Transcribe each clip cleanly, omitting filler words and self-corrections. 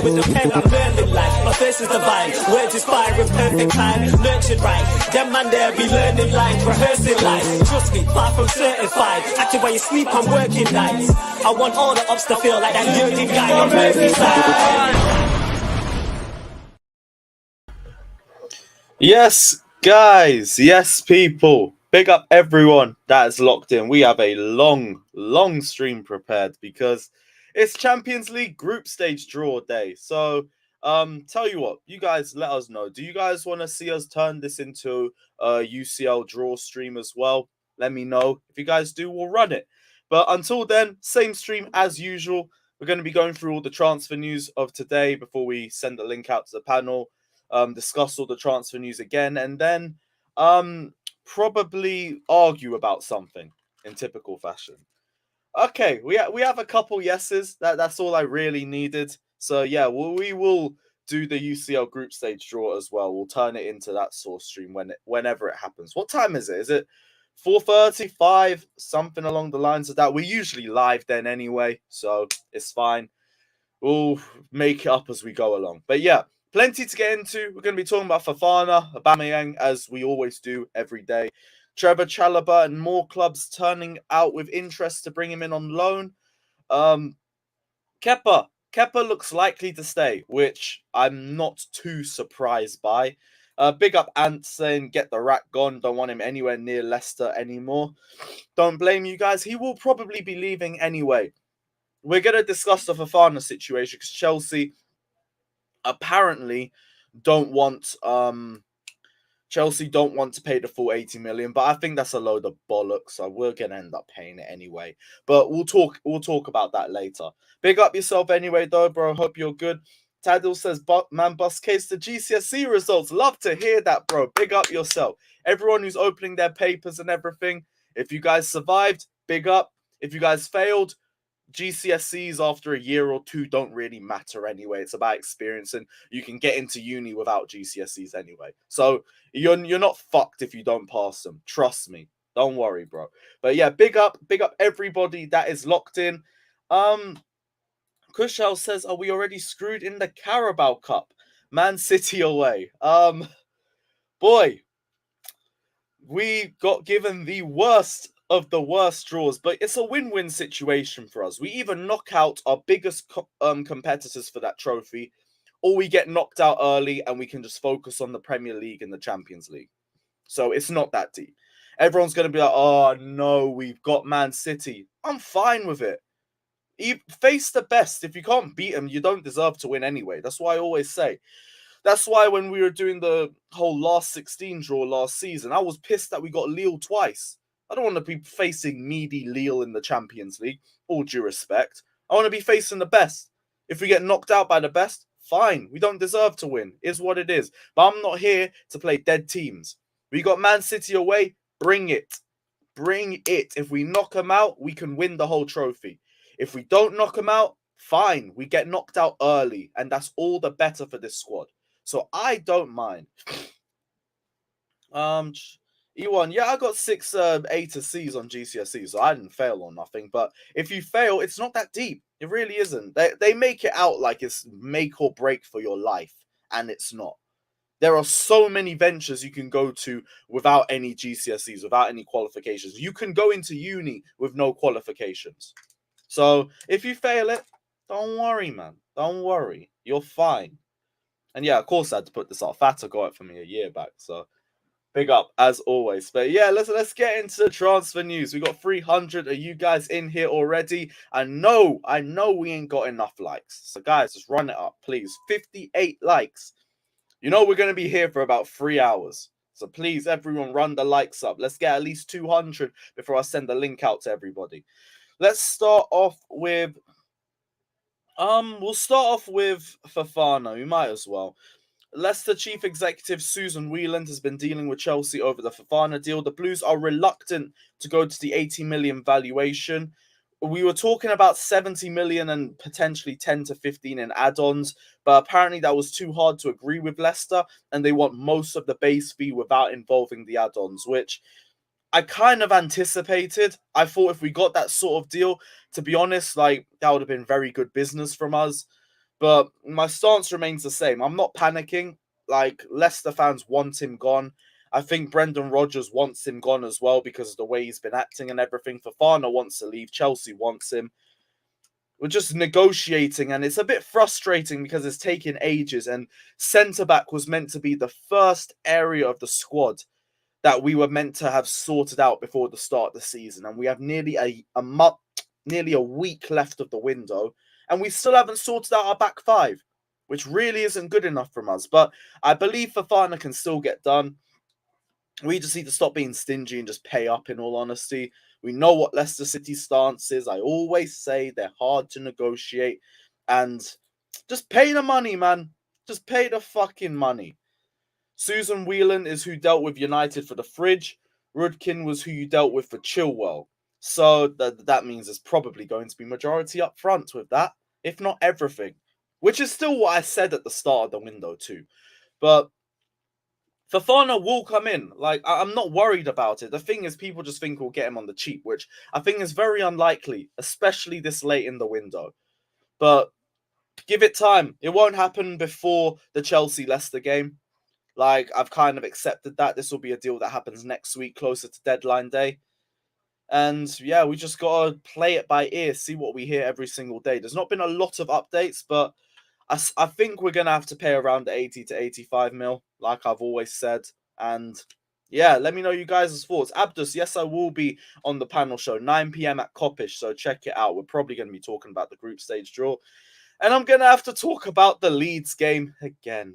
with the pen, I'm learning life. My thirst is divine, words inspire with perfect time. Nurtured right, them man there be learning life, rehearsing life. Trust me, far from certified. Acting while you sleep, I'm working nights. I want all the ups to feel like that Jurgen guy on Merseyside. Yes, guys. Yes, people. Big up everyone that is locked in. We have a long stream prepared because it's Champions League group stage draw day. So, tell you what, you guys let us know. Do you guys want to see us turn this into a UCL draw stream as well? Let me know. If you guys do, we'll run it. But until then, same stream as usual. We're going to be going through all the transfer news of today before we send the link out to the panel. Discuss all the transfer news again, and then probably argue about something in typical fashion. Okay, we have a couple yeses. That's all I really needed. So yeah, we will do the UCL group stage draw as well. We'll turn it into that source stream whenever it happens. What time is it? Is it 4:35? Something along the lines of that. We're usually live then anyway, so it's fine. We'll make it up as we go along. But yeah, plenty to get into. We're going to be talking about Fofana, Aubameyang, as we always do every day. Trevor Chalobah and more clubs turning out with interest to bring him in on loan. Kepa looks likely to stay, which I'm not too surprised by. Big up Ant saying, get the rat gone. Don't want him anywhere near Leicester anymore. Don't blame you guys. He will probably be leaving anyway. We're going to discuss the Fofana situation because Chelsea apparently don't want to pay the full 80 million, but I think that's a load of bollocks, so we're gonna end up paying it anyway. But we'll talk about that later. Big up yourself anyway though, bro. Hope you're good. Tadil says, man, bust case the GCSE results. Love to hear that, bro. Big up yourself. Everyone who's opening their papers and everything. If you guys survived, big up. If you guys failed, GCSEs after a year or two don't really matter anyway. It's about experience, and you can get into uni without GCSEs anyway. So you're not fucked if you don't pass them. Trust me. Don't worry, bro. But yeah, big up everybody that is locked in. Kushal says, are we already screwed in the Carabao Cup? Man City away. Boy, we got given the worst of the worst draws, but it's a win-win situation for us. We either knock out our biggest competitors for that trophy, or we get knocked out early and we can just focus on the Premier League and the Champions League. So it's not that deep. Everyone's going to be like, oh no, we've got Man City. I'm fine with it. Face the best. If you can't beat them, you don't deserve to win anyway. That's why I always say. That's why when we were doing the whole last 16 draw last season, I was pissed that we got Lille twice. I don't want to be facing meaty Lille in the Champions League, all due respect. I want to be facing the best. If we get knocked out by the best, fine. We don't deserve to win. Is what it is. But I'm not here to play dead teams. We got Man City away. Bring it. Bring it. If we knock them out, we can win the whole trophy. If we don't knock them out, fine. We get knocked out early, and that's all the better for this squad. So I don't mind. E1, yeah, I got 6 A to C's on GCSE, so I didn't fail or nothing. But if you fail, it's not that deep. It really isn't. They make it out like it's make or break for your life, and it's not. There are so many ventures you can go to without any GCSEs, without any qualifications. You can go into uni with no qualifications. So if you fail it, don't worry, man. Don't worry. You're fine. And yeah, of course I had to put this up. Fata got it for me a year back, so big up as always. But yeah, let's get into the transfer news. We got 300 of you guys in here already. I know we ain't got enough likes. So guys, just run it up, please. 58 likes. You know we're gonna be here for about 3 hours. So please, everyone, run the likes up. Let's get at least 200 before I send the link out to everybody. Let's start off with we'll start off with Fofana. We might as well. Leicester chief executive Susan Wheeland has been dealing with Chelsea over the Fofana deal. The Blues are reluctant to go to the 80 million valuation. We were talking about 70 million and potentially 10 to 15 in add-ons, but apparently that was too hard to agree with Leicester, and they want most of the base fee without involving the add-ons, which I kind of anticipated. I thought if we got that sort of deal, to be honest, like that would have been very good business from us. But my stance remains the same. I'm not panicking. Like, Leicester fans want him gone. I think Brendan Rodgers wants him gone as well because of the way he's been acting and everything. Fofana wants to leave. Chelsea wants him. We're just negotiating, and it's a bit frustrating because it's taken ages. And centre-back was meant to be the first area of the squad that we were meant to have sorted out before the start of the season. And we have nearly a month, nearly a week left of the window, and we still haven't sorted out our back five, which really isn't good enough from us. But I believe Fofana can still get done. We just need to stop being stingy and just pay up, in all honesty. We know what Leicester City's stance is. I always say they're hard to negotiate. And just pay the money, man. Just pay the fucking money. Susan Whelan is who dealt with United for the fridge. Rudkin was who you dealt with for Chilwell. So that means there's probably going to be majority up front with that, if not everything. Which is still what I said at the start of the window too. But Fofana will come in. Like, I'm not worried about it. The thing is, people just think we'll get him on the cheap, which I think is very unlikely, especially this late in the window. But give it time. It won't happen before the Chelsea-Leicester game. Like, I've kind of accepted that. This will be a deal that happens next week, closer to deadline day. And yeah, we just got to play it by ear, see what we hear every single day. There's not been a lot of updates, but I think we're going to have to pay around 80 to 85 mil, like I've always said. And yeah, let me know you guys' thoughts. Abdus, yes, I will be on the panel show, 9 p.m. at Coppish, so check it out. We're probably going to be talking about the group stage draw. And I'm going to have to talk about the Leeds game again.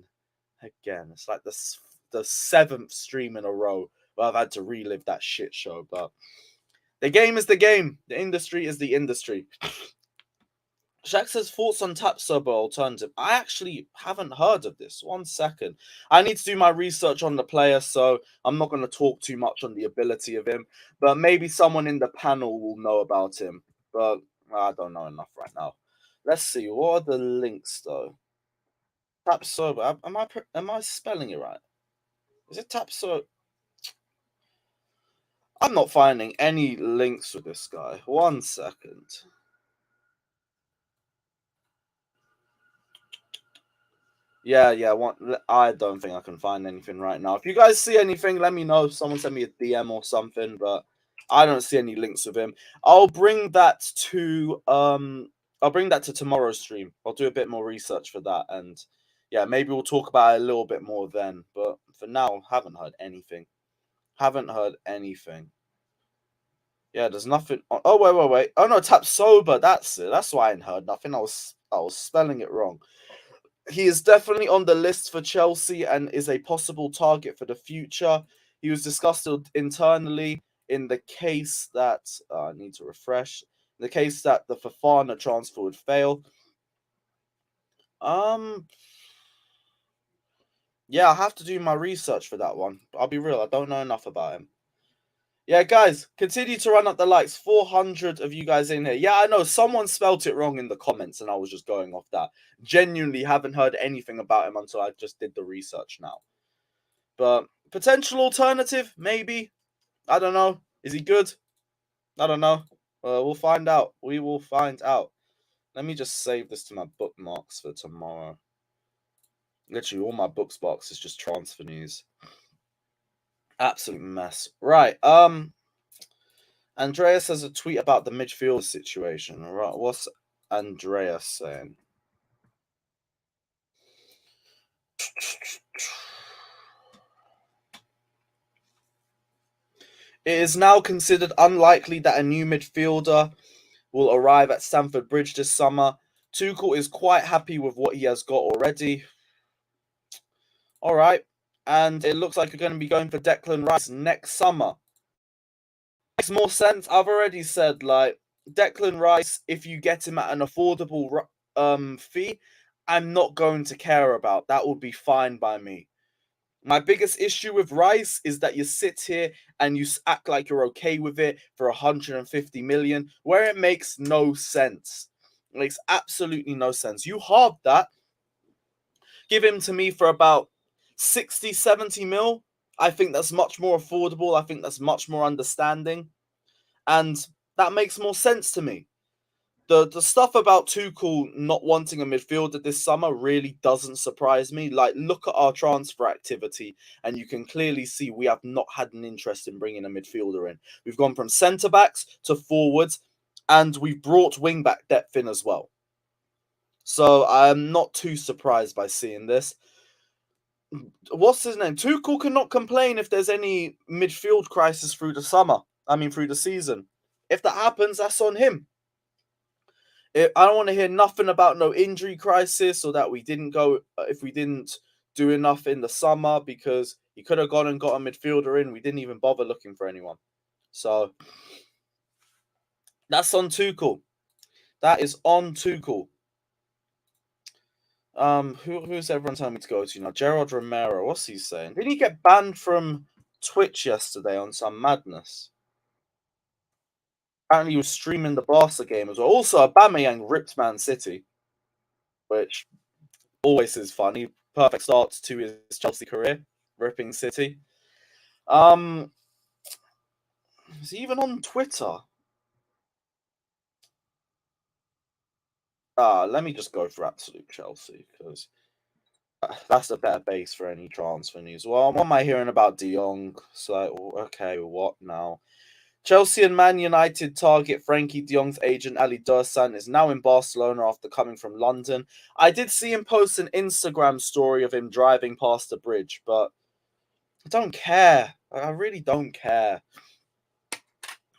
It's like the seventh stream in a row where I've had to relive that shit show. But the game is the game. The industry is the industry. Shaq says thoughts on tap sub alternative. I actually haven't heard of this. 1 second. I need to do my research on the player, so I'm not going to talk too much on the ability of him. But maybe someone in the panel will know about him. But I don't know enough right now. Let's see. What are the links though? Tap sober. Am I spelling it right? Is it tap so? I'm not finding any links with this guy. 1 second. Yeah. I don't think I can find anything right now. If you guys see anything, let me know. Someone send me a DM or something, but I don't see any links with him. I'll bring that to tomorrow's stream. I'll do a bit more research for that, and yeah, maybe we'll talk about it a little bit more then. But for now, haven't heard anything. Yeah, there's nothing. Oh wait. Oh no, tap sober. That's it. That's why I hadn't heard nothing. I was spelling it wrong. He is definitely on the list for Chelsea and is a possible target for the future. He was discussed internally in the case that I need to refresh. In the case that the Fofana transfer would fail. Yeah, I have to do my research for that one. I'll be real, I don't know enough about him. Yeah, guys, continue to run up the likes. 400 of you guys in here. Yeah, I know someone spelt it wrong in the comments, and I was just going off that. Genuinely haven't heard anything about him until I just did the research now. But potential alternative, maybe. I don't know. Is he good? I don't know. We'll find out. We will find out. Let me just save this to my bookmarks for tomorrow. Literally, all my bookmarks is just transfer news. Absolute mess. Right. Andreas has a tweet about the midfield situation. Right. What's Andreas saying? It is now considered unlikely that a new midfielder will arrive at Stamford Bridge this summer. Tuchel is quite happy with what he has got already. All right. And it looks like you're going to be going for Declan Rice next summer. Makes more sense. I've already said, like, Declan Rice, if you get him at an affordable fee, I'm not going to care about. That would be fine by me. My biggest issue with Rice is that you sit here and you act like you're okay with it for 150 million, where it makes no sense. It makes absolutely no sense. You halve that, give him to me for about 60, 70 mil. I think that's much more affordable. I think that's much more understanding. And that makes more sense to me. The stuff about Tuchel not wanting a midfielder this summer really doesn't surprise me. Like, look at our transfer activity, and you can clearly see we have not had an interest in bringing a midfielder in. We've gone from centre backs to forwards, and we've brought wing back depth in as well. So I'm not too surprised by seeing this. What's his name? Tuchel cannot complain if there's any midfield crisis through the summer. I mean, through the season. If that happens, that's on him. I don't want to hear nothing about no injury crisis or that we didn't go if we didn't do enough in the summer, because he could have gone and got a midfielder in. We didn't even bother looking for anyone. So that's on Tuchel. That is on Tuchel. Who's everyone telling me to go to now? Gerard Romero. What's he saying? Didn't he get banned from Twitch yesterday on some madness? Apparently he was streaming the Barca game as well. Also, Aubameyang ripped Man City, which always is funny. Perfect start to his Chelsea career, ripping City. Is he even on Twitter? Let me just go for absolute Chelsea, because that's a better base for any transfer news. Well, what am I hearing about De Jong? So, okay, what now? Chelsea and Man United target Frankie de Jong's agent Ali Dursan is now in Barcelona after coming from London. I did see him post an Instagram story of him driving past the bridge, but I don't care. I really don't care.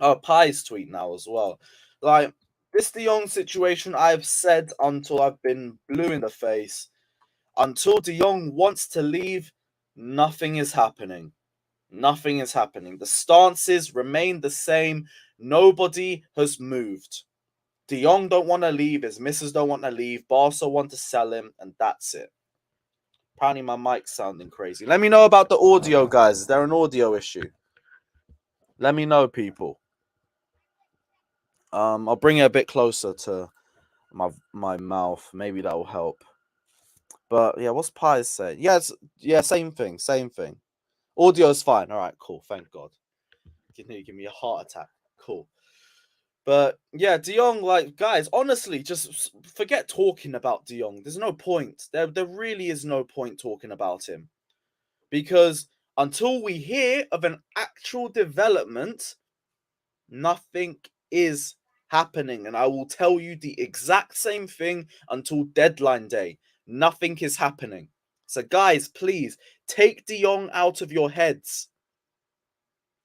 Oh, Pi's tweet now as well. Like, this de Jong situation, I've said until I've been blue in the face. Until de Jong wants to leave, nothing is happening. Nothing is happening. The stances remain the same. Nobody has moved. De Jong don't want to leave. His missus don't want to leave. Barca want to sell him, and that's it. Apparently my mic's sounding crazy. Let me know about the audio, guys. Is there an audio issue? Let me know, people. I'll bring it a bit closer to my mouth. Maybe that will help. But yeah, what's Pies saying? Yes, yeah, same thing. Audio's fine. All right, cool. Thank God. Give me a heart attack. Cool. But yeah, De Jong, like, guys, honestly, just forget talking about De Jong. There's no point. There really is no point talking about him. Because until we hear of an actual development, nothing is happening. And I will tell you the exact same thing until deadline day. Nothing is happening. So, guys, please take De Jong out of your heads.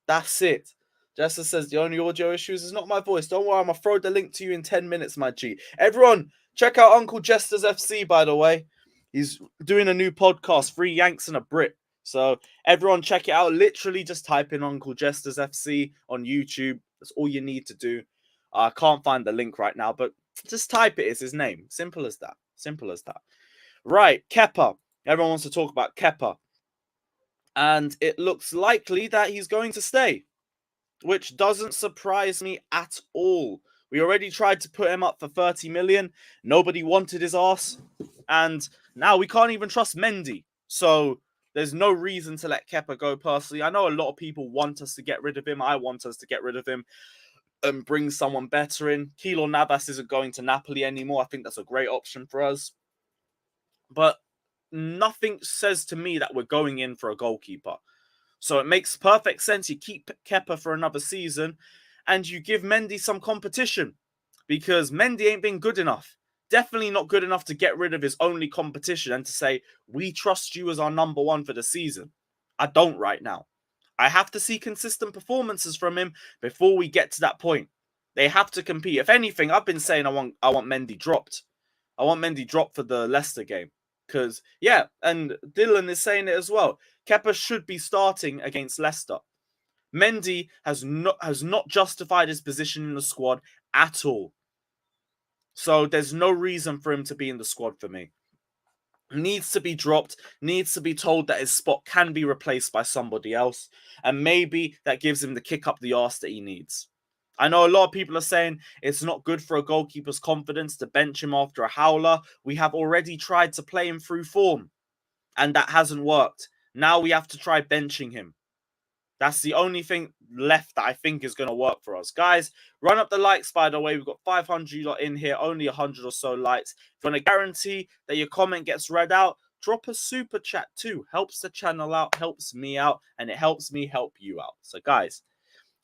That's it. Jester says the only audio issues is not my voice. Don't worry, I'm going to throw the link to you in 10 minutes, my G. Everyone, check out Uncle Jester's FC, by the way. He's doing a new podcast, 3 Yanks and a Brit. So everyone check it out. Literally just type in Uncle Jester's FC on YouTube. That's all you need to do. I can't find the link right now, but just type it. It's his name. Simple as that. Simple as that. Right, Kepa. Everyone wants to talk about Kepa. And it looks likely that he's going to stay, which doesn't surprise me at all. We already tried to put him up for 30 million. Nobody wanted his ass. And now we can't even trust Mendy. So there's no reason to let Kepa go personally. I know a lot of people want us to get rid of him. I want us to get rid of him and bring someone better in. Keylor Navas isn't going to Napoli anymore. I think that's a great option for us. But nothing says to me that we're going in for a goalkeeper. So it makes perfect sense. You keep Kepa for another season and you give Mendy some competition, because Mendy ain't been good enough. Definitely not good enough to get rid of his only competition and to say, we trust you as our number one for the season. I don't right now. I have to see consistent performances from him before we get to that point. They have to compete. If anything, I've been saying I want Mendy dropped. I want Mendy dropped for the Leicester game. Because, yeah, and Dylan is saying it as well. Kepa should be starting against Leicester. Mendy has not justified his position in the squad at all. So there's no reason for him to be in the squad for me. Needs to be dropped, needs to be told that his spot can be replaced by somebody else. And maybe that gives him the kick up the arse that he needs. I know a lot of people are saying it's not good for a goalkeeper's confidence to bench him after a howler. We have already tried to play him through form, and that hasn't worked. Now we have to try benching him. That's the only thing left that I think is going to work for us. Guys, run up the likes, by the way. We've got 500 lot in here, only 100 or so likes. If you want to guarantee that your comment gets read out, drop a super chat too. Helps the channel out, helps me out, and it helps me help you out. So, guys,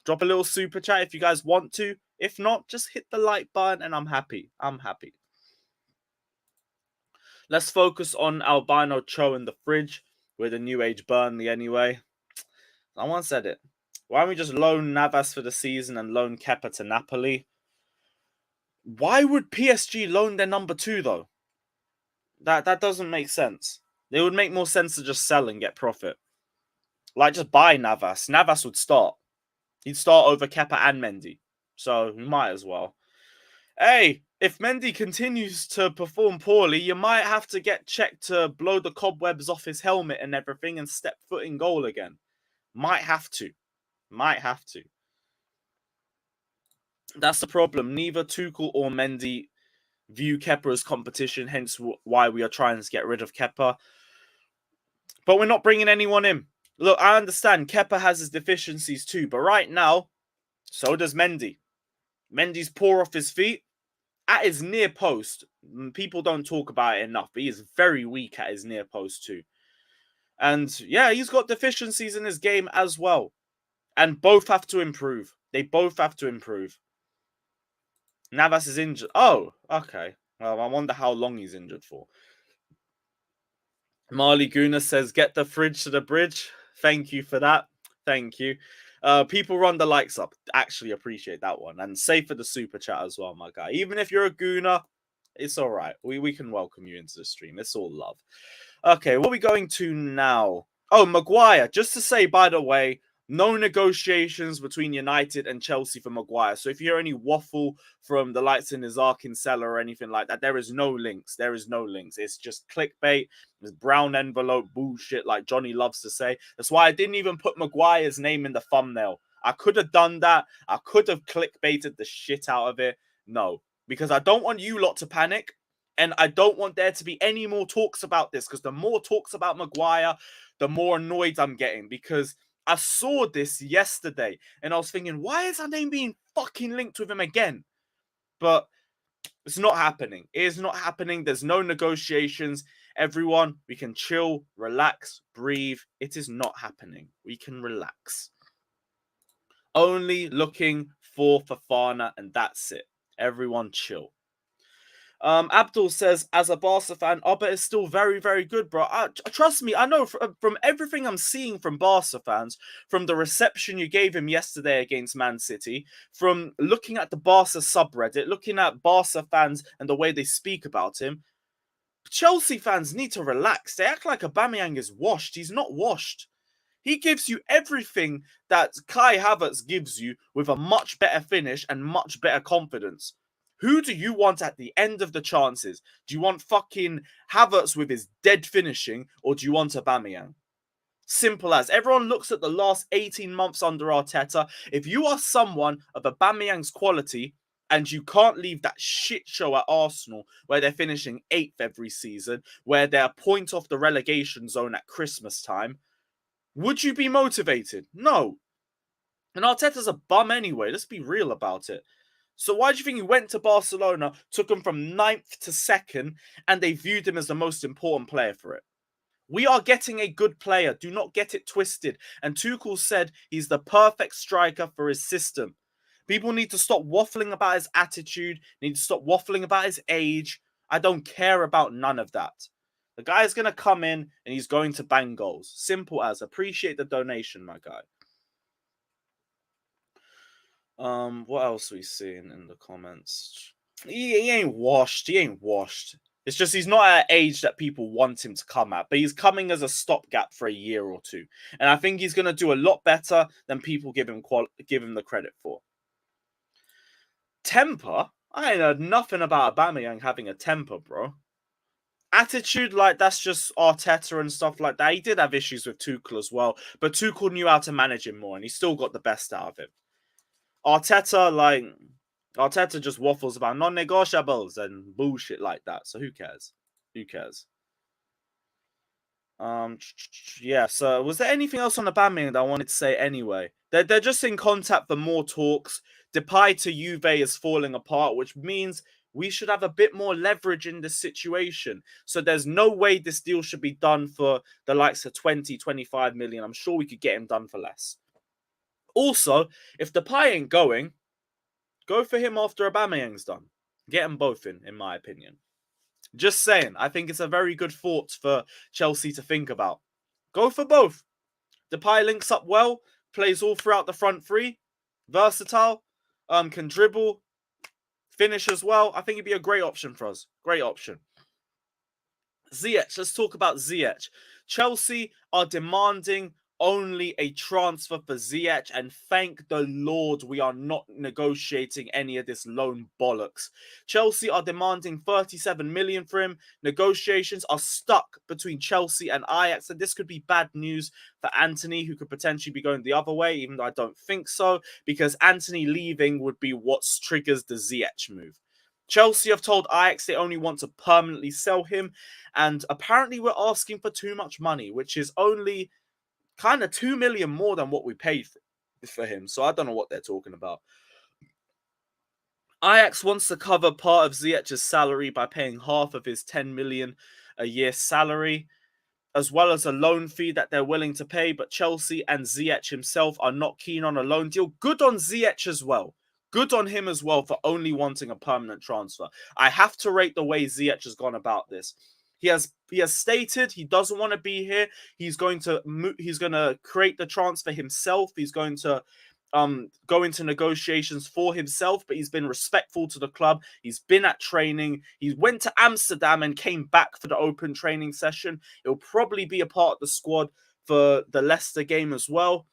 drop a little super chat if you guys want to. If not, just hit the like button and I'm happy. I'm happy. Let's focus on Albino Cho in the fridge with a new age Burnley anyway. I once said it. Why don't we just loan Navas for the season and loan Kepa to Napoli? Why would PSG loan their number 2 though? That doesn't make sense. It would make more sense to just sell and get profit. Like, just buy Navas. Navas would start. He'd start over Kepa and Mendy. So, we might as well. Hey, if Mendy continues to perform poorly, you might have to get checked to blow the cobwebs off his helmet and everything and step foot in goal again. Might have to. Might have to. That's the problem. Neither Tuchel or Mendy view Kepa as competition, hence why we are trying to get rid of Kepa. But we're not bringing anyone in. Look, I understand Kepa has his deficiencies too, but right now, so does Mendy. Mendy's poor off his feet. At his near post, people don't talk about it enough, but he is very weak at his near post too. And yeah, he's got deficiencies in his game as well. And both have to improve. They both have to improve. Navas is injured. Oh, okay. Well, I wonder how long he's injured for. Marley Guna says, get the fridge to the bridge. Thank you for that. Thank you. People run the likes up. Actually appreciate that one. And save for the super chat as well, my guy. Even if you're a Guna, it's all right. We can welcome you into the stream. It's all love. Okay, what are we going to now? Oh, Maguire. Just to say, by the way, no negotiations between United and Chelsea for Maguire. So if you hear any waffle from the likes of Nizar Kinsella or anything like that, there is no links. There is no links. It's just clickbait. It's brown envelope bullshit like Johnny loves to say. That's why I didn't even put Maguire's name in the thumbnail. I could have done that. I could have clickbaited the shit out of it. No, because I don't want you lot to panic. And I don't want there to be any more talks about this, because the more talks about Maguire, the more annoyed I'm getting, because I saw this yesterday and I was thinking, why is our name being fucking linked with him again? But it's not happening. It is not happening. There's no negotiations. Everyone, we can chill, relax, breathe. It is not happening. We can relax. Only looking for Fofana and that's it. Everyone chill. Abdul says, as a Barca fan, Oba is still very, very good, bro. Trust me, I know from everything I'm seeing from Barca fans, from the reception you gave him yesterday against Man City, from looking at the Barca subreddit, looking at Barca fans and the way they speak about him, Chelsea fans need to relax. They act like Aubameyang is washed. He's not washed. He gives you everything that Kai Havertz gives you with a much better finish and much better confidence. Who do you want at the end of the chances? Do you want fucking Havertz with his dead finishing, or do you want Aubameyang? Simple as. Everyone looks at the last 18 months under Arteta. If you are someone of Aubameyang's quality and you can't leave that shit show at Arsenal where they're finishing 8th every season, where they're a point off the relegation zone at Christmas time, would you be motivated? No. And Arteta's a bum anyway. Let's be real about it. So why do you think he went to Barcelona, took him from 9th to 2nd, and they viewed him as the most important player for it? We are getting a good player. Do not get it twisted. And Tuchel said he's the perfect striker for his system. People need to stop waffling about his attitude, need to stop waffling about his age. I don't care about none of that. The guy's going to come in and he's going to bang goals. Simple as. Appreciate the donation, my guy. What else are we seeing in the comments? He ain't washed. He ain't washed. It's just he's not at an age that people want him to come at, but he's coming as a stopgap for a year or two. And I think he's going to do a lot better than people give him the credit for. Temper? I ain't heard nothing about Aubameyang having a temper, bro. Attitude, like, that's just Arteta and stuff like that. He did have issues with Tuchel as well, but Tuchel knew how to manage him more, and he still got the best out of him. Arteta just waffles about non-negotiables and bullshit like that. So who cares? Who cares? Yeah, so was there anything else on Aubameyang that I wanted to say anyway? They're just in contact for more talks. Depay to Juve is falling apart, which means we should have a bit more leverage in this situation. So there's no way this deal should be done for the likes of 20, 25 million. I'm sure we could get him done for less. Also, if Depay ain't going, go for him after Aubameyang's done. Get them both in my opinion. Just saying, I think it's a very good thought for Chelsea to think about. Go for both. Depay links up well, plays all throughout the front three, versatile, can dribble, finish as well. I think it'd be a great option for us. Great option. Ziyech, let's talk about Ziyech. Chelsea are demanding only a transfer for Ziyech, and thank the Lord we are not negotiating any of this loan bollocks. Chelsea are demanding 37 million for him. Negotiations are stuck between Chelsea and Ajax, and this could be bad news for Anthony, who could potentially be going the other way, even though I don't think so, because Anthony leaving would be what triggers the Ziyech move. Chelsea have told Ajax they only want to permanently sell him, and apparently we're asking for too much money, which is only kind of 2 million more than what we paid for him. So I don't know what they're talking about. Ajax wants to cover part of Ziyech's salary by paying half of his 10 million a year salary, as well as a loan fee that they're willing to pay. But Chelsea and Ziyech himself are not keen on a loan deal. Good on Ziyech as well. Good on him as well for only wanting a permanent transfer. I have to rate the way Ziyech has gone about this. He has stated he doesn't want to be here. He's going to create the transfer himself. He's going to go into negotiations for himself, but he's been respectful to the club. He's been at training. He went to Amsterdam and came back for the open training session. He'll probably be a part of the squad for the Leicester game as well.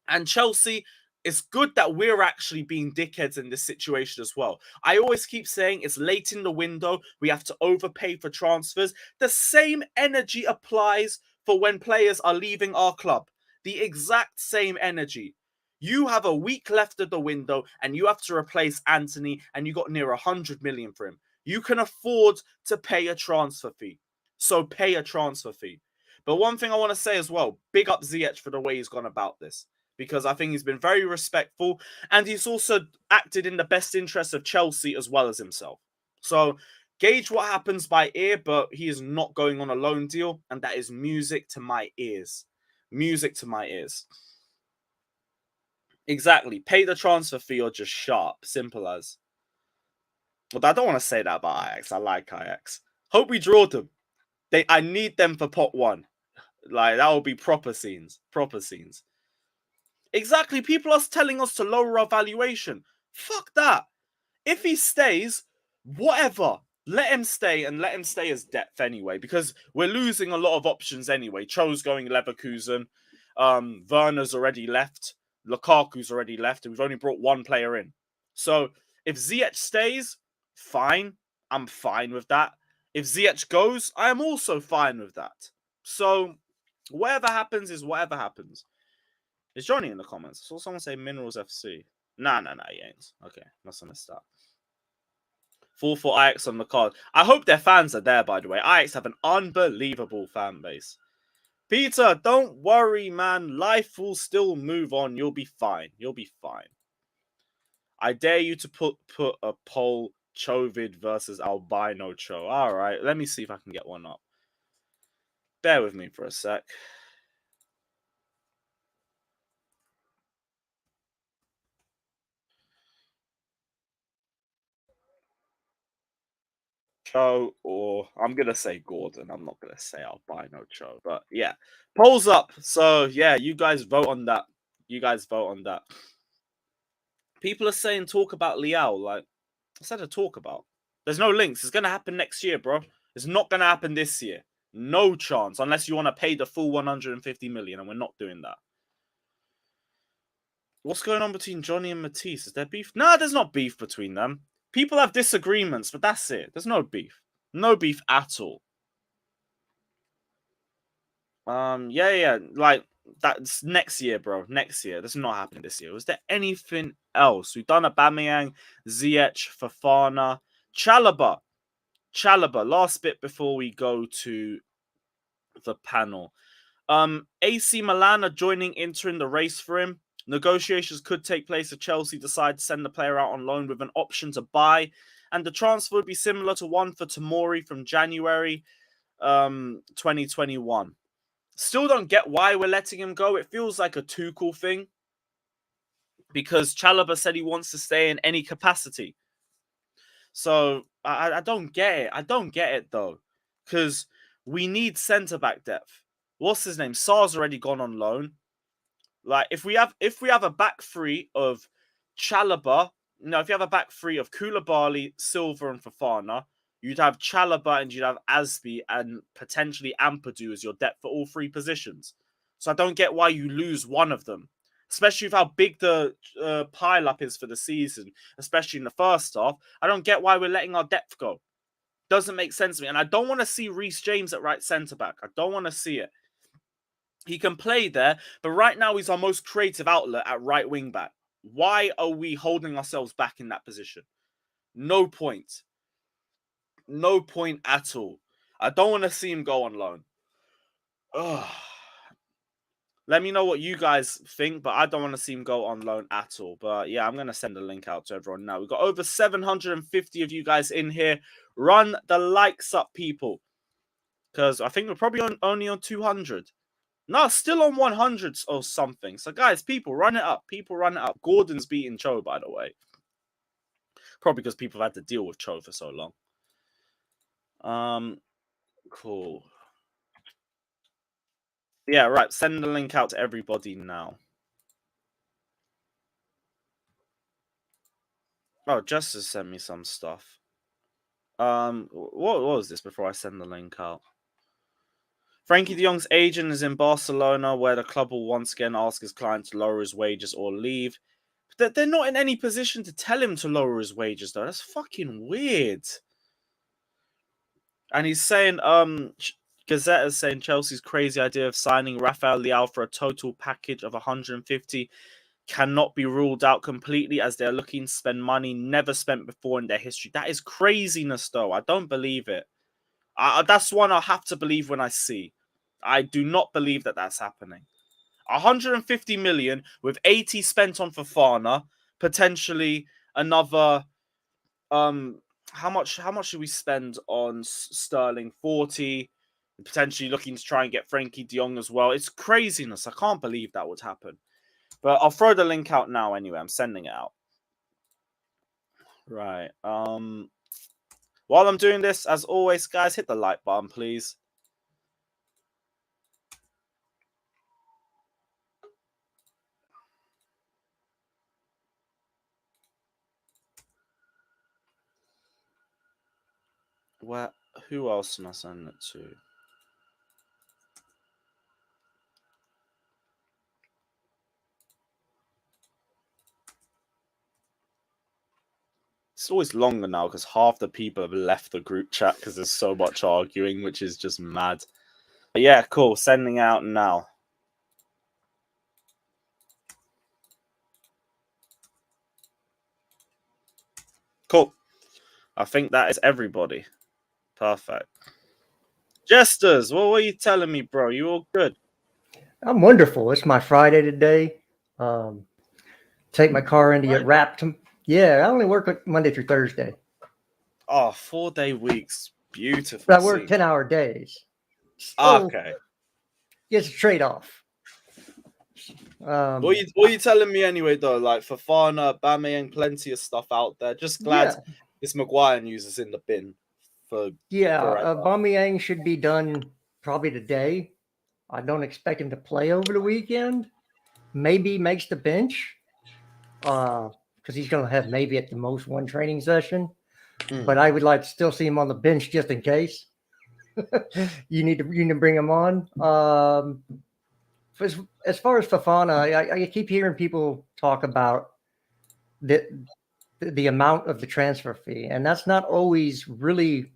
And Chelsea, it's good that we're actually being dickheads in this situation as well. I always keep saying it's late in the window. We have to overpay for transfers. The same energy applies for when players are leaving our club. The exact same energy. You have a week left of the window and you have to replace Anthony and you got near 100 million for him. You can afford to pay a transfer fee. So pay a transfer fee. But one thing I want to say as well, big up Ziyech for the way he's gone about this, because I think he's been very respectful and he's also acted in the best interest of Chelsea as well as himself. So gauge what happens by ear, but he is not going on a loan deal, and that is music to my ears. Music to my ears. Exactly. Pay the transfer fee or just sharp. Simple as. But I don't want to say that about Ajax. I like Ajax. Hope we draw them. I need them for pot one. Like, that will be proper scenes. Proper scenes. Exactly. People are telling us to lower our valuation. Fuck that. If he stays, whatever. Let him stay and let him stay as depth anyway, because we're losing a lot of options anyway. Cho's going Leverkusen. Werner's already left. Lukaku's already left, and we've only brought one player in. So if Ziyech stays, fine. I'm fine with that. If Ziyech goes, I am also fine with that. So whatever happens is whatever happens. Is Johnny in the comments? I saw someone say Minerals FC. Nah, he ain't. Okay, must have missed that. 4 for Ajax on the card. I hope their fans are there, by the way. Ajax have an unbelievable fan base. Peter, don't worry, man. Life will still move on. You'll be fine. You'll be fine. I dare you to put a poll, Chovid versus Albino Cho. All right, let me see if I can get one up. Bear with me for a sec. Cho, or I'm going to say Gordon. I'm not going to say Albino Cho. But yeah, polls up. So yeah, you guys vote on that. You guys vote on that. People are saying talk about Liao. Like, I said to talk about. There's no links. It's going to happen next year, bro. It's not going to happen this year. No chance, unless you want to pay the full 150 million, and we're not doing that. What's going on between Johnny and Matisse? Is there beef? No, there's not beef between them. People have disagreements, but that's it. There's no beef. No beef at all. Yeah. Like, that's next year, bro. Next year. That's not happening this year. Was there anything else? We've done Aubameyang, Ziyech, Fofana, Chalobah. Last bit before we go to the panel. AC Milan are joining Inter in the race for him. Negotiations could take place if Chelsea decide to send the player out on loan with an option to buy. And the transfer would be similar to one for Tomori from January 2021. Still don't get why we're letting him go. It feels like a Tuchel thing. Because Chalobah said he wants to stay in any capacity. So I don't get it. I don't get it though. Because we need centre-back depth. What's his name? Sarr's already gone on loan. Like if we have a back three of Chalobah, if you have a back three of Koulibaly, Silva, and Fofana, you'd have Chalobah and you'd have Asby and potentially Ampadu as your depth for all three positions. So I don't get why you lose one of them, especially with how big the pile up is for the season, especially in the first half. I don't get why we're letting our depth go. Doesn't make sense to me. And I don't want to see Reece James at right centre back. I don't want to see it. He can play there, but right now he's our most creative outlet at right wing back. Why are we holding ourselves back in that position? No point. No point at all. I don't want to see him go on loan. Ugh. Let me know what you guys think, but I don't want to see him go on loan at all. But yeah, I'm going to send a link out to everyone now. We've got over 750 of you guys in here. Run the likes up, people. Because I think we're probably only on 200. No, still on 100 or something. So, guys, people, run it up. People, run it up. Gordon's beating Cho, by the way. Probably because people have had to deal with Cho for so long. Cool. Yeah, right. Send the link out to everybody now. Oh, Justice sent me some stuff. What was this before I send the link out? Frankie de Jong's agent is in Barcelona, where the club will once again ask his client to lower his wages or leave. But they're not in any position to tell him to lower his wages, though. That's fucking weird. And he's saying, Gazette is saying Chelsea's crazy idea of signing Rafael Leao for a total package of 150 cannot be ruled out completely, as they're looking to spend money never spent before in their history. That is craziness, though. I don't believe it. That's one I'll have to believe when I see. I do not believe that that's happening. 150 million with 80 spent on Fofana, potentially another. How much should we spend on Sterling? 40. Potentially looking to try and get Frankie de Jong as well. It's craziness. I can't believe that would happen. But I'll throw the link out now anyway. I'm sending it out. Right. While I'm doing this, as always, guys, hit the like button, please. Who else am I sending it to? It's always longer now because half the people have left the group chat because there's so much arguing, which is just mad. But yeah, cool. Sending out now. Cool. I think that is everybody. Perfect. Jesters, what were you telling me, bro? You all good? I'm wonderful. It's my Friday today. Take my car in to get wrapped. Yeah, I only work Monday through Thursday. Oh, 4-day weeks. Beautiful. But I work 10-hour days. Okay. It's a trade-off. What are you telling me anyway, though? Like Fofana, Aubameyang, plenty of stuff out there. Just glad this Maguire news is in the bin. Aubameyang should be done probably today. I don't expect him to play over the weekend. Maybe makes the bench because he's going to have maybe at the most one training session. But I would like to still see him on the bench just in case. you need to bring him on. As far as Fofana, I keep hearing people talk about the amount of the transfer fee, and that's not always really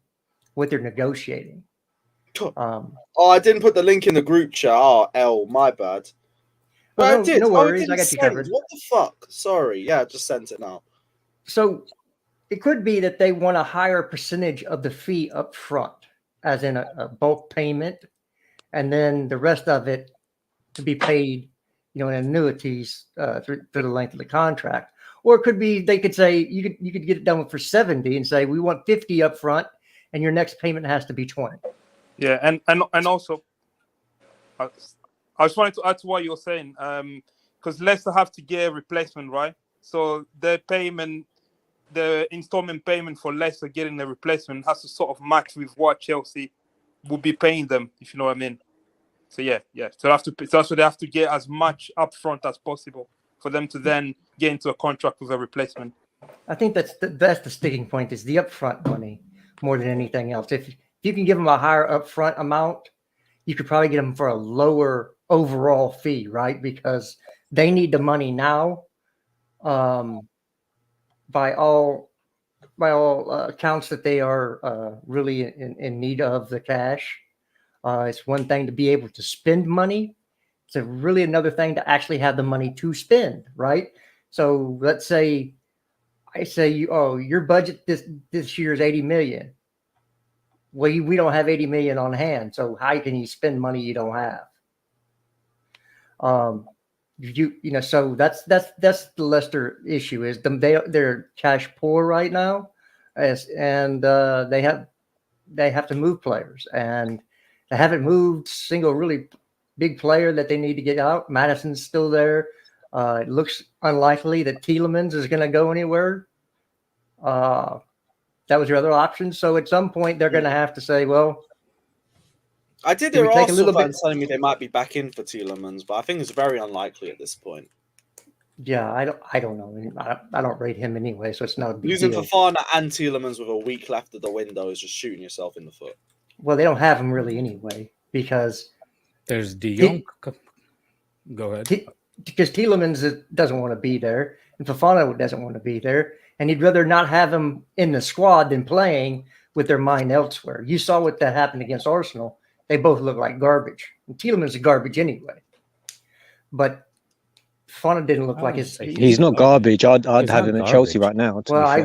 what they're negotiating. I didn't put the link in the group chat. Oh, L, my bad. Well, I did. No worries. I got you covered. What the fuck? Sorry. Yeah, I just sent it now. So it could be that they want a higher percentage of the fee up front, as in a bulk payment, and then the rest of it to be paid, in annuities through the length of the contract. Or it could be they could say you could get it done for 70 and say we want 50 up front, and your next payment has to be 20. Yeah, and also, I just wanted to add to what you're saying, because Leicester have to get a replacement, right? So the installment payment for Leicester getting a replacement has to sort of match with what Chelsea would be paying them, if you know what I mean. So yeah. So that's why they have to get as much upfront as possible for them to then get into a contract with a replacement. I think that's the sticking point, is the upfront money more than anything else. If you can give them a higher upfront amount, you could probably get them for a lower overall fee, right? Because they need the money now. By all accounts, that they are really in need of the cash. It's one thing to be able to spend money. It's really another thing to actually have the money to spend, right? So let's say your budget this year is 80 million. Well, we don't have 80 million on hand. So how can you spend money you don't have? So that's the Leicester issue, is they're cash poor right now, and they have to move players, and they haven't moved single really big player that they need to get out. Madison's still there. It looks unlikely that Tielemans is going to go anywhere. That was your other option. So at some point they're going to have to say, well, I did hear Arsenal fans telling me they might be back in for Tielemans, but I think it's very unlikely at this point. Yeah, I don't know. I don't rate him anyway, so it's not a big Losing deal. Fofana and Tielemans with a week left of the window is just shooting yourself in the foot. Well, they don't have him really anyway, because there's De Jong. Go ahead. Because Tielemans doesn't want to be there, and Fofana doesn't want to be there, and he'd rather not have him in the squad than playing with their mind elsewhere. You saw what that happened against Arsenal. They both look like garbage. And Tielemans is garbage anyway. But Fofana didn't look like his. He's not garbage. I'd have him at Chelsea right now. Well, I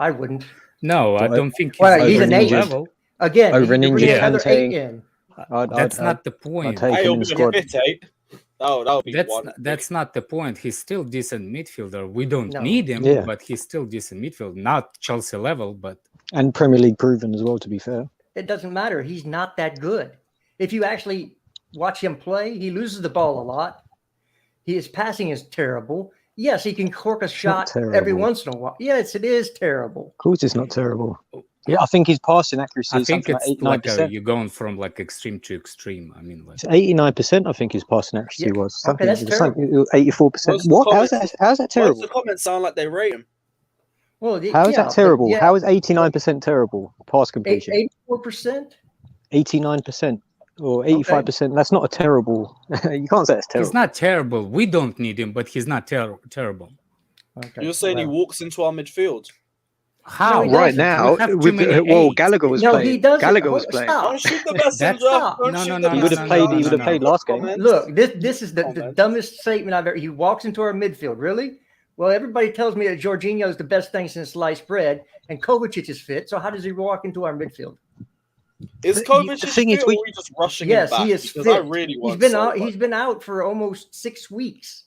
wouldn't. No, I don't think he's an 8 level. Again, over an injured another 8 in. That's not the point. That would be that's not the point. He's still decent midfielder. We don't need him, but he's still decent midfielder. Not Chelsea level, but and Premier League proven as well, to be fair. It doesn't matter. He's not that good. If you actually watch him play, he loses the ball a lot. His passing is terrible. Yes, he can cork a shot every once in a while. Yes, it is terrible. Of course, it's not terrible. Yeah, I think his passing accuracy is something like 89%. You're going from like extreme to extreme. I mean, it's 89%. I think his passing accuracy was something. That's terrible. 84%. What? How's that terrible? Most of the comments sound like they rate him. Well, how is that terrible? How is 89% terrible pass completion? 84%, 89%, or 85%. That's not a terrible. You can't say it's terrible. He's not terrible. We don't need him, but he's not terrible. Okay. You're saying he walks into our midfield? How? No, right now, Gallagher was playing. He doesn't. Gallagher was playing. Don't shoot the message up. No. He would have played. He would have played last game. Look, this is the dumbest statement I've ever. He walks into our midfield. Really? Well, everybody tells me that Jorginho is the best thing since sliced bread, and Kovacic is fit. So how does he walk into our midfield? Is Kovacic fit, or are we just rushing him back? Yes, he is fit. I really want he's been out for almost 6 weeks.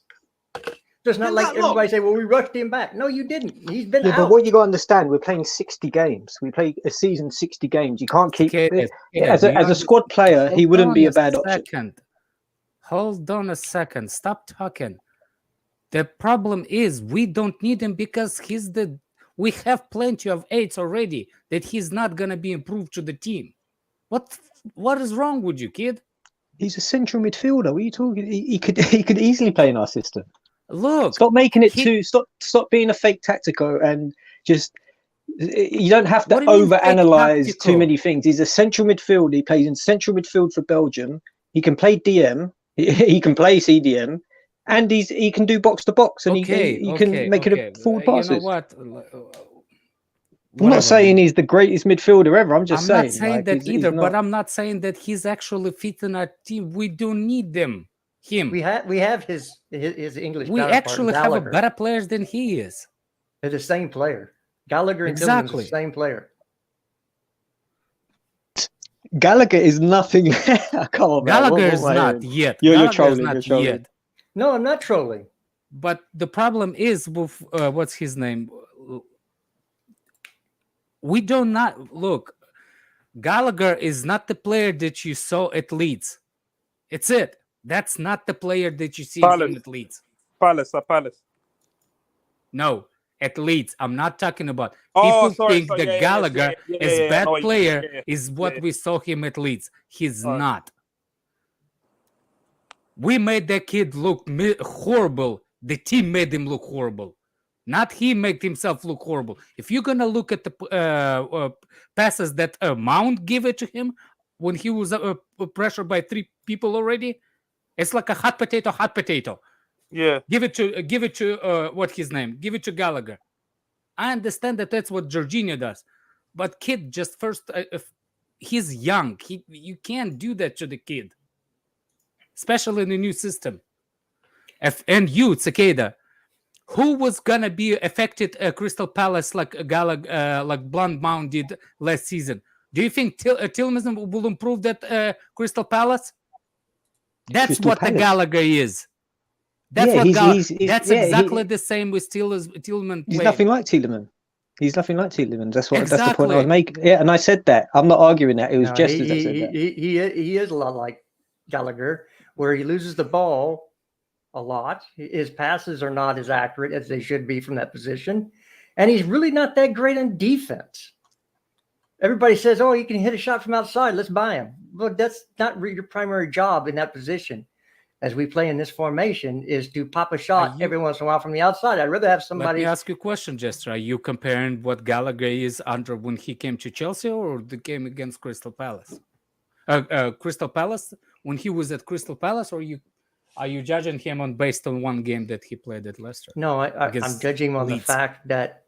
So it's not like everybody say, well, we rushed him back. No, you didn't. He's been out. But what you got to understand, we're playing 60 games. We play a season 60 games. You can't keep as a squad player, he wouldn't be a bad option. Hold on a second. Stop talking. The problem is we don't need him because we have plenty of 8s already that he's not going to be improved to the team. What is wrong with you, kid? He's a central midfielder. What are you talking? He could easily play in our system. Look, stop making it stop being a fake tactico and just you don't have to overanalyze too many things. He's a central midfielder. He plays in central midfield for Belgium. He can play DM. He can play CDM. And he can do box to box, and he can make it a full passes. You know what? I'm not saying he's the greatest midfielder ever. I'm just saying. I'm not saying that either, but I'm not saying that he's actually fit in our team. We don't need him. We have his English. We actually have better players than he is. They're the same player. Gallagher and Tielemans are the same player. Gallagher is nothing. Come on, man. Gallagher What is am I not hearing? yet. You're Gallagher is trolling. not You're trolling. yet. No, I'm not trolling. But the problem is with what's his name? We do not look. Gallagher is not the player that you saw at Leeds. It's it. That's not the player that you see him at Leeds. Palace. No, at Leeds. I'm not talking about. Oh, People think that Gallagher is bad no, player is what we saw him at Leeds. He's not. We made that kid look horrible. The team made him look horrible. Not he made himself look horrible. If you're gonna look at the passes that Mount gave it to him when he was pressured by 3 people already, it's like a hot potato. Yeah. Give it to what his name? Give it to Gallagher. I understand that that's what Jorginho does, but kid just first he's young. You can't do that to the kid, especially in the new system. And you, Cicada, who was gonna be affected Crystal Palace like Gallagher, like Blunt Mount did last season? Do you think Tillman will improve that Crystal Palace? That's Crystal what Palace. the Gallagher is. That's what that's exactly the same with Tillman. He's nothing like Tielemans. He's nothing like Tielemans. That's the point I was Exactly. making. Yeah, and I said that. I'm not arguing that. It was No, just as I said that. he is a lot like Gallagher, where he loses the ball a lot. His passes are not as accurate as they should be from that position, and he's really not that great on defense. Everybody says, "Oh, he can hit a shot from outside. Let's buy him." Well, that's not your primary job in that position. As we play in this formation, is to pop a shot every once in a while from the outside. I'd rather have somebody. Let me ask you a question, Jester. Are you comparing what Gallagher is under when he came to Chelsea or the game against Crystal Palace? Crystal Palace, when he was at Crystal Palace, or are you judging him on based on one game that he played at Leicester? No, I'm judging on the fact that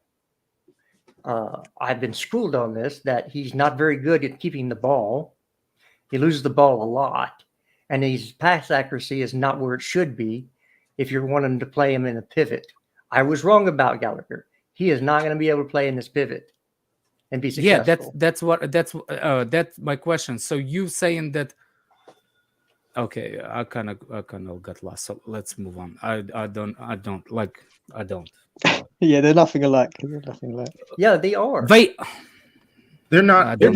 I've been schooled on this, that he's not very good at keeping the ball. He loses the ball a lot. And his pass accuracy is not where it should be if you're wanting to play him in a pivot. I was wrong about Gallagher. He is not going to be able to play in this pivot and be successful. Yeah, that's my question. So you saying that? Okay, I kind of got lost. So let's move on. I don't. Yeah, they're nothing alike. Yeah, they are. They're not. They're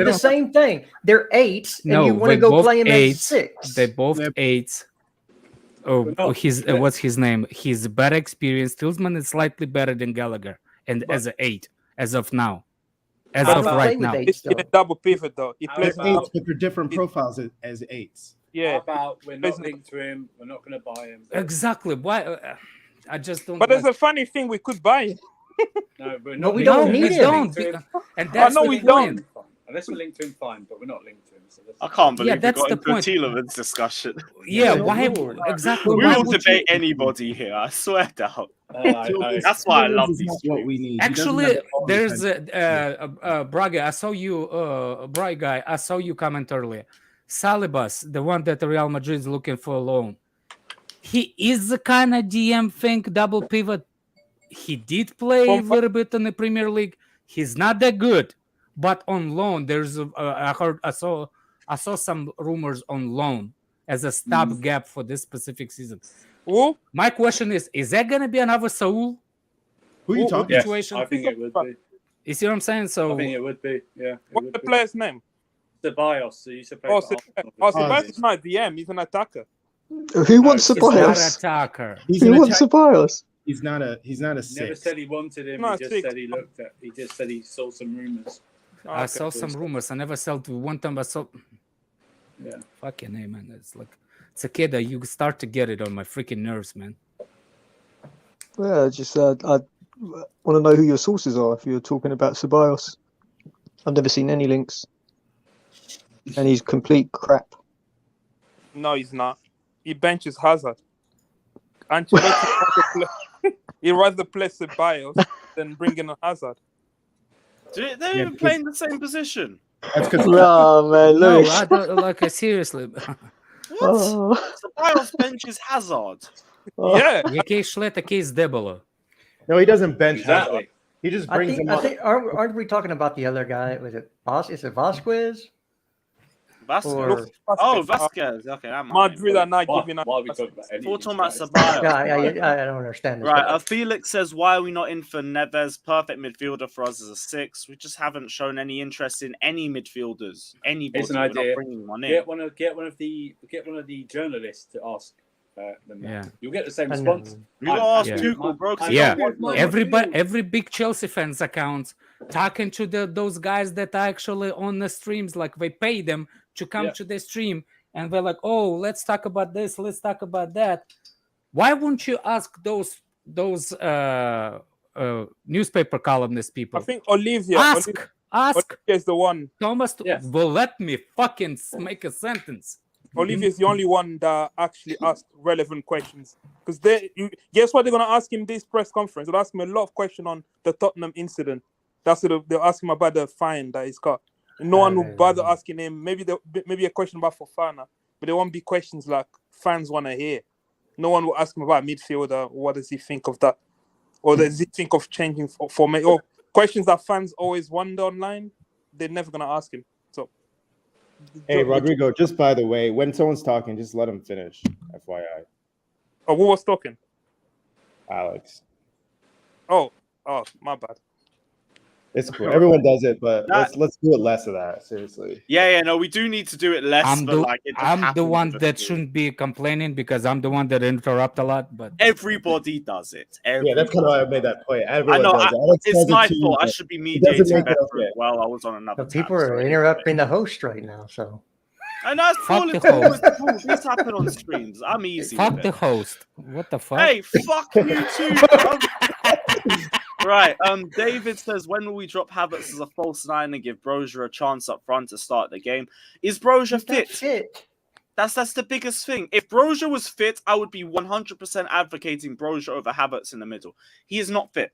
the same thing. They're 8s, and you want to go play him at 6. They both 8s. What's his name? He's better experience. Tillman is slightly better than Gallagher, and as an 8, as of now, right now. He's a double pivot though. He plays 8s, but they're different profiles as 8s. Yeah. How about we're not linked to him? We're not going to buy him. Exactly. Why? I just don't. But there's a funny thing: we could buy him. No, we're No, not. we don't need him. And that's no, the we point. don't. Unless we're linked to him, fine. But we're not linked to him. So I can't believe that's we got the into a point. Tielemans discussion. Yeah, why exactly? We why will would debate anybody here. I swear down. I That's why I love these. What we need. Actually, there's Braga. I saw you, Bright guy. I saw you comment earlier. Salibas, the one that Real Madrid is looking for a loan. He is the kind of DM think double pivot. He did play a little bit in the Premier League. He's not that good, but on loan, there's I saw some rumors on loan as a stopgap for this specific season. Who? My question is that gonna be another Saul? Who are you talking Yes, situation? I think it would be. You see what I'm saying? So I think it would be. Yeah. What's the player's name? Ceballos. So you play Ceballos is not a DM. He's an attacker. Who wants he's not an Ceballos? attacker. Who wants Ceballos? He's not a Never 6. said he wanted him. No, He just 6. said he looked at. He just said he saw some rumors. I saw some rumors. I never saw to one time. I saw. Yeah. Fucking name, man. It's like it's a kid that you start to get it on my freaking nerves, man. Well, just I want to know who your sources are if you're talking about Ceballos. I've never seen any links, and he's complete crap. No, he's not. He benches Hazard. Ancelotti he rather play Ceballos than bring in a Hazard. They're even playing the same position. That's because Oh man, No, Lewis. I don't like seriously. What? Oh. Ceballos benches Hazard. Oh. Yeah. Який шле, такий здебало. no, he doesn't bench Exactly. Hazard. He just I brings think, him up. aren't we talking about the other guy? Was it Is it Vasquez? Vasquez. Or Vasquez. Okay, that might Madrid are not Why, giving why are we talking about any We're of these talking about guys? Savić. I don't understand this. Right, Felix says, why are we not in for Neves? Perfect midfielder for us as a 6. We just haven't shown any interest in any midfielders. Anybody. Here's an We're idea. not bringing one in. Get one of the journalists to ask them. Yeah. You'll get the same I know. response. You gotta ask Yeah. Tuchel, bro. 'cause he Yeah. don't want Every big Chelsea fans accounts talking to those guys that are actually on the streams, like they pay them to come to the stream, and they're like, "Oh, let's talk about this, let's talk about that." Why won't you ask those newspaper columnist people? I think Olivia Ask is the one. Thomas. Yes. Well, let me fucking make a sentence. Olivia is the only one that actually asked relevant questions. Because guess what they're gonna ask him this press conference? They'll ask him a lot of questions on the Tottenham incident. That's what they'll ask him about the fine that he's got. No one will bother asking him. Maybe a question about Fofana, but there won't be questions like fans want to hear. No one will ask him about midfielder. What does he think of that? Or does he think of changing format? Or questions that fans always wonder online. They're never gonna ask him. So, Hey, Rodrigo, just by the way, when someone's talking, just let them finish. FYI. Oh, who was talking? Alex. Oh, my bad. It's cool. Everyone does it, but let's do it less of that. Seriously. Yeah, no, we do need to do it less. I'm but the, like, it just I'm the happens one with that you. shouldn't be complaining because I'm the one that interrupt a lot. But Everybody does it. Yeah, that's kind of why I made that point. Everyone I know. does it. Alex It's does it my too, fault. I but should be it doesn't mediating make it better okay. as well. I was on another. But people tab, are so interrupting the host right now, so I know it's Fuck cool. the It's cool. host. It's cool. These happen on streams. I'm easy. fuck with the it. host. What the fuck? Hey, fuck you too, bro. Right. David says, when will we drop Havertz as a false 9 and give Brozier a chance up front to start the game? Is Brozier fit? That's the biggest thing. If Brozier was fit, I would be 100% advocating Brozier over Havertz in the middle. He is not fit.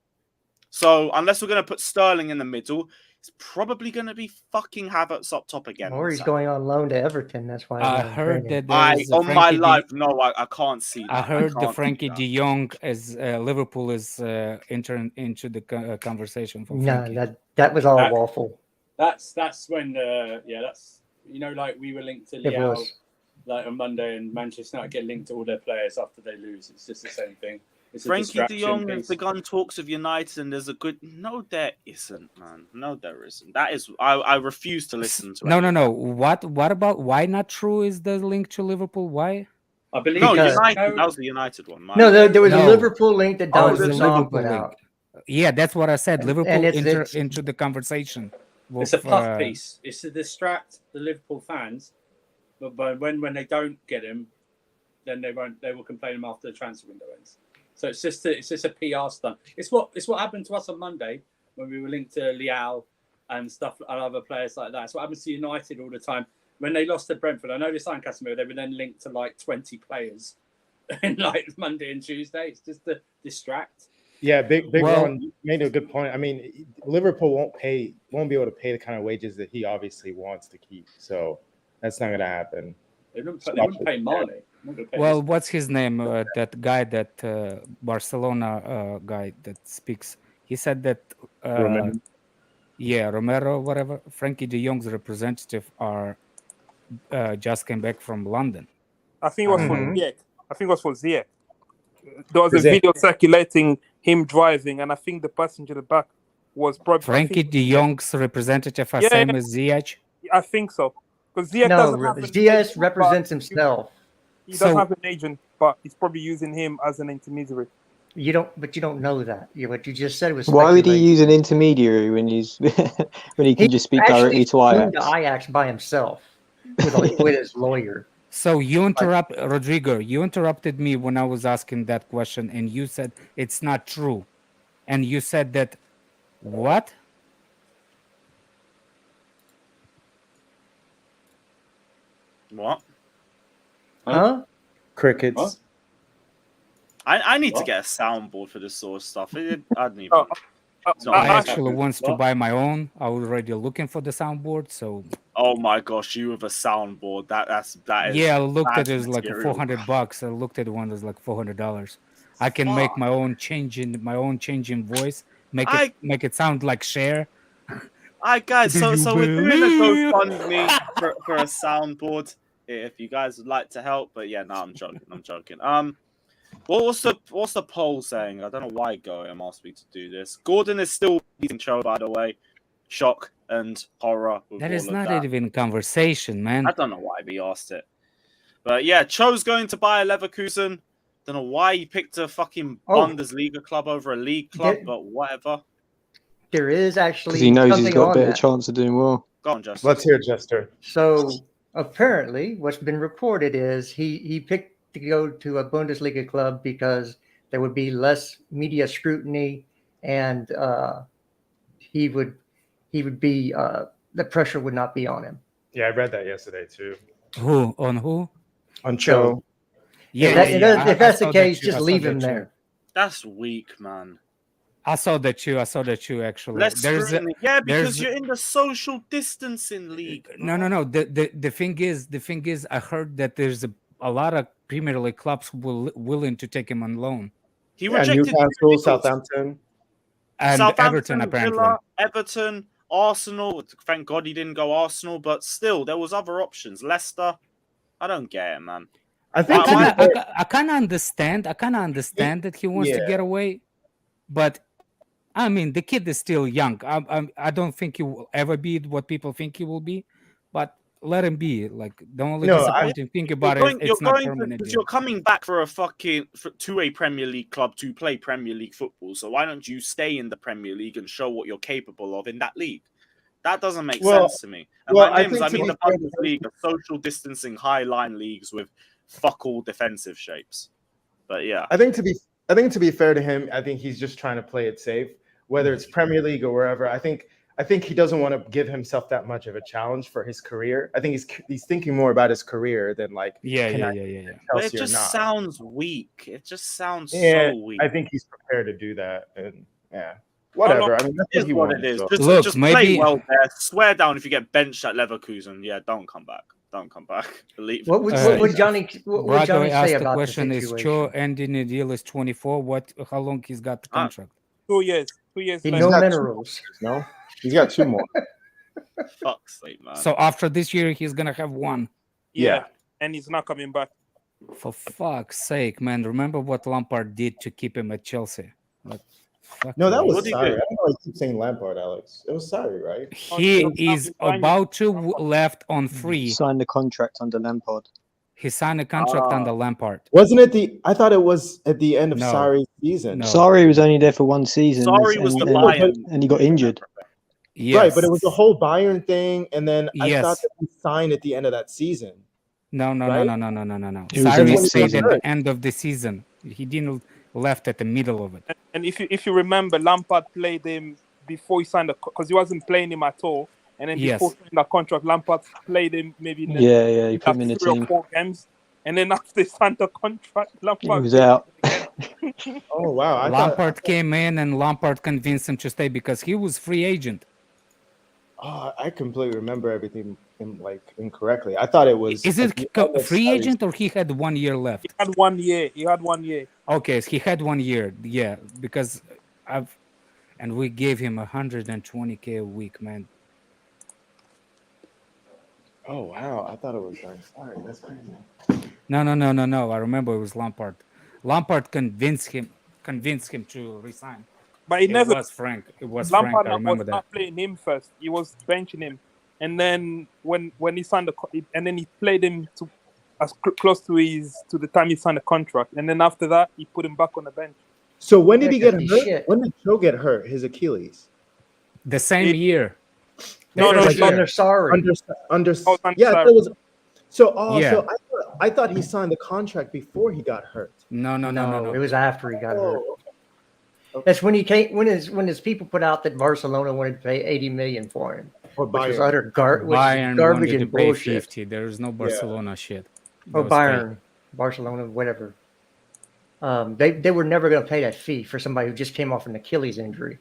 So unless we're going to put Sterling in the middle, it's probably going to be fucking Havertz up top again. or he's going on loan to Everton. That's why I heard that On my life, no, I can't see that. I heard the can't see Frankie that. De Jong as Liverpool is entering into the conversation for No, Frankie. that was all waffle. That's when that's like we were linked to It Liao was. like on Monday, and Manchester United get linked to all their players after they lose. It's just the same thing. It's a Frankie De distraction Jong has piece. begun talks of United, and there's a good. No, there isn't, man. No, there isn't. That is. I refuse to listen to. No. What about why not true is the link to Liverpool? Why? I believe No, Because- United. That was the United one. No, there was a No. Liverpool link that Oh, Don the Saw Liverpool put link. out. Yeah, that's what I said. Liverpool and it's- into the conversation. It's a with, puff piece. It's to distract the Liverpool fans, but when they don't get him, then they will complain him after the transfer window ends. So it's just a PR stunt. It's what happened to us on Monday when we were linked to Liao and stuff and other players like that. It's what happens to United all the time when they lost to Brentford. I know they signed Casemiro. They were then linked to like 20 players in like Monday and Tuesday. It's just to distract. Yeah, big Well- Ron, you made a good point. I mean, Liverpool won't be able to pay the kind of wages that he obviously wants to keep. So that's not going to happen. They wouldn't pay Mane. Well, what's his name? That guy, that Barcelona guy that speaks. He said that. Romero. Yeah, Romero, whatever. Frankie De Jong's representative are just came back from London. I think it was for Ziyech. There was a Ziyech. video circulating him driving, and I think the passenger in the back was probably Frankie De Jong's representative are Yeah, same yeah. as Ziyech. I think so. Because Ziyech No, doesn't have an Ziyech agent, represents but himself. He doesn't So- have an agent, but he's probably using him as an intermediary. You don't know that. What you just said was. Why would he speculation. use an intermediary when he's when he can just speak Actually directly to flew Ajax? Ajax by himself with his lawyer. So Rodrigo, you interrupted me when I was asking that question, and you said it's not true, and you said that what? What? Huh? Crickets. Huh? I need to What? get a soundboard for this sort of stuff. I'd need. Oh, It's not I my- actually wants to What? buy my own. I was already looking for the soundboard, so Oh my gosh, you with a soundboard. That is. yeah, I looked at bad it as like material. $400. I looked at one that's like $400. I can make my own change in voice, make it sound like Cher, Alright, guys. Do So you we're doing a believe? GoFundMe for a soundboard if you guys would like to help. But yeah, no, I'm joking. I'm joking. What's the poll saying? I don't know why Goem asked me to do this. Gordon is still beating Cho, by the way. Shock and horror with That all is of not that. even conversation, man. I don't know why we asked it. But yeah, Cho's going to buy a Leverkusen. Don't know why he picked a fucking Bundesliga club over a league club, but whatever. There is actually Because he knows he's something got a on better that. chance of doing well. Go on, Justin. Let's hear it, Jester. So apparently, what's been reported is he picked to go to a Bundesliga club because there would be less media scrutiny, and he would be the pressure would not be on him. Yeah, I read that yesterday too. Who? On who? On Cho. Yeah, If that's the case, just leave him there. That's weak, man. I saw that too. Actually. Less scrutiny. Yeah, because there's- you're in the social distancing league. No. The thing is, I heard that there's a lot of Premier League clubs willing to take him on loan. He Yeah, rejected Newcastle, Southampton. And Southampton, Everton, apparently. Villa, Everton, Arsenal. Thank God he didn't go Arsenal, but still, there was other options. Leicester. I don't get it, man. I think I kind of understand. That he wants to get away, but I mean, the kid is still young. I don't think he will ever be what people think he will be, but let him be. Like, the only disappointing thing about it's not permanent. Because you're coming back to a Premier League club to play Premier League football. So why don't you stay in the Premier League and show what you're capable of in that league? That doesn't make sense to me. And I the think Bundesliga, social distancing, high line leagues with fuck all defensive shapes. But yeah, I think to be fair to him, I think he's just trying to play it safe, whether it's Premier League or wherever. I think he doesn't want to give himself that much of a challenge for his career. I think he's thinking more about his career than like yeah. But it just sounds weak. It just sounds so weak. I think he's prepared to do that, and whatever. I mean, that's what he what wants. it is. So. Just play well there. Swear down if you get benched at Leverkusen. Yeah, don't come back. Don't come back. Believe. What would Johnny say the about question the is, situation? Cho ending the deal is 24. How long he's got the contract? 2 years. 2 years. No minerals. No, he's got 2 more. Fuck's sake, man. So after this year, he's gonna have 1. Yeah, and he's not coming back. For fuck's sake, man! Remember what Lampard did to keep him at Chelsea? Like, no, that was What did he Sarri. I do? don't know why you keep saying Lampard, Alex. It was Sarri, right? He is about to left on free. Signed the contract under Lampard. He signed a contract under Lampard. Wasn't it I thought it was at the end of No. Sarri's season. No. Sarri was only there for 1 season. Sarri was the Bayern. and he got injured. Yes. Right, but it was the whole Bayern thing, and then I Yes. thought that he signed at the end of that season. No. Right? No. It was Sarri in stayed at the the end of the season. He didn't left at the middle of it. And if you remember, Lampard played him before he signed because he wasn't playing him at all. And then before signing the contract, Lampard played him maybe in he put him in the 3 team. or 4 games. And then after they signed the contract, Lampard He was out. Oh wow! Lampard came in and Lampard convinced him to stay because he was free agent. I completely remember everything incorrectly. I thought it was. Is it free agent or he had 1 year left? He had 1 year. He had 1 year. Okay, so he had 1 year. Yeah, because and we gave him 120K a week, man. Oh wow! I thought it was. Sorry, that's crazy. No. I remember it was Lampard. Lampard convinced him to resign. But it never was Frank. It was Lampard Frank. I remember was that. not playing him first. He was benching him, and then when he signed and then he played him to as close to the time he signed the contract, and then after that he put him back on the bench. So when did he get hurt? Shit. When did Joe get hurt? His Achilles. The same year. No, Under Sarri. Under. Oh, under Yeah, Sarri. it was. So Yeah. so I thought he signed the contract before he got hurt. No. It was after he got hurt. Oh, That's when he came. When his people put out that Barcelona wanted to pay 80 million for him, or which was Bayern. utter Bayern garbage wanted to and pay bullshit. 50. There is no Barcelona shit. Or Those Bayern, Barcelona, whatever. They were never going to pay that fee for somebody who just came off an Achilles injury.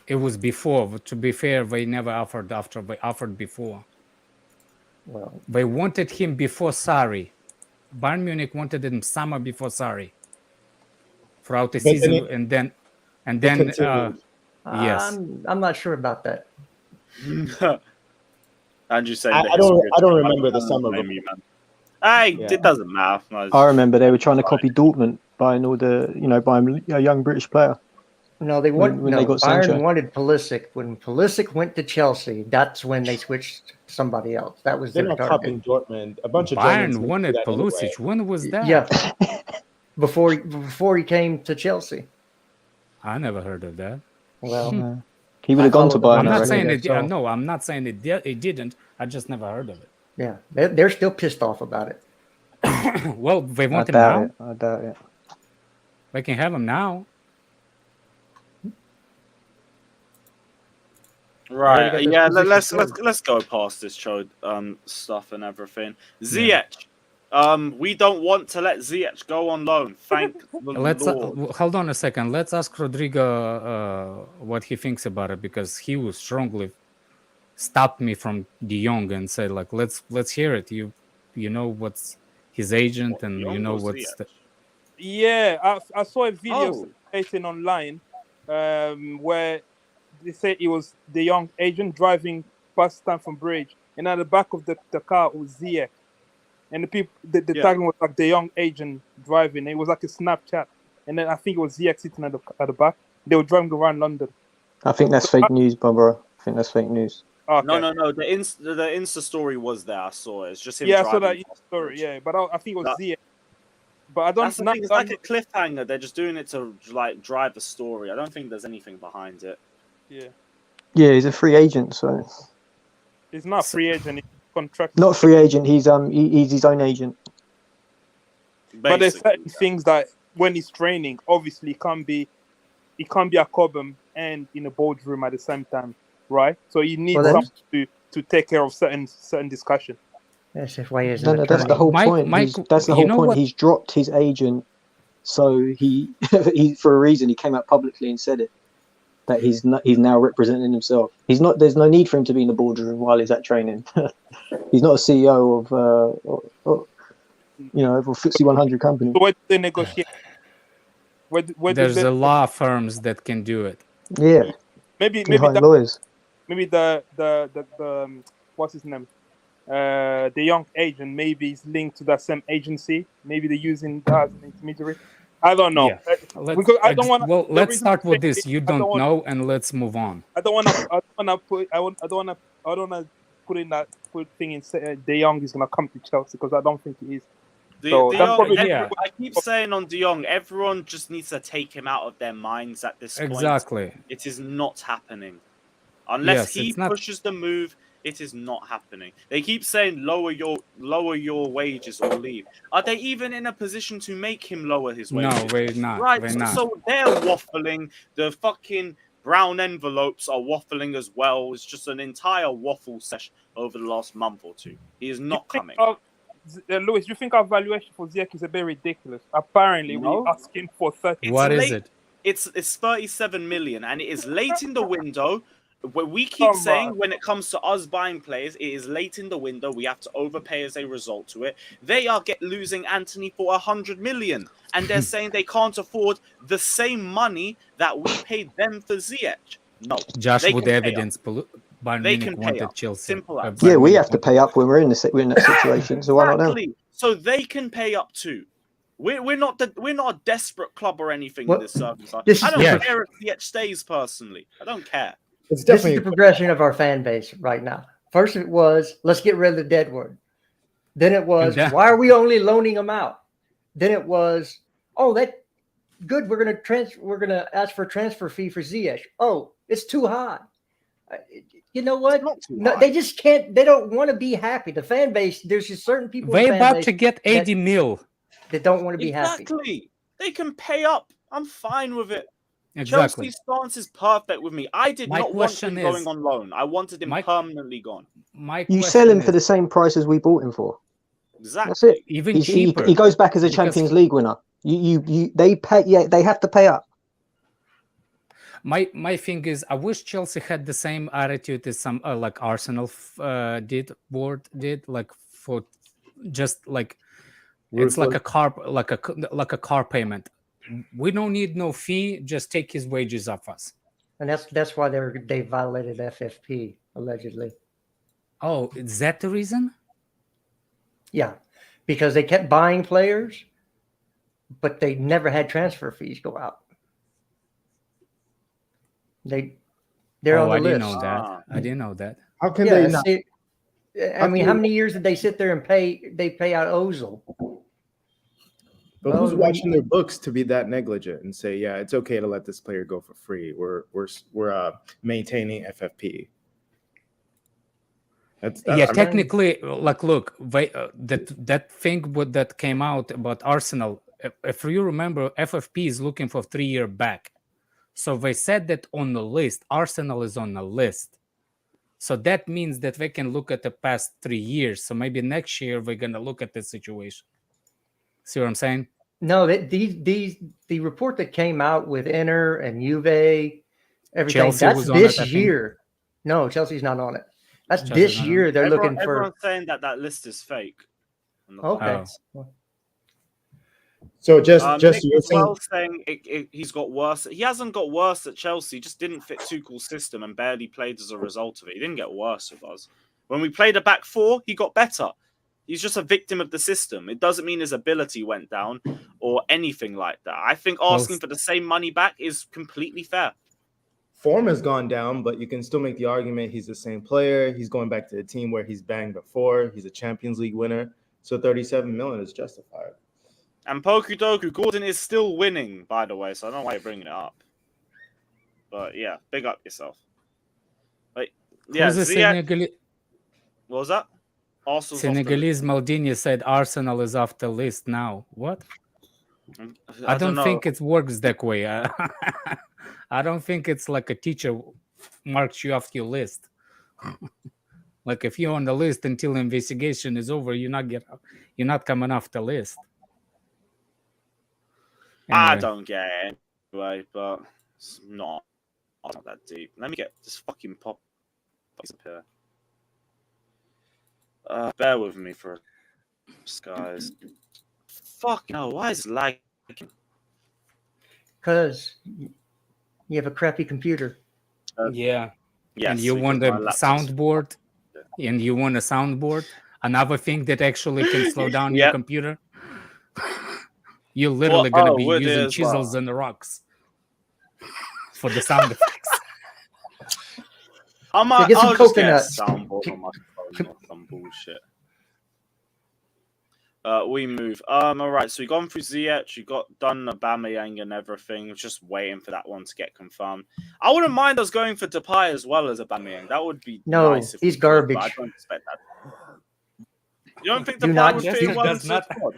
It was before. To be fair, they never offered after. They offered before. Well, They wanted him before Sarri. Bayern Munich wanted him summer before Sarri. Throughout the But then season, it- and then continued. yes. I'm not sure about that. Andrew saying I don't remember the summer. Man. Hey, Yeah. it doesn't matter. I remember they were trying to copy Dortmund, buying a young British player. No, they When want they got Bayern Sancho. wanted Pulisic. When Pulisic went to Chelsea, that's when they switched to somebody else. That was They're their not target. copying Dortmund. A bunch of Bayern Germans wanted do that Pulisic. anyway. When was that? Yeah, before he came to Chelsea. I never heard of that. Well, He would have gone to followed Bayern. them I'm on not I saying reckon. it. So- No, I'm not saying it didn't. I just never heard of it. yeah, they're still pissed off about it. Well, they I want him doubt now. it. I doubt it. They can have him now. Right. Already got Yeah. those Let's positions go past this stuff and everything. Ziyech. We don't want to let Ziyech go on loan. Thank the Let's Lord. hold on a second. Let's ask Rodrigo what he thinks about it, because he was strongly stopped me from De Jong and said, like, let's hear it. You know what's his agent, and Young you know or what's Ziyech? Yeah, I saw a video Oh. circulating online where they said it was the young agent driving past Stamford Bridge, and at the back of the car was Ziyech, and the people the Yeah. tagline was like the young agent driving. It was like a Snapchat, and then I think it was Ziyech sitting at the back. They were driving around London. I think that's fake news, bro. I think that's fake news. Okay. No. The Insta story was there. I saw it. It's just him Yeah, I saw driving. that past the story. bridge. Yeah, but I think it was That- Ziyech. But I don't. That's the thing. It's like a cliffhanger. They're just doing it to like drive the story. I don't think there's anything behind it. Yeah, Yeah, he's a free agent, so it's not free agent. It's contract. not free agent. He's his own agent. But there's Basically, certain things that when he's training, obviously it can't be a Cobham and in a boardroom at the same time, right? So you need Well, someone to take care of certain discussion. That's why he is No, an that's the attorney. whole Mike- point. Mike, That's the you whole know point. what- He's dropped his agent, so he for a reason he came out publicly and said it, that he's now representing himself. He's not. There's no need for him to be in the boardroom while he's at training. He's not a CEO of of a FTSE 100 company. So where do they negotiate? Where do There's they, a law firms that can do it. Yeah, maybe you hire the, lawyers. maybe the what's his name? The young agent maybe is linked to that same agency. Maybe they're using that as an intermediary. I don't know. Yeah. Because I don't want. Well, let's start with this. You I don't don't wanna- know, and let's move on. I don't want to put in that thing in say De Jong is gonna come to Chelsea, because I don't think he is. So De that's Jong, probably- I keep saying on De Jong, everyone just needs to take him out of their minds at this point. Exactly. It is not happening. Unless Yes, he it's not- pushes the move, it is not happening. They keep saying lower your wages or leave. Are they even in a position to make him lower his wages? No, we're not. Right, We're not. so they're waffling. The fucking brown envelopes are waffling as well. It's just an entire waffle session over the last month or two. He is not coming. Lewis, you think our valuation for Ziyech is a bit ridiculous? Apparently, No. we're asking for 30. It's What is late. it? It's 37 million, and it is late in the window. Where we keep Come saying on. when it comes to us buying players, it is late in the window. We have to overpay as a result to it. They are losing Anthony for 100 million, and they're saying they can't afford the same money that we paid them for Ziyech. No, Josh they with can pay evidence. Bayern They Munich can pay wanted up. Chelsea. Simple as. Bayern Yeah, we Munich have to wanted- pay up when we're in that situation. So why not now? Exactly. So they can pay up too. We're not a desperate club or anything Well, in this circumstance. this I is- don't Yeah. care if Ziyech stays personally. I don't care. It's This is definitely the progression of our fan base right now. First, it was let's get rid of the deadwood. Then it was And that- why are we only loaning them out? Then it was that good. We're gonna ask for a transfer fee for Ziyech. Oh, it's too high. You know what? It's not too No, high. they just can't. They don't want to be happy. The fan base. There's just certain people. in They the fan about base to get 80 mil. that don't want to be happy. Exactly. They can pay up. I'm fine with it. Exactly. Chelsea's stance is perfect with me. I did My not want question him going is- on loan. I wanted him My- permanently gone. My You question sell him for is, the same price as we bought him for. Exactly. That's it. even He cheaper. goes back as a because- Champions League winner. They pay. Yeah, they have to pay up. My thing is, I wish Chelsea had the same attitude as some like Arsenal did, like for just like it's like a car, like a car payment. We don't need no fee. Just take his wages off us. and that's why they violated FFP allegedly. Oh, is that the reason? Yeah, because they kept buying players, but they never had transfer fees go out. They're on the I didn't list. know that. I didn't know that. How can Yeah, they not? see, I mean, how many years did they sit there and pay out Ozil? But who's Well, watching their books to be that negligent and say, yeah, it's okay to let this player go for free? We're maintaining FFP. That's Yeah, I mean, technically, like, look, that thing that came out about Arsenal. If you remember, FFP is looking for 3-year back. So they said that on the list, Arsenal is on the list. So that means that they can look at the past 3 years. So maybe next year we're gonna look at the situation. See what I'm saying? No, the report that came out with Inter and Juve, everything, Chelsea that's was on it, this I think. year. No, Chelsea's not on it. That's Chelsea's this not on year. They're looking for. Everyone's saying that list is fake. On the Okay. comments. so just Nick you're as well saying saying he's got worse. He hasn't got worse at Chelsea. He just didn't fit Tuchel's system and barely played as a result of it. He didn't get worse with us. When we played a back four, he got better. He's just a victim of the system. It doesn't mean his ability went down or anything like that. I think asking for the same money back is completely fair. form has gone down, but you can still make the argument he's the same player. He's going back to the team where he's banged before. He's a Champions League winner. So 37 million is justified. And Pokudoku, Gordon is still winning, by the way, so I don't know why you're bringing it up. But yeah, big up yourself. Like, yeah, Ziyech, what was that? Arsenal's Senegalese Maldini said Arsenal is off the list now. What? I don't think it works that way. I don't think it's like a teacher marks you off your list. Like if you're on the list until investigation is over, you're not coming off the list. Anyway. I don't get it anyway, but it's not that deep. Let me get this fucking pop up here. Bear with me for a guys. Fuck no, why is it lagging? Because you have a crappy computer. Yeah. Yes, and you want a soundboard. And you want a soundboard. Another thing that actually can slow down your computer. You're literally going to be using chisels and rocks for the sound effects. I'll just get a soundboard on my phone or some bullshit. We move. All right, so we've gone through Ziyech, you got done Aubameyang and everything. Just waiting for that one to get confirmed. I wouldn't mind us going for Depay as well as Aubameyang. That would be nice. He's garbage. But I don't expect that. You don't think Depay would fit well into the squad?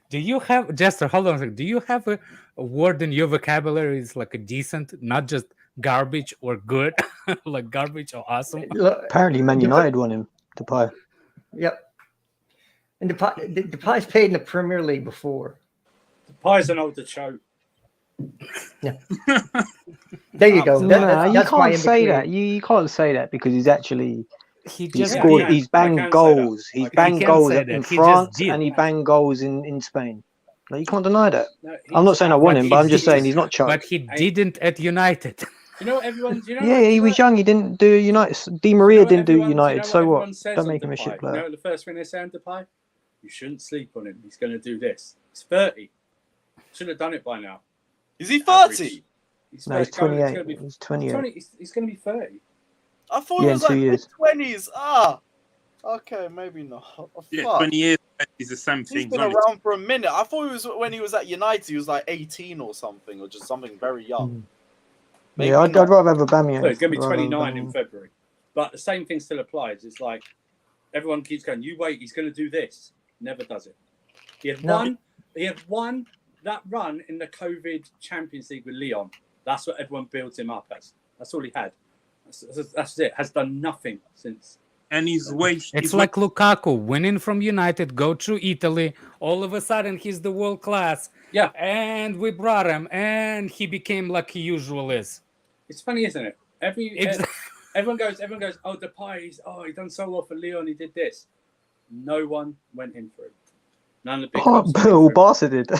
Do you have, Jester, hold on a second. Do you have a word in your vocabulary is like a decent, not just garbage or good, like garbage or awesome? Apparently Man United won him, Depay. Yep. And Depay's paid in the Premier League before. Depay's an older show. Yeah. There you go. You can't say that. You can't say that because he's actually... He scored. Yeah, he's banged goals. He's banged goals in France and he banged goals in Spain. No, you can't deny that. No, I'm not saying I want him, but I'm just saying he's not chucked. But he didn't at United. You know what everyone? He was young. He didn't do United. Di Maria didn't do United. So what? Don't make him a shit player. You know the first thing they say on Depay? You shouldn't sleep on him. He's going to do this. He's 30. Should have done it by now. Is he 30? No, he's 28. He's 28. He's going to be 30. I thought it was like mid-20s. Okay, maybe not. Yeah, 20 years is the same thing. He's been around for a minute. I thought it was when he was at United, he was like 18 or something, or just something very young. Yeah, I'd rather have Aubameyang. So he's going to be 29 in February. But the same thing still applies. It's like everyone keeps going, you wait, he's going to do this. Never does it. He had one that run in the COVID Champions League with Lyon. That's what everyone builds him up as. That's all he had. That's it. Has done nothing since. And he's It's like Lukaku winning from United, go through Italy. All of a sudden, he's the world class. Yeah. And we brought him, and he became like he usually is. It's funny, isn't it? Everyone goes. Oh, Depay. He done so well for Lyon. He did this. No one went in for him. None of the big clubs. Barca did.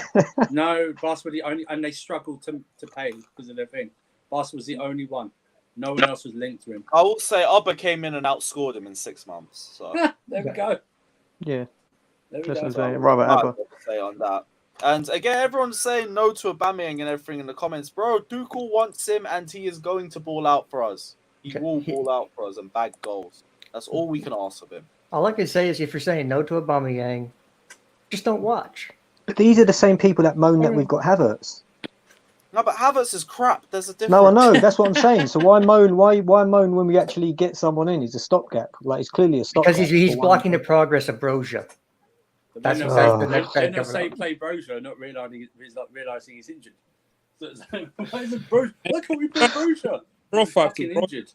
No, Barca were the only, and they struggled to pay because of their thing. Barca was the only one. No one else was linked to him. I will say Oba came in and outscored him in 6 months. So There we go. Yeah, There we that's what I'm go. saying. Rather I Abba. have to say on that. And again, everyone's saying no to Aubameyang and everything in the comments. Bro, Tuchel wants him, and he is going to ball out for us. He will ball out for us and bag goals. That's all we can ask of him. All I can say is if you're saying no to Aubameyang, just don't watch. But these are the same people that moan that we've got Havertz. No, but Havertz is crap. There's a difference. No, I know. That's what I'm saying. So why moan? Why moan when we actually get someone in? He's a stopgap. Like, it's clearly a stopgap. Because he's blocking the progress of Broja. That's That's what what they're not saying play Broja, not realizing he's injured. So it's like, why can't we play Broja? He's fucking injured.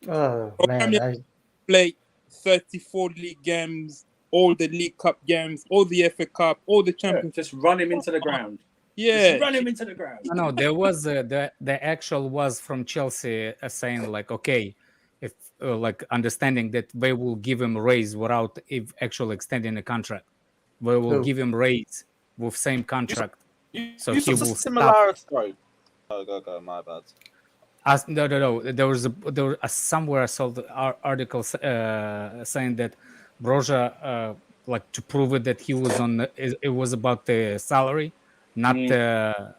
Oh, man. Play 34 league games, all the League Cup games, all the FA Cup, all the Champions. Just run him into the ground. Yeah, Just run him into the ground. No, there was the actual was from Chelsea saying like, okay, if like understanding that they will give him a raise without if actually extending the contract, they will give him raise with same contract, so he will similar story. Go, my bad. No. There was somewhere I saw the article saying that Broja, like to prove it that he was on, it was about the salary, not the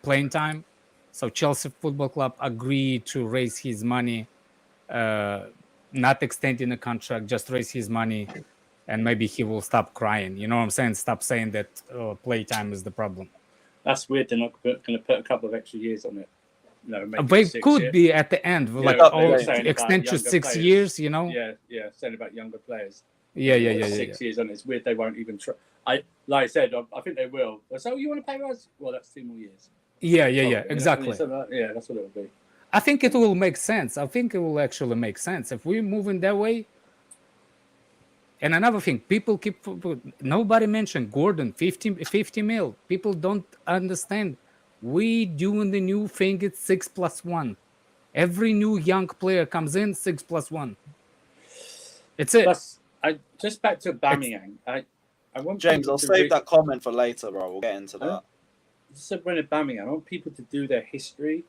playing time. So Chelsea Football Club agreed to raise his money, not extending the contract, just raise his money, and maybe he will stop crying. You know what I'm saying? Stop saying that play time is the problem. That's weird. They're not going to put a couple of extra years on it. No, they could be at the end, like extend to 6 years. You know? Yeah. Saying about younger players. Yeah. 6 years on it. It's weird. They won't even try. Like I said, I think they will. So you want to pay us? Well, that's 2 more years. Yeah, exactly. Yeah, that's what it will be. I think it will make sense. I think it will actually make sense if we move in that way. And another thing, nobody mentioned Gordon, 50 mil. People don't understand. We doing the new thing, it's 6+1. Every new young player comes in, 6+1. It's it. Plus, just back to Aubameyang. I want James, I'll save that comment for later, bro. We'll get into that. Just when Aubameyang, I want people to do their history.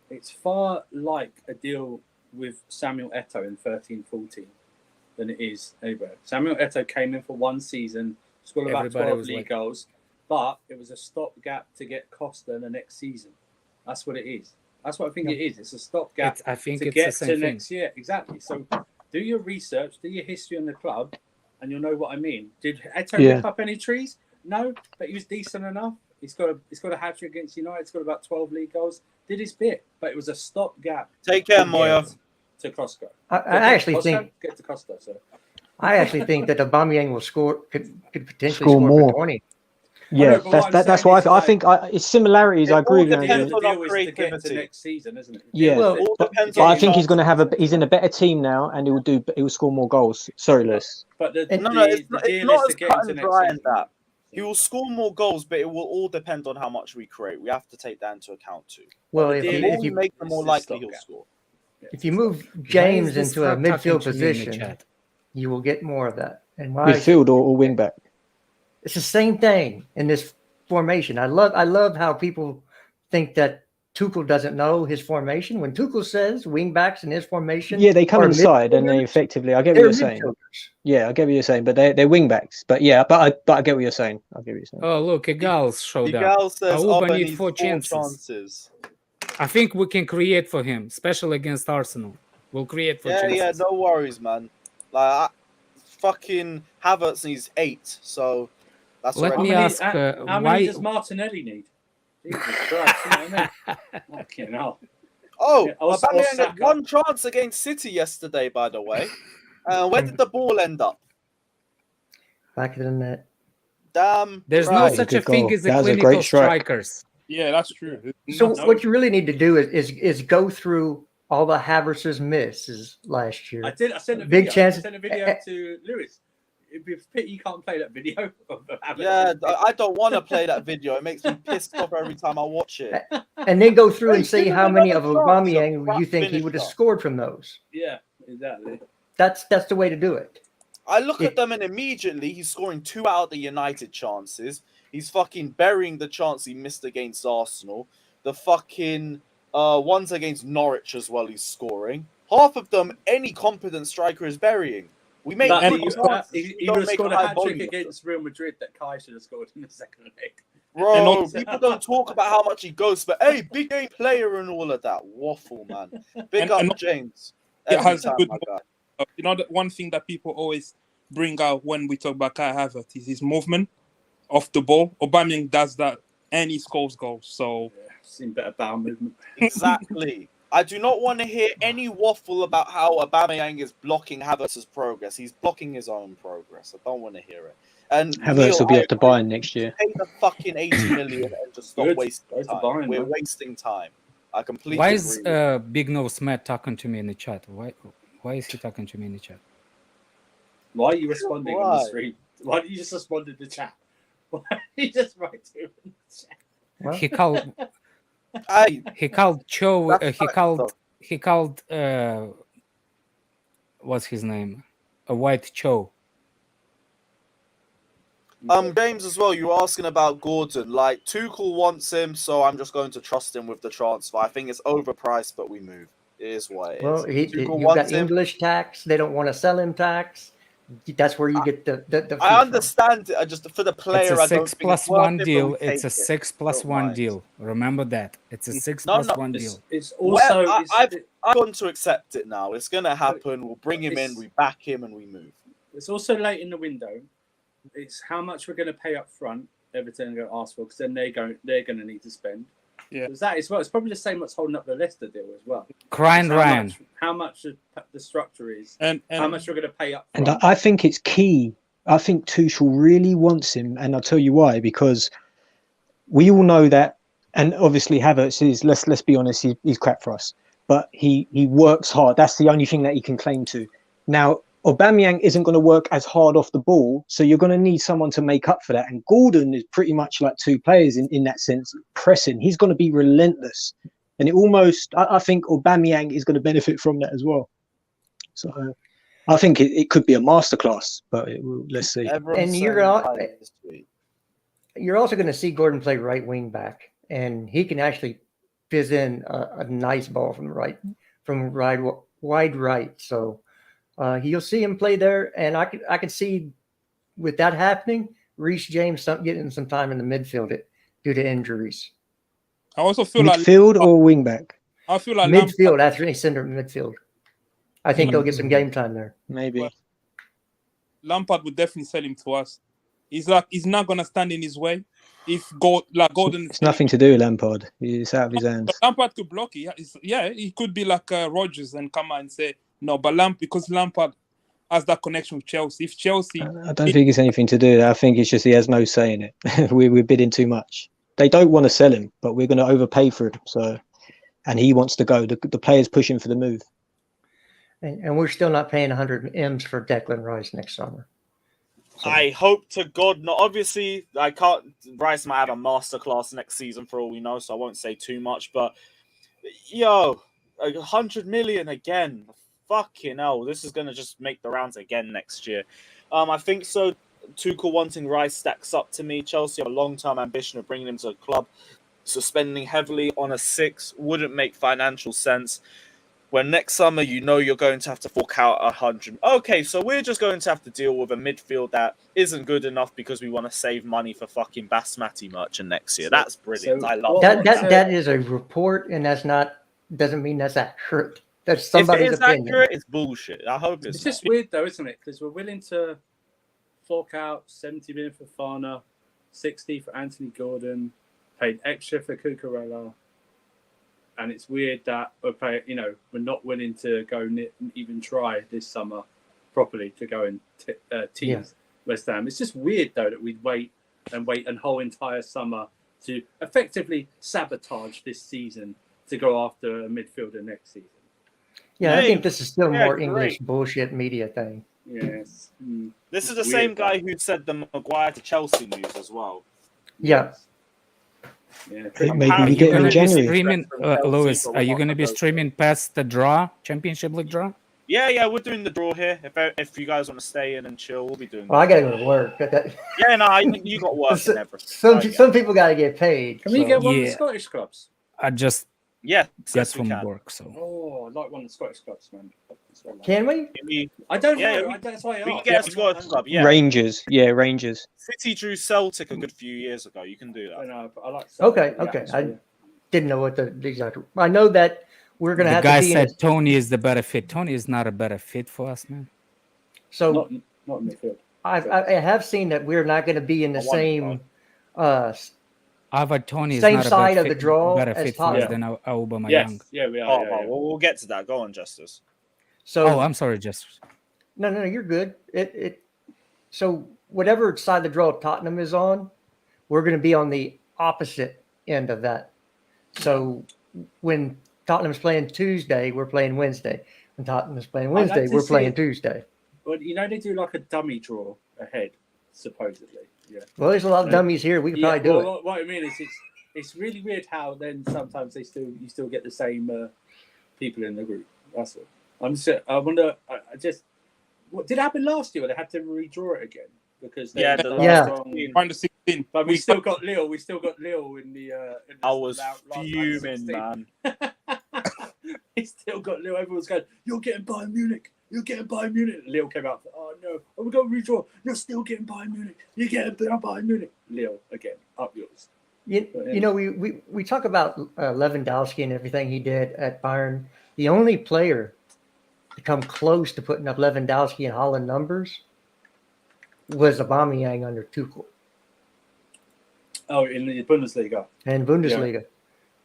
It's far like a deal with Samuel Eto'o in 13-14 than it is anywhere. Samuel Eto'o came in for 1 season, scored about 12 league goals, but it was a stopgap to get Costa in the next season. That's what it is. That's what I think it is. It's a stopgap I think to it's get the same to thing. next year. Exactly. So do your research, do your history on the club, and you'll know what I mean. Did Eto'o pick up any trees? No, but he was decent enough. He's got a hat-trick against United. He's got about 12 league goals. Did his bit, but it was a stopgap. Take care, Moya. To Costa. I actually think get to Costa. So I actually think that Aubameyang could potentially score more. 20. Yeah, that's why I think it's similarities. I agree with the you. deal is to get to next season, isn't it? Yeah, Well, but I think he's going to have he's in a better team now, and he will score more goals. Sorry, Lewis. But the it's deal not is to as get cut into and next dry season. in that. He will score more goals, but it will all depend on how much we create. We have to take that into account too. Well, The if deal you make them more likely he'll score. if you move James into a midfield position, you will get more of that. And Midfield or wing back. It's the same thing in this formation. I love how people think that Tuchel doesn't know his formation. When Tuchel says wing backs in his formation, they come inside and they effectively. I get what you're saying. Yeah, I get what you're saying, but they're wing backs. But I get what you're saying. I get what you're saying. Oh, look, Igal showed up. Igal says Auba needs 4 chances. I think we can create for him, especially against Arsenal. We'll create for chances. Yeah, no worries, man. Like, fucking Havertz needs 8, so that's Let me ask, how many does Martinelli need? Jesus Christ, you know what I mean? Fucking hell. Aubameyang had 1 chance against City yesterday, by the way. Where did the ball end up? Back of the net. Damn. There's no such a thing as a clinical strikers. Yeah, that's true. So what you really need to do is go through all the Havertz's misses last year. I sent a Big video. chance. I sent a video to Lewis. It'd be a pity you can't play that video. Yeah, I don't want to play that video. It makes me pissed off every time I watch it. And then go through and see how many of Aubameyang you think he would have scored from those. Yeah, exactly. That's the way to do it. I look at them and immediately he's scoring 2 out of the United chances. He's fucking burying the chance he missed against Arsenal. The fucking One's against Norwich as well. He's scoring. Half of them, any competent striker is burying. We make But good chances. he We would don't have make scored a a high hat trick volume of them. against Real Madrid that Kai should have scored in the second leg. Bro, people don't talk about how much he goes, but hey, big game player and all of that. Waffle, man. Big up James. Every time, my guy. You know, one thing that people always bring out when we talk about Kai Havertz is his movement off the ball. Aubameyang does that and he scores goals. So, seen better bowel movement. Exactly. I do not want to hear any waffle about how Aubameyang is blocking Havertz's progress. He's blocking his own progress. I don't want to hear it. And Havertz will be off to Bayern next year. Pay the fucking 80 million and just stop wasting time. Bayern, We're man. wasting time. I completely Why agree. is Big Nose Matt talking to me in the chat? Why is he talking to me in the chat? Why are you responding on the stream? Why did you just respond in the chat? Why did you just write to him in the chat? Well, He called Cho. He called what's his name? A white Cho. James, as well, you were asking about Gordon. Like, Tuchel wants him, so I'm just going to trust him with the transfer. I think it's overpriced, but we move. It is what it is. well, Tuchel you've wants got him. English tax. They don't want to sell him tax. That's where you get the fee I from. understand it. I just for the player, It's a I don't 6 think plus it's worth 1 it, but deal. we It's a take it. 6 plus Don't 1 mind. deal. Remember that. It's a 6 No, plus no, 1 deal. It's also Well, I've gone to accept it now. It's gonna happen. We'll bring him in. It's- We back him, and we move. it's also late in the window. It's how much we're going to pay up front. Everton are going to ask for because then they're going to need to spend. Yeah. There's that as well. It's probably the same what's holding up the Leicester deal as well. Crying It's Ryan. how much the structure is, and how much we're going to pay up And front. I think it's key. I think Tuchel really wants him, and I'll tell you why. Because we all know that, and obviously Havertz is. Let's be honest, he's crap for us. But he works hard. That's the only thing that he can claim to. Now, Aubameyang isn't going to work as hard off the ball, so you're going to need someone to make up for that. And Gordon is pretty much like two players in that sense, pressing. He's going to be relentless, and it almost. I think Aubameyang is going to benefit from that as well. So. I think it could be a masterclass, but let's see. Everyone's And saying this week. you're also going to see Gordon play right wing back, and he can actually fizz in a nice ball from wide right. So you'll see him play there, and I could see with that happening, Reece James getting some time in the midfield due to injuries. I also feel midfield or wing back. I feel like Midfield, actually center midfield. I think they'll get some game time there. Maybe. Lampard would definitely sell him to us. He's not gonna stand in his way. If Gordon, It's nothing to do with Lampard. It's out of his hands. But Lampard could block it. He could be like Rodgers and come out and say no. But because Lampard has that connection with Chelsea. If Chelsea, I don't think it's anything to do with that. I think it's just he has no say in it. We're bidding too much. They don't want to sell him, but we're going to overpay for him. So, and he wants to go. The player's pushing for the move. And we're still not paying 100 M's for Declan Rice next summer. So. I hope to God not. Obviously, I can't. Rice might have a masterclass next season for all we know, so I won't say too much. But 100 million again. Fucking hell, this is gonna just make the rounds again next year. I think so. Tuchel wanting Rice stacks up to me. Chelsea have a long-term ambition of bringing him to the club. So spending heavily on a 6 wouldn't make financial sense. When next summer, you're going to have to fork out 100. Okay, so we're just going to have to deal with a midfield that isn't good enough because we want to save money for fucking Basmati merchant next year. That's brilliant. I love that is a report, and doesn't mean that's accurate. That's somebody's opinion. If it is accurate, it's bullshit. I hope it's just weird though, isn't it? Because we're willing to fork out 70 million for Fofana, 60 for Anthony Gordon, paid extra for Cucurella. And it's weird that we're not willing to go even try this summer properly to go and tease West Ham. It's just weird though that we'd wait a whole entire summer to effectively sabotage this season to go after a midfielder next season. Yeah, I think this is still more English bullshit media thing. Yes. This is the same guy who said the Maguire to Chelsea news as well. Yeah. Yeah, maybe we get him in January. Lewis, are you going to be streaming past the Championship League draw? Yeah, we're doing the draw here. If you guys want to stay in and chill, we'll be doing. Well, I got to go to work. Yeah, no, you got work and everything. Some people got to get paid. Can we get one of the Scottish clubs? I just Yeah, get we from can. work. So Oh, I like one of the Scottish clubs, man. Can we? I don't Yeah, know. we- That's why I We asked. can get a I'm Scottish not- club. Yeah, Rangers. Yeah, Rangers. City drew Celtic a good few years ago. You can do I that. know, but I like. Okay, the okay. I atmosphere. didn't know what the exact. I know that we're going to the have guy to be in a, said Tony is the better fit. Tony is not a better fit for us, man. so Not in midfield. I have seen that we're not going to be in the I want him, same Tony is same not a side better of the fit, draw better as fit for us Tottenham. than Aubameyang. Yes, yeah, we are. Oh, yeah, well, yeah. we'll get to that. Go on, Justice. So Oh, I'm sorry, just no, you're good. So whatever side the draw Tottenham is on, we're going to be on the opposite end of that. So when Tottenham's playing Tuesday, we're playing Wednesday. When Tottenham's playing Wednesday, to we're see playing it. Tuesday. Well, they do like a dummy draw ahead, supposedly. Yeah. Well, there's a lot of dummies here. We could probably do it. What I mean is, it's really weird how then sometimes you still get the same people in the group. That's all. I wonder. What did it happen last year? Where they had to redraw it again because they The last Yeah. wrong- Find the 16. But we still got Lille. We still got Lille in the. I was last fuming, 16. man. He still got Lille. Everyone's going, "You're getting Bayern Munich. You're getting Bayern Munich." Lille came out. Oh no, we got to redraw. You're still getting Bayern Munich. You're getting Bayern Munich. Lille again. Up yours. You know, we talk about Lewandowski and everything he did at Bayern. The only player to come close to putting up Lewandowski and Holland numbers was Aubameyang under Tuchel Oh, in the Bundesliga. and Bundesliga.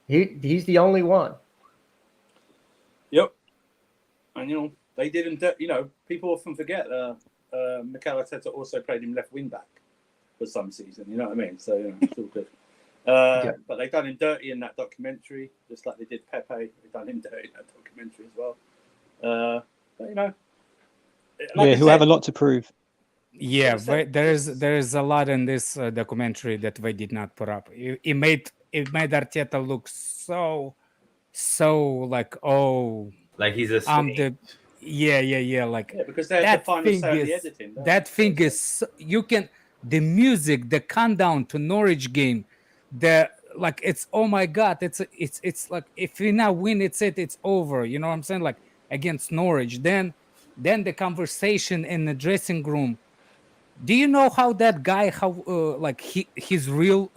He's the only one. Yep. And they didn't. People often forget. Mikel Arteta also played him left wing back for some season. You know what I mean? So it's all good. But they done him dirty in that documentary, just like they did Pepe. They done him dirty in that documentary as well. Who have a lot to prove. yeah. There is a lot in this documentary that they did not put up. It made Arteta look so like like he's a I'm the like because they had to find the editing. that thing is you can the music, the countdown to Norwich game, it's oh my god, it's like if we now win, it's over. You know what I'm saying? Like against Norwich, then the conversation in the dressing room. Do you know how that guy he's real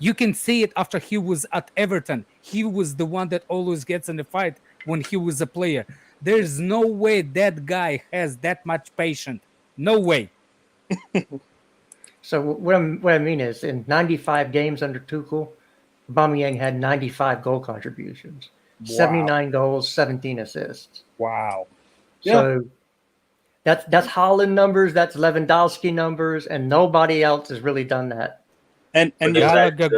you can see it after he was at Everton. He was the one that always gets in the fight when he was a player. There's no way that guy has that much patience. No way. So what I mean is, in 95 games under Tuchel, Aubameyang had 95 goal contributions, 79 goals, 17 assists. Wow. So that's Holland numbers, that's Lewandowski numbers, and nobody else has really done that. And Gallagher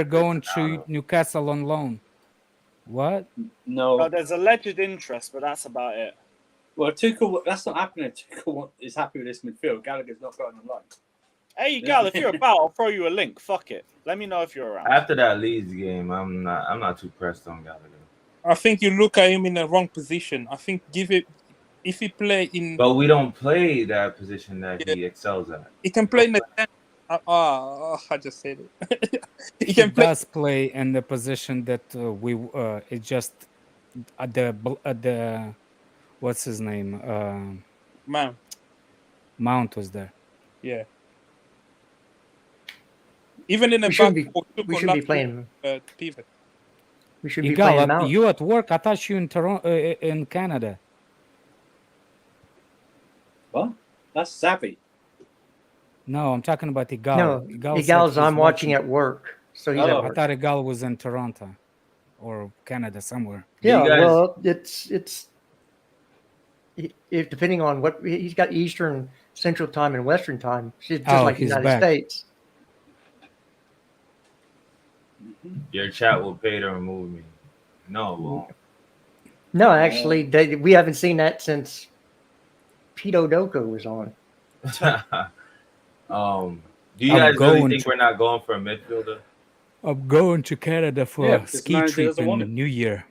going to Newcastle on loan. What? No. Well, there's alleged interest, but that's about it. Well, Tuchel, that's not happening. Tuchel is happy with this midfield. Gallagher's not going on loan. Hey, Gal, if you're about, I'll throw you a link. Fuck it. Let me know if you're around. After that Leeds game, I'm not too pressed on Gallagher. I think you look at him in the wrong position. I think if he play in. But we don't play that position that he excels at. He can play in the. I just said it. He does play in the position that it's just at the what's his name? Mount was there. Yeah. Even in the We shouldn't be playing. pivot. We should be playing Mount. You at work? I thought you in Toronto, in Canada. What? That's Savić. No, I'm talking about Igal. No, Igal's I'm watching at work. So he's at I work. thought Igal was in Toronto or Canada somewhere. Yeah, well, it's depending on what he's got Eastern, Central Time, and Western Time, just like the United States. Your chat will pay to remove me. No, it won't. No, actually, we haven't seen that since Pete Odoko was on. Do you guys really think we're not going for a midfielder? I'm going to Canada for a ski trip in New Year.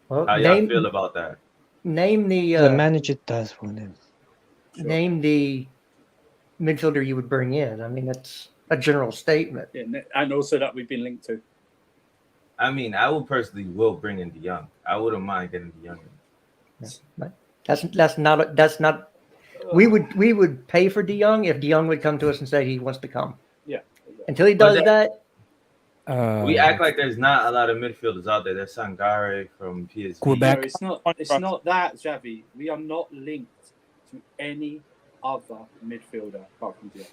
Well, how y'all feel about that? Name the manager does want him. Name the midfielder you would bring in. I mean, that's a general statement. Yeah, and also that we've been linked to. I mean, I would personally will bring in De Jong. I wouldn't mind getting De Jong in. But that's not. We would pay for De Jong if De Jong would come to us and say he wants to come. Yeah. Exactly. Until he does that, we act like there's not a lot of midfielders out there. There's Sangare from PSG. Quebec. No, it's not that, Xavi. We are not linked to any other midfielder apart from Dion.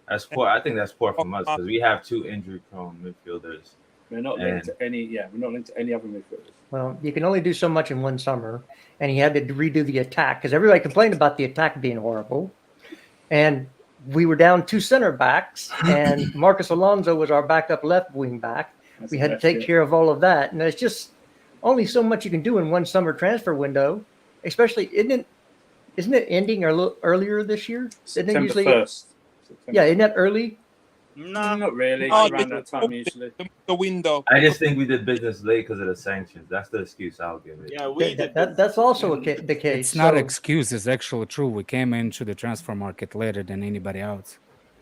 That's poor. I think that's poor from us because we have 2 injury-prone midfielders. We're not linked to any. Yeah, we're not linked to any other midfielders. well, you can only do so much in one summer, and he had to redo the attack because everybody complained about the attack being horrible, and we were down 2 center backs, and Marcus Alonso was our backup left wing back. That's We had to left, take yeah. care of all of that, and there's just only so much you can do in one summer transfer window. Especially, isn't it ending a little earlier this year? Isn't it September usually? 1st. Yeah, isn't that early? No, Not really. Oh, It's around that time usually. The window. I just think we did business late because of the sanctions. That's the excuse I'll give it. yeah, we did. That's also the case. It's not So- excuse. It's actually true. We came into the transfer market later than anybody else.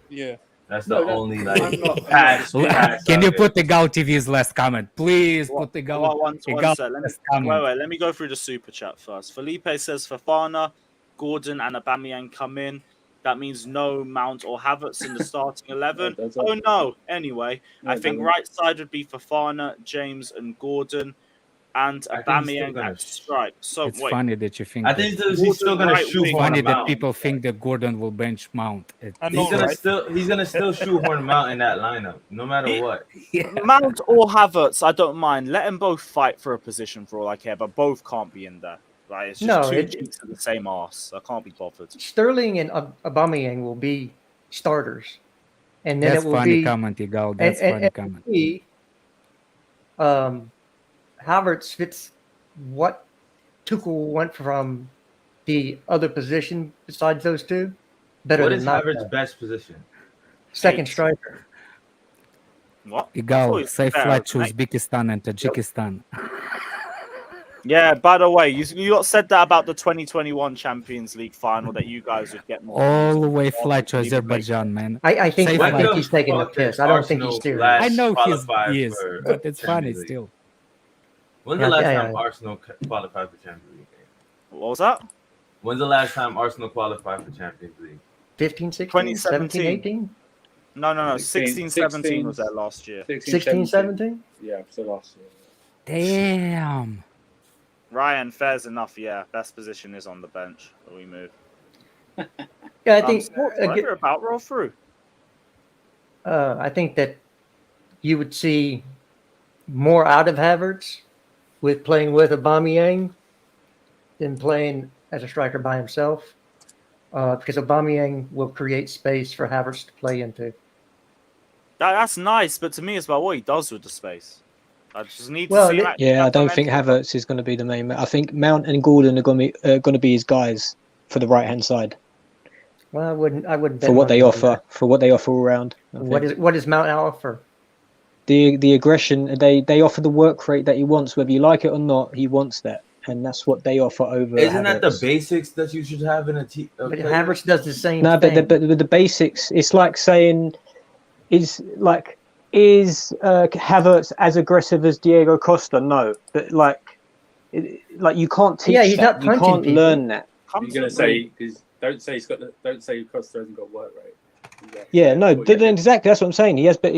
Yeah. That's the only I'm like not- patch. Can you put the Gal TV's last comment, please? What- Put the Gal. Well, one the Gal sec. last comment. Wait. Let me go through the super chat first. Felipe says Fofana, Gordon, and Aubameyang come in. That means no Mount or Havertz in the starting 11. No, that's Oh okay. no. Anyway, No, I it think doesn't. right side would be Fofana, James, and Gordon, and I think he's still Aubameyang gonna at strike. So It's wait. funny that you think. I that. think he's still gonna Right wing. shoehorn Funny him that out. people think that Gordon will bench Mount. I know, He's gonna right? he's gonna still shoehorn him out in that lineup, no matter what. Mount or Havertz, I don't mind. Let them both fight for a position for all I care, but both can't be in there. Right? It's just No, 2 it- cheeks of the same arse. I can't be bothered. Sterling and Aubameyang will be starters, and then That's it will funny be comment, Gal. That's funny comment. be, Havertz fits what Tuchel went from the other position besides those two. Better What than is not Havertz's best position? second Eight. striker. What? I thought Gal, he was say better flat as to an eight. Uzbekistan and Tajikistan. Yeah, by the way, you lot said that about the 2021 Champions League final that you guys would get more. All the way Oh, flat to you can make Azerbaijan, man. I think Say I flat. think he's taking the Fuck piss. that I don't think he's Arsenal serious. last I know qualified he is, for but it's funny Champions League. still. When's the Yeah, last yeah, time yeah. Arsenal qualified for Champions League? What was that? When's the last time Arsenal qualified for Champions League? 15, 16, 17, 18, No. 16, 16-17 was that last year. 16, 17? Yeah, so last year. Damn. Ryan, fair's enough. Yeah, best position is on the bench. We move. Yeah, I think Whatever about roll through. I think that you would see more out of Havertz with playing with Aubameyang than playing as a striker by himself, because Aubameyang will create space for Havertz to play into. That's nice, but to me, it's about what he does with the space. I just need Well, to see. it- that- Yeah, I that don't think momentum. Havertz is going to be the main. I think Mount and Gordon are going to be his guys for the right hand side Well, I wouldn't bet for what money they on offer. that. For what they offer all round. I What think. is Mount offer? The aggression they offer the work rate that he wants, whether you like it or not. He wants that, and that's what they offer over. Isn't that the Havertz. basics that you should have in a team? But Havertz does the same No, thing. but the basics. It's like saying, is Havertz as aggressive as Diego Costa? No, but like you can't teach. Yeah, he's that. not You punching can't people. learn that. You're gonna say because don't say Costa hasn't got work rate. Yeah, no, exactly. That's what I'm saying. He has, but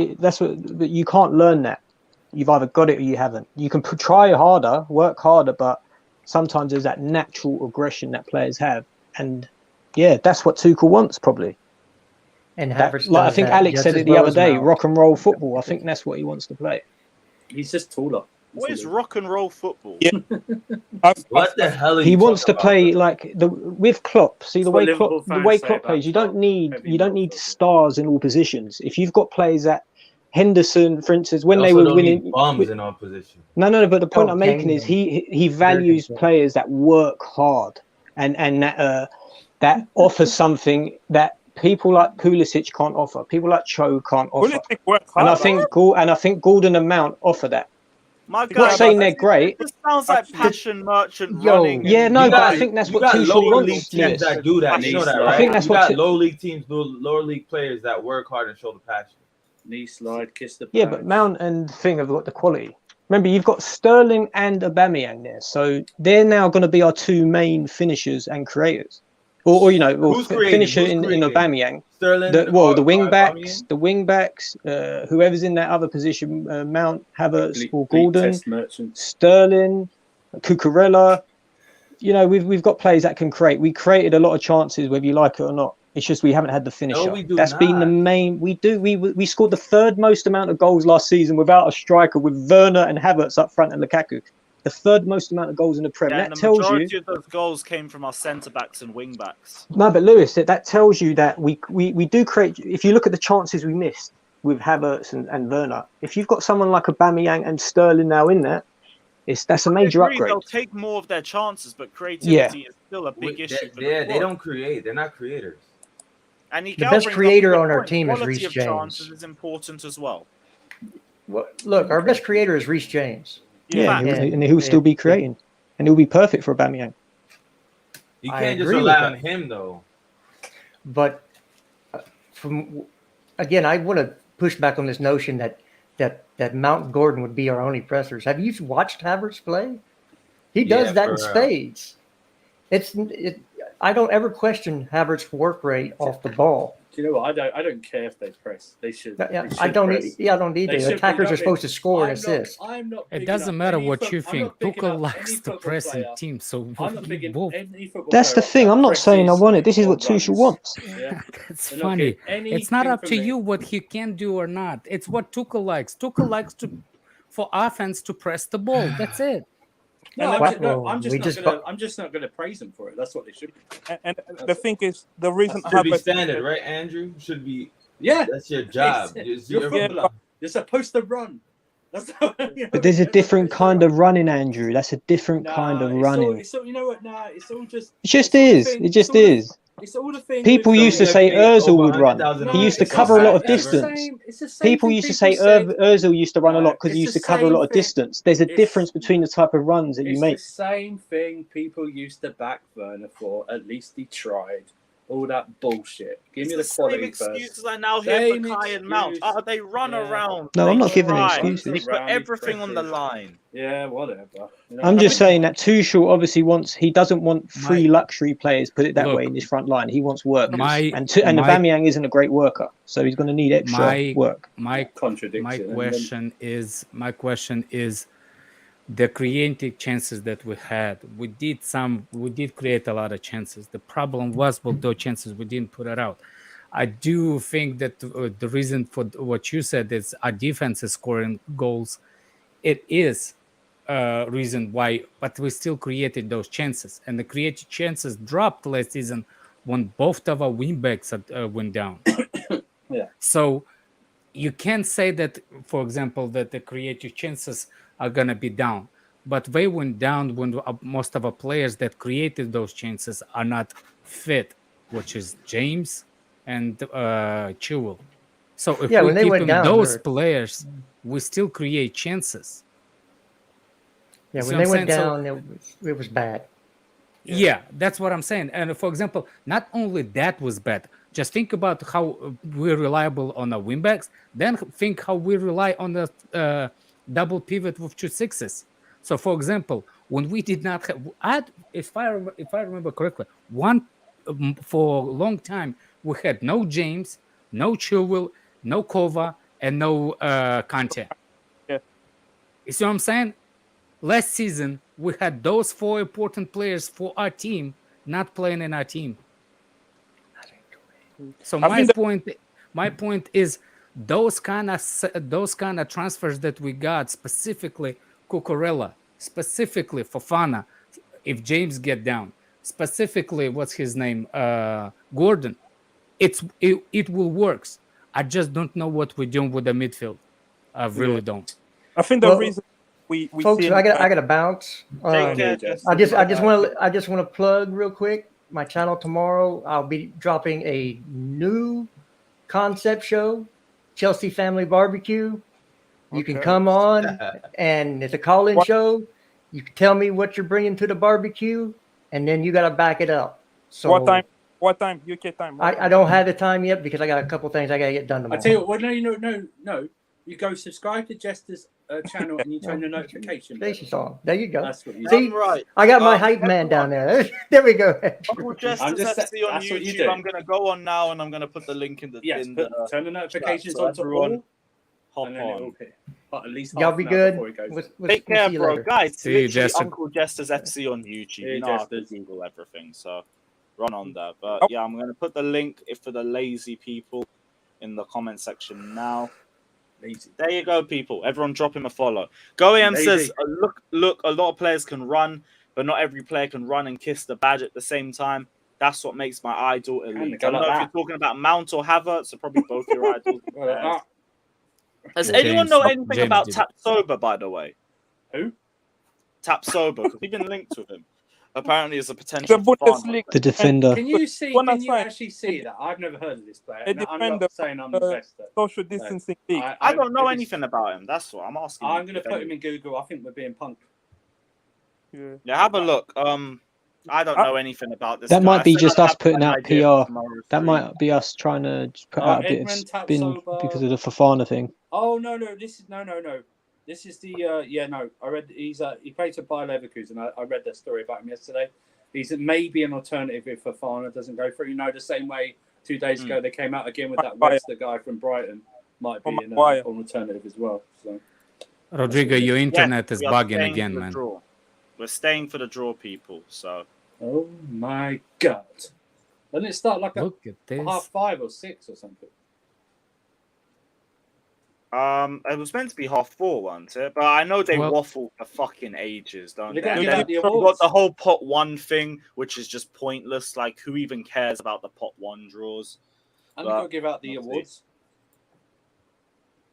but you can't learn that. You've either got it or you haven't. You can try harder, work harder, but sometimes there's that natural aggression that players have, and yeah, that's what Tuchel wants probably. And That- Havertz like I does think that Alex just said as it the well other as day, Mount. rock and roll football. I think that's what he wants to play. He's just taller. What is rock and roll football? Yeah. What the hell are He you wants to talking play about? like with Klopp. See That's the what way Liverpool Klopp, fans say Klopp about plays. You Klopp. don't need Heavy you don't need Liverpool. stars in all positions. If you've got players that Henderson, for instance, when You they also were don't winning, need bums in our position. no. But the point Oh, I'm making is Kane. he values good. players that work hard and that offer something that people like Pulisic can't offer. People like Cho can't offer. Pulisic work And hard. I think Gordon and Mount offer that. My Not God, saying they're great. This sounds like passion merchant Yo. running. Yeah, and- no, You but got- I think that's you what got Tuchel lower wants, league teams Lewis. that do that. You know that, I right? think that's you what got Tu- low league teams, lower league players that work hard and show the passion. Knee slide, kiss the Yeah, badge. but Mount and Thing have got the quality. Remember, you've got Sterling and Aubameyang there, so they're now going to be our two main finishers and creators, or Who's creating? finisher Who's in creating? Aubameyang. Sterling. The wing or backs, Aubameyang? whoever's in that other position, Mount, Havertz, or Bleep Gordon, test merchant. Sterling, Cucurella. We've got players that can create. We created a lot of chances, whether you like it or not. It's just we haven't had the finisher. we do That's been the not. main. We do. We scored the third most amount of goals last season without a striker, with Werner and Havertz up front and Lukaku. The third most amount of goals in the Prem. Yeah, That and the tells you. majority of those goals came from our centre backs and wing backs. No, but Lewis, that tells you that we do create. If you look at the chances we missed with Havertz and Werner, if you've got someone like Aubameyang and Sterling now in there, that's a major upgrade. They'll take more of their chances, but creativity is still a big issue. For Yeah, the they don't create. They're not creators. And The best creator on our team is quality Reece of James. chances is important as well. Look, our best creator is Reece James. Yeah, Fact. and he'll still be creating, and he'll be perfect for Aubameyang. You I can't just agree with rely that. on him though. But I want to push back on this notion that Mount Gordon would be our only pressers. Have you watched Havertz play? He does Yeah, that in for real. spades. I don't ever question Havertz's work rate off the ball. Do you know what? I don't care if they press. They should. Yeah, they should I don't. press. I don't either. They should be Attackers are lovely. supposed to score and I'm not- assist. I'm not It big doesn't enough- matter any what foot- you I'm think. not big Tuchel enough likes any to football press in player. teams, so I'm not big both. any football That's the player thing. I'm not presses saying I want it. This is or what Tuchel runs. wants. Yeah. It's They're not funny. getting It's not anything up from to me. you what he can do or not. It's what Tuchel likes. Tuchel likes for offense to press the ball. That's it. No, I'm just not going to praise them for it. That's what they should be. And the thing is, the reason Should be Havertz- standard, right, Andrew? Should be. Yeah, That's your job. you're a footballer. You're supposed to run. That's But there's a different kind of running, Andrew. That's a different kind of running. It's all, you know what? Nah, it's all just. It just it's all the is. thing- It just it's all the- is. It's all the thing. People with- used to say Ozil would run. He used to it's cover the a lot of same- it's the distance. same- it's the same People thing used to say said. Ozil used to run a lot because It's he used the to cover a same lot of thing. distance. There's a It's- difference between the type of runs that you It's make. the same thing people used to back Werner for. At least he tried. All that bullshit. Give me the It's the same quality excuses first. I now hear Same for Kai and Mount. excuse. Oh, they run Yeah. around. No, they I'm not giving try, excuses. They put everything on the line. Yeah, whatever. You know, I'm I just think- saying that Tuchel obviously he doesn't want free luxury players, put it that Look, way, in his front line. He wants workers. my- and my- Aubameyang isn't a great worker, so he's going to need extra work. My contradiction. question is the creative chances that we had. We did create a lot of chances. The problem was with those chances we didn't put it out. I do think that the reason for what you said is our defense is scoring goals. It is a reason why, but we still created those chances, and the created chances dropped last season when both of our wingbacks went down. Yeah. So you can't say that, for example, that the creative chances are gonna be down, but they went down when most of our players that created those chances are not fit, which is James and Chilwell. So if Yeah, we when they keep went down, those they're- players, we still create chances. Yeah, See when what they I'm went saying? down, it was bad. Yeah, that's what I'm saying. And for example, not only that was bad. Just think about how we're reliable on our wingbacks. Then think how we rely on the double pivot with 2 6s. So, for example, when we did not have, if I remember correctly, for a long time we had no James, no Chilwell, no Kova, and no Kante. Yeah. You see what I'm saying? Last season, we had those 4 important players for our team not playing in our team. So my point is those kind of transfers that we got, specifically Cucurella, specifically Fofana, if James get down, specifically what's his name, Gordon, it will work. I just don't know what we're doing with the midfield. I really don't. I think the Well, reason we Folks, see I got to bounce. Take care, Jess. I just want to plug real quick my channel tomorrow. I'll be dropping a new concept show, Chelsea Family Barbecue. You can Okay. come on, and it's a call-in What- show. You can tell me what you're bringing to the barbecue, and then you got to back it up. So What time? What time? UK time. What I time? don't have the time yet because I got a couple things I got to get done I tomorrow. tell you what, no. You go subscribe to Jester's channel and you turn the notification bell. Notifications on. There you go. That's what you See, do. Right. I got my Um, hype man down everyone. there. There we go. Uncle Jester's just FC on that's what you YouTube. do. I'm gonna go on now and I'm gonna put the link in the Yes, turn the notifications so on to everyone all, hop and then it'll on. appear. But at least Y'all half be an hour good. before it goes. Take We'll care, see you bro. later. Guys, See you, literally Jester. Uncle Jester's FC on YouTube. See you, You know how to Jesters. Google everything, so run on that. But yeah, I'm gonna put the link for the lazy people in the comment section now. Lazy. There you go, people. Everyone drop him a follow. GoAM Lazy. says, look, a lot of players can run, but not every player can run and kiss the badge at the same time. That's what makes my idol elite. go I don't know like if that. you're talking about Mount or Havertz, or probably both your idols. Well, Does James- anyone know anything James about did it. Tap Sober, by the way? Who? Tap Sober, because we've been linked with him. Apparently, is a potential The Fofana. Bundesliga. The defender. Can you see? When I Can you sign- actually see that? I've never heard of this player. A No, I'm defender, not saying I'm the best. social distancing league. I don't know anything about him. That's what I'm asking. I'm you going to if put any- him in Google. I think we're being punked. Yeah. Yeah, have a look. I don't know anything about this. That guy. might I be said just I'd us have putting an out idea for PR. tomorrow's That stream. might be us trying to just put out a bit of Edmund spin Tapsoba. because of the Fofana thing. Oh no. This is no. This is the I read he plays for Bayer Leverkusen. I read that story about him yesterday. He's maybe an alternative if Fofana doesn't go through. You know, the same way 2 days ago they came out again with that Webster guy from Brighton. Might be an alternative as well. So Rodrigo, your internet is we are bugging staying again, for the man. draw. We're staying for the draw, people. So oh my god. Doesn't it start like Look at this. 5:30 or 6 or something? it was meant to be 4:30, wasn't it? But I know they Well- waffle for fucking ages, don't They're they? gonna And give then out the you've got awards. the whole pot one thing, which is just pointless. Like, who even cares about the pot one draws? And But they've got to give out the we'll see. awards.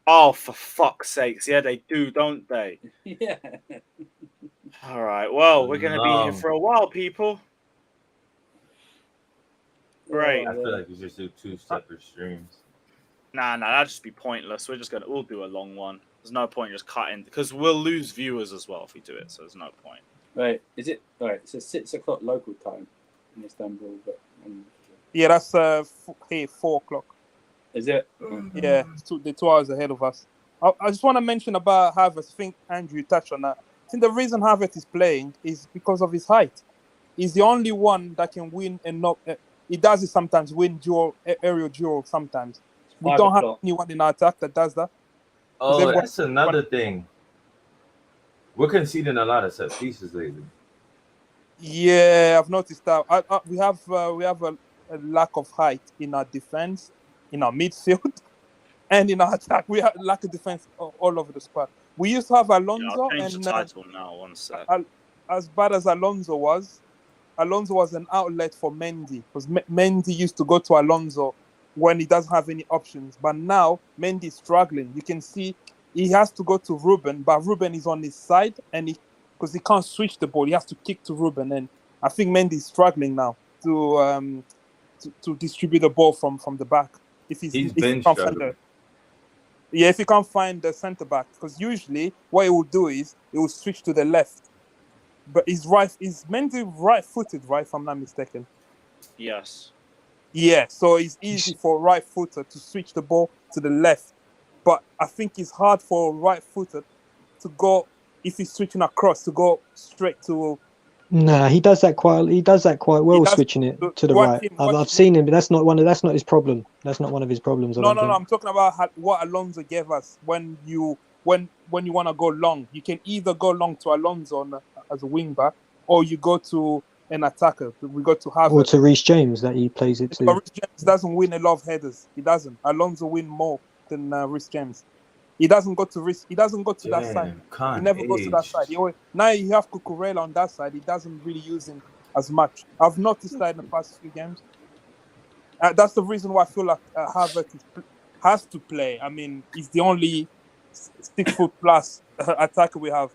Oh, for fuck's sakes! Yeah, they do, don't they? Yeah. All right. Well, we're gonna be No. here for a while, people. Great. I feel like we just do 2 separate streams. Nah, that'd just be pointless. We'll do a long one. There's no point just cutting because we'll lose viewers as well if we do it. So there's no point. Right. Is it right? It's 6 o'clock local time in Istanbul, but Yeah, that's 4 o'clock. is it? Yeah, they're 2 hours ahead of us. I just want to mention about Havertz. I think Andrew touched on that. I think the reason Havertz is playing is because of his height. He's the only one that can win and not. He does it sometimes, win aerial duel sometimes. We 5 don't have o'clock. anyone in our attack that does that. Oh, everyone- that's another thing. We're conceding a lot of set pieces lately. Yeah, I've noticed that. We have a lack of height in our defense, in our midfield, and in our attack. We have lack of defense all over the squad. We used to have Yeah, Alonso, I'll change and the title now. One sec. as bad as Alonso was an outlet for Mendy because Mendy used to go to Alonso when he doesn't have any options. But now Mendy is struggling. You can see he has to go to Ruben, but Ruben is on his side, and because he can't switch the ball, he has to kick to Ruben. And I think Mendy is struggling now to distribute the ball from the back. If He's if been he can't find struggling. if he can't find the centre back, because usually what he will do is he will switch to the left. But he's Mendy right-footed, right? If I'm not mistaken. Yes. Yeah, so it's easy for right-footer to switch the ball to the left. But I think it's hard for right-footed to go, if he's switching across, to go straight to... Nah, he does that quite well, does- switching it to the watch right. him, I've watch seen him, but that's not his problem. That's not one of his problems. I No, don't think. I'm talking about what Alonso gave us when you want to go long. You can either go long to Alonso as a wing-back, or you go to an attacker. We go to Or Havertz. to Reece James that he plays it to. But Reece James doesn't win a lot of headers. He doesn't. Alonso win more than Reece James. He doesn't go to that side. He never goes to that side. Now you have Cucurella on that side. He doesn't really use him as much. I've noticed that in the past few games. That's the reason why I feel like Havertz has to play. I mean, he's the only 6 foot plus attacker we have.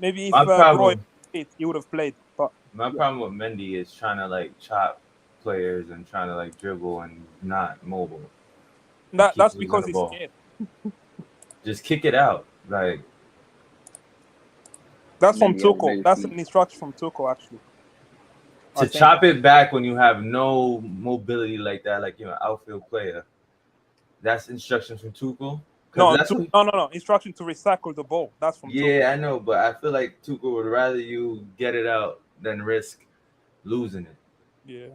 Maybe if Roy played, he would have played. But My problem with Mendy is trying to like chop players and trying to like dribble and not mobile. that's keeps because losing he's the ball. scared. Just kick it out. Like That's from Maybe have Tuchel. That's Loki. an instruction from Tuchel, actually. I to think. chop it back when you have no mobility like that, like you're an outfield player. That's instructions from Tuchel. No, That's what, no. Instruction to recycle the ball. That's from Tuchel. yeah, I know, but I feel like Tuchel would rather you get it out than risk losing it. Yeah.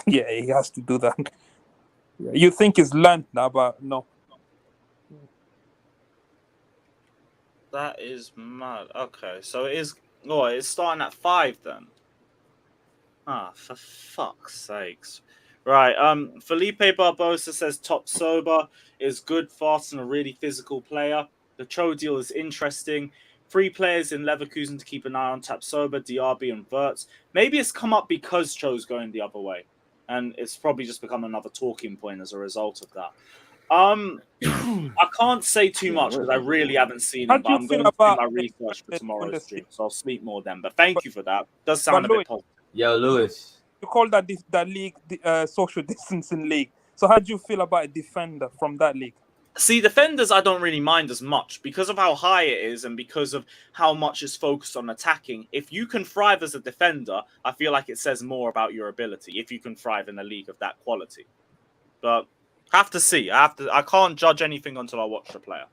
Yeah, he has to do that. Yeah. You think he's learned now, but no. That is mad. Okay, so it is. Oh, it's starting at 5 then. Ah, for fuck's sakes. Right. Felipe Barbosa says top sober is good, fast, and a really physical player. The Cho deal is interesting. 3 players in Leverkusen to keep an eye on: Tap Sober, DRB, and Wirtz. Maybe it's come up because Cho's going the other way, and it's probably just become another talking point as a result of that. I can't say too much because I really haven't seen How him, do but you I'm feel going to do about my research for the tomorrow's Bundesliga? stream, so I'll speak more then. But thank you for that. Does sound a Louis, bit positive. Yo, Lewis. You call that league the social distancing league. So how do you feel about a defender from that league? See, defenders I don't really mind as much because of how high it is and because of how much is focused on attacking. If you can thrive as a defender, I feel like it says more about your ability if you can thrive in a league of that quality. But have to see. I can't judge anything until I watch the player.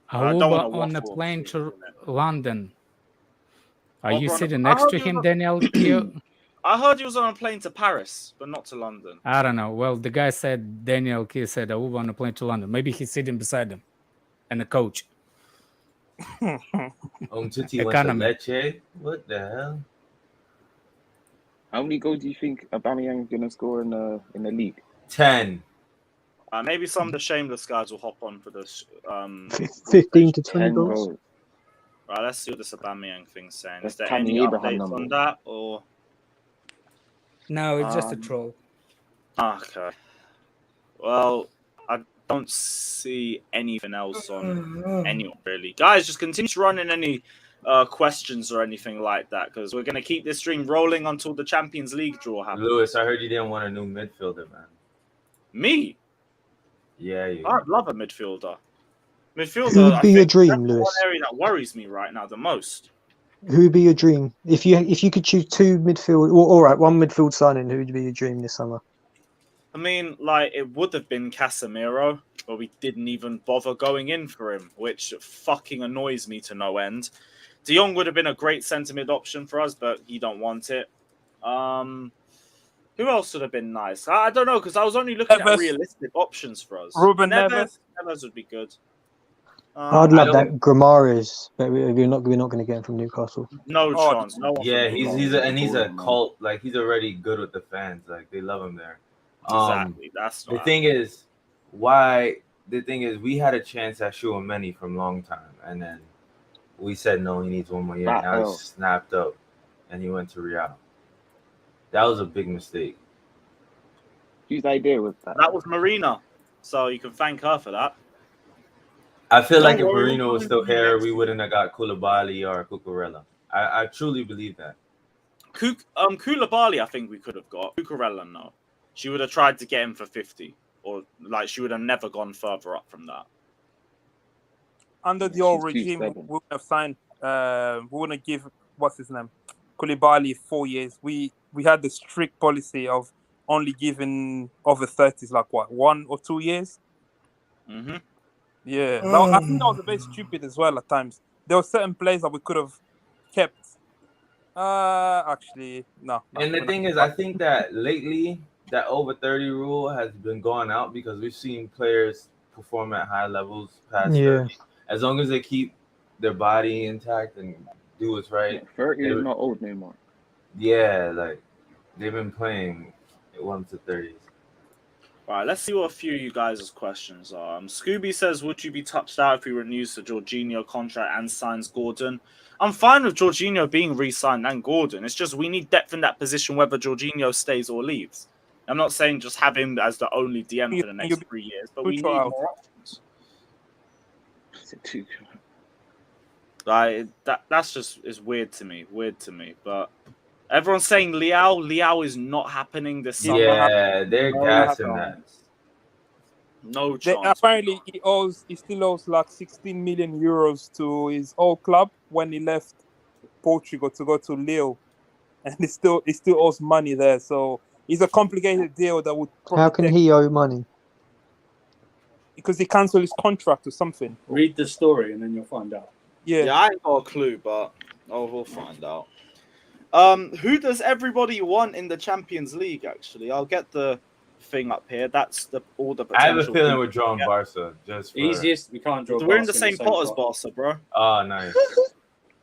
I don't want Auba to on a waffle. plane to London. Are Auba you on a- sitting I next heard to he was him, on- Daniel Q? I heard he was on a plane to Paris, but not to London. I don't know. Well, the guy said, Daniel Q said, Auba on a plane to London. Maybe he's sitting beside him and the coach. Tutti went to Economy. Lecce. What the hell? How many goals do you think Aubameyang's gonna score in the league? 10. Maybe some of the shameless guys will hop on for this. 15 to 20 10 goals. goals. Right, let's see what this Aubameyang thing's saying. That's Is there Tammy any Abraham updates number. on that, or No, it's just a troll. okay? Well, I don't see anything else on anyone really. Guys, just continue to run in any questions or anything like that because we're gonna keep this stream rolling until the Champions League draw happens. Lewis, I heard you didn't want a new midfielder, man. Me? Yeah, you. I'd love a midfielder. Who would be your dream, that's the Lewis? one area that worries me right now the most. Who would be your dream? If you could choose 2 midfield, well, all right, 1 midfield signing, who would be your dream this summer? I mean, like, it would have been Casemiro, but we didn't even bother going in for him, which fucking annoys me to no end. De Jong would have been a great centre-mid option for us, but he don't want it. Who else would have been nice? I don't know, because I was only looking at realistic options for us. Ruben Neves. Neves would be good. I'd love that Gramaris, but we're not going to get him from Newcastle. No chance. No one. Yeah, he's a cult. Like he's already good with the fans. Like they love him there. Exactly. That's the thing is, we had a chance at Tchouaméni from long time, and then we said no, he needs 1 more year. Now he snapped up, and he went to Real. That was a big mistake. Whose idea was that? That was Marina, so you can thank her for that. I feel like if Marino was still here, we wouldn't have got Koulibaly or Cucurella. I truly believe that. Koulibaly, I think we could have got. Cucurella, no. She would have tried to get him for 50, or like she would have never gone further up from that. Under the old regime, we wouldn't have signed. We wouldn't give what's his name, Koulibaly 4 years. We had the strict policy of only giving over 30s, like what, 1 or 2 years. Mm-hmm. Yeah, I think that was a bit stupid as well at times. There were certain players that we could have kept. Actually, no. And the thing is, I think that lately that over 30 rule has been going out because we've seen players perform at high levels past 30. As long as they keep their body intact and do what's right. Yeah, 30 is not old anymore. Yeah, like they've been playing 1 to 30s. All right, let's see what a few of you guys' questions are. Scooby says, would you be touched out if he renews the Jorginho contract and signs Gordon? I'm fine with Jorginho being re-signed and Gordon. It's just we need depth in that position whether Jorginho stays or leaves. I'm not saying just have him as the only DM for the next 3 years, but we need more options. Like, that's just is weird to me. But everyone's saying Liao is not happening this summer. Yeah, they're gassing that. No chance. Apparently, he still owes like 16 million euros to his old club when he left Portugal to go to Lille, and he still owes money there. So it's a complicated deal that would probably How can he owe money? because he cancelled his contract or something. Read the story and then you'll find out. Yeah, I ain't got a clue, but we'll find out. Who does everybody want in the Champions League? Actually, I'll get the thing up here. That's all the potential. I have a feeling we're drawing Barca. Just for... Easiest, we can't draw. So we're in the same pot as Barca, bro. Oh, nice.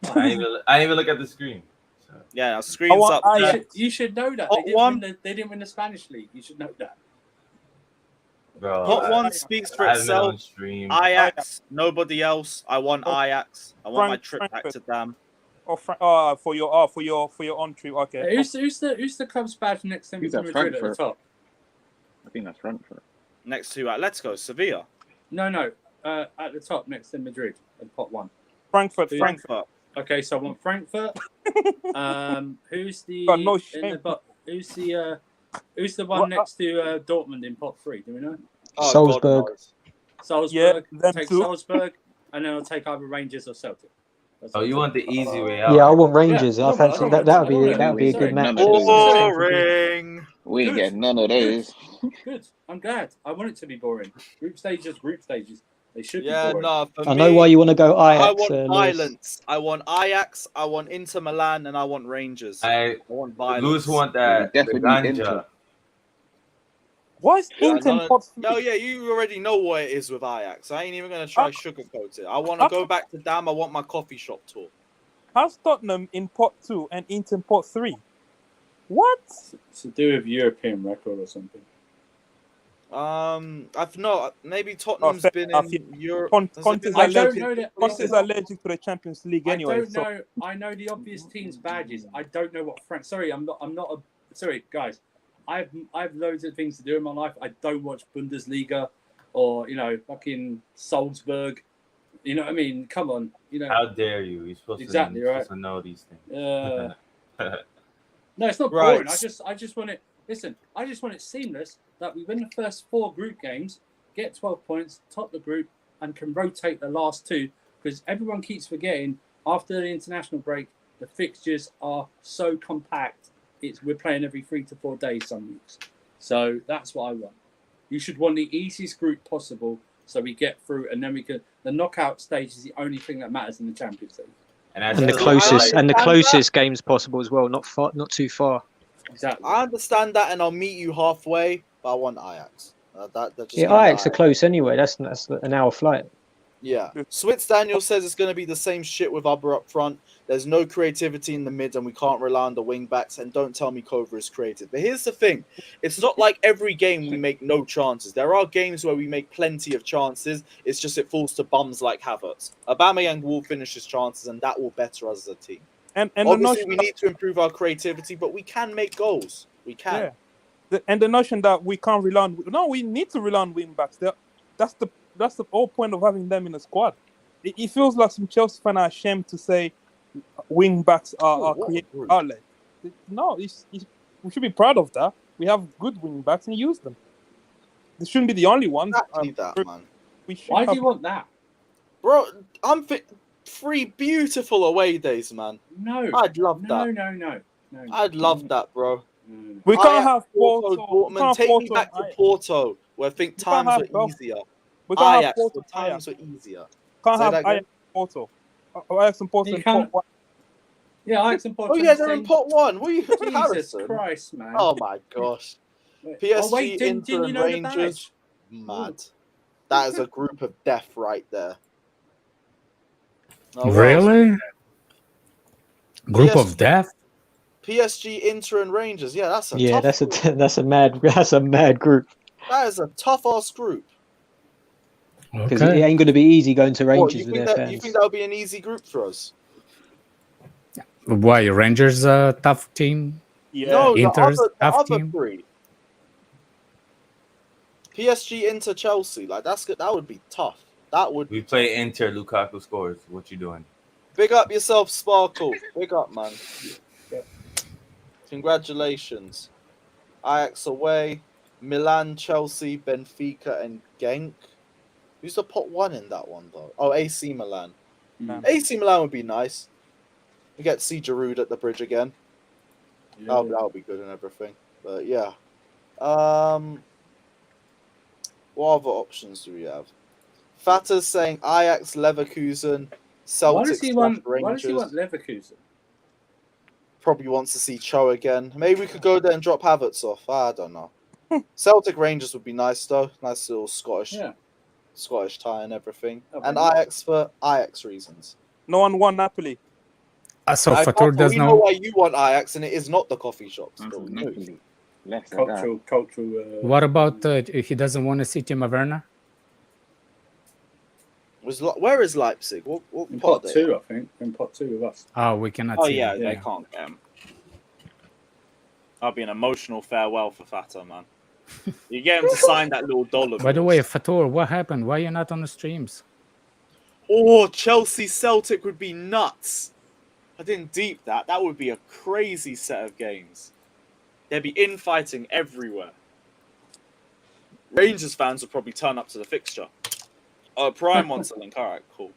I didn't even look at the screen. So. Yeah, our screen's up. You should know that. They didn't win the Spanish league. You should know that. Bro, Pot one speaks for itself. Ajax, nobody else. I want Ajax. I want my trip back to Dam. For your on trip. Okay. Who's the club's badge next to Madrid at the top? I think that's Frankfurt. Next to let's go Sevilla. No. At the top next to Madrid in pot one. Frankfurt. Okay, so I want Frankfurt. Who's the who's the one next to Dortmund in pot three? Do we know? Salzburg. Salzburg. Take Salzburg, and then I'll take either Rangers or Celtic. You want the easy way out? Yeah, I want Rangers. I fancy that would be a good match. Boring. We ain't getting none of those. Good. I'm glad. I want it to be boring. Group stages. They should be boring. I know why you want to go Ajax. I want violence. I want Ajax. I want Inter Milan, and I want Rangers. I want violence. Lewis want that. Definitely Why is Inter? No, yeah, you already know what it is with Ajax. I ain't even gonna try sugarcoat it. I want to go back to Dam. I want my coffee shop tour. How's Tottenham in pot 2 and Inter in pot 3? What? It's to do with European record or something. I've not. Maybe Tottenham's been in Europe. Conte's allergic to the Champions League anyway. I know the obvious teams' badges. I don't know what Frank. Sorry, I'm not. Sorry, guys. I have loads of things to do in my life. I don't watch Bundesliga or fucking Salzburg. You know what I mean? Come on, How dare you? You're supposed to know these things. No, it's not boring. I just want it. Listen, I just want it seamless that we win the first 4 group games, get 12 points, top the group, and can rotate the last 2. Because everyone keeps forgetting after the international break, the fixtures are so compact. We're playing every 3 to 4 days some weeks. So that's what I want. You should want the easiest group possible so we get through, and then we can. The knockout stage is the only thing that matters in the Champions League. And the closest games possible as well, not too far. Exactly. I understand that, and I'll meet you halfway. But I want Ajax. Ajax are close anyway. That's an hour flight. Yeah. Switz Daniel says it's going to be the same shit with Ubber up front. There's no creativity in the mid, and we can't rely on the wing backs. And don't tell me Kova is creative. But here's the thing: it's not like every game we make no chances. There are games where we make plenty of chances. It's just it falls to bums like Havertz. Aubameyang will finish his chances, and that will better us as a team. And obviously, we need to improve our creativity, but we can make goals. We can. Yeah. And the notion that we can't rely on... No, we need to rely on wing backs. That's the whole point of having them in the squad. It feels like some Chelsea fans are ashamed to say wing backs are creative outlet. No, we should be proud of that. We have good wing backs and use them. They shouldn't be the only ones. Exactly that, man. Why do you want that? Bro, I'm 3 beautiful away days, man. No. I'd love that. No. I'd love that, bro. We can't have Porto. Dortmund. Take me back to Porto, where I think times were easier. We can't Ajax, have Porto. Times were easier. Can't have Ajax and Porto. Ajax and Porto in pot 1. Yeah, Ajax and Porto. Oh yeah, they're in pot 1. What are you, Jesus Christ, man. Oh my gosh. PSG, Inter, and Rangers. Mad. That is a group of death right there. Oh, really? Group of death? PSG, Inter, and Rangers. Yeah, that's a that's a mad group. That is a tough ass group. Because it ain't going to be easy going to Rangers with their fans. You think that would be an easy group for us? Why Rangers a tough team? Yeah. No, Inter's the tough other team. 3. PSG, Inter, Chelsea. Like that's good. That would be tough. That would. We play Inter. Lukaku scores. What you doing? Big up yourself, Sparkle. Big up, man. Congratulations. Ajax away. Milan, Chelsea, Benfica, and Genk. Who's the pot one in that one though? Oh, AC Milan. AC Milan would be nice. We get to see Giroud at the bridge again. Yeah. That'll be good and everything. But yeah. What other options do we have? Fata's saying Ajax, Leverkusen, Why does Celtic, he want? Rangers. Why does he want Leverkusen? Probably wants to see Cho again. Maybe we could go there and drop Havertz off. I don't know. Celtic Rangers would be nice though. Nice little Scottish tie and everything. Oh, and nice. Ajax for Ajax reasons. No one won Napoli. So I Fatur we does know know. why you want Ajax, and it is not the coffee shops. That's But we Napoli. know. Less like that. Cultural. What about if he doesn't want to see Timo Werner? Where is Leipzig? What In part pot are they? 2, I think. In pot 2 with us. Oh, we cannot Oh see yeah, him. they can't get him. That'll be an emotional farewell for Fata, man. You get him to sign that little dollar. By the way, Fatur, what happened? Why are you not on the streams? Oh, Chelsea Celtic would be nuts. I didn't deep that. That would be a crazy set of games. There'd be infighting everywhere. Rangers fans would probably turn up to the fixture. Oh, Prime wants a link. All right, cool.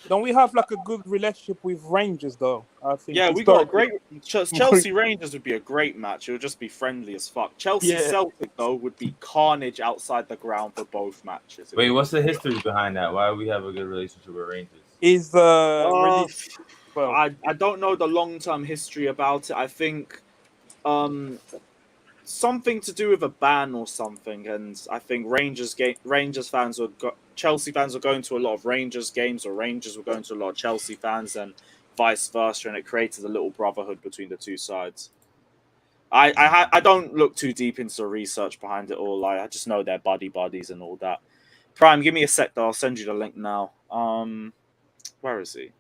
Don't we have like a good relationship with Rangers though? I think. Yeah, we got a great Chelsea Rangers would be a great match. It would just be friendly as fuck. Chelsea Celtic though would be carnage outside the ground for both matches. Wait, what's the history behind that? Why do we have a good relationship with Rangers? Is I don't know the long-term history about it. I think something to do with a ban or something, and I think Rangers fans Chelsea fans were going to a lot of Rangers games, or Rangers were going to a lot of Chelsea fans, and vice versa, and it created a little brotherhood between the two sides. I don't look too deep into the research behind it all. I just know they're buddies and all that. Prime, give me a sec though. I'll send you the link now. Where is he?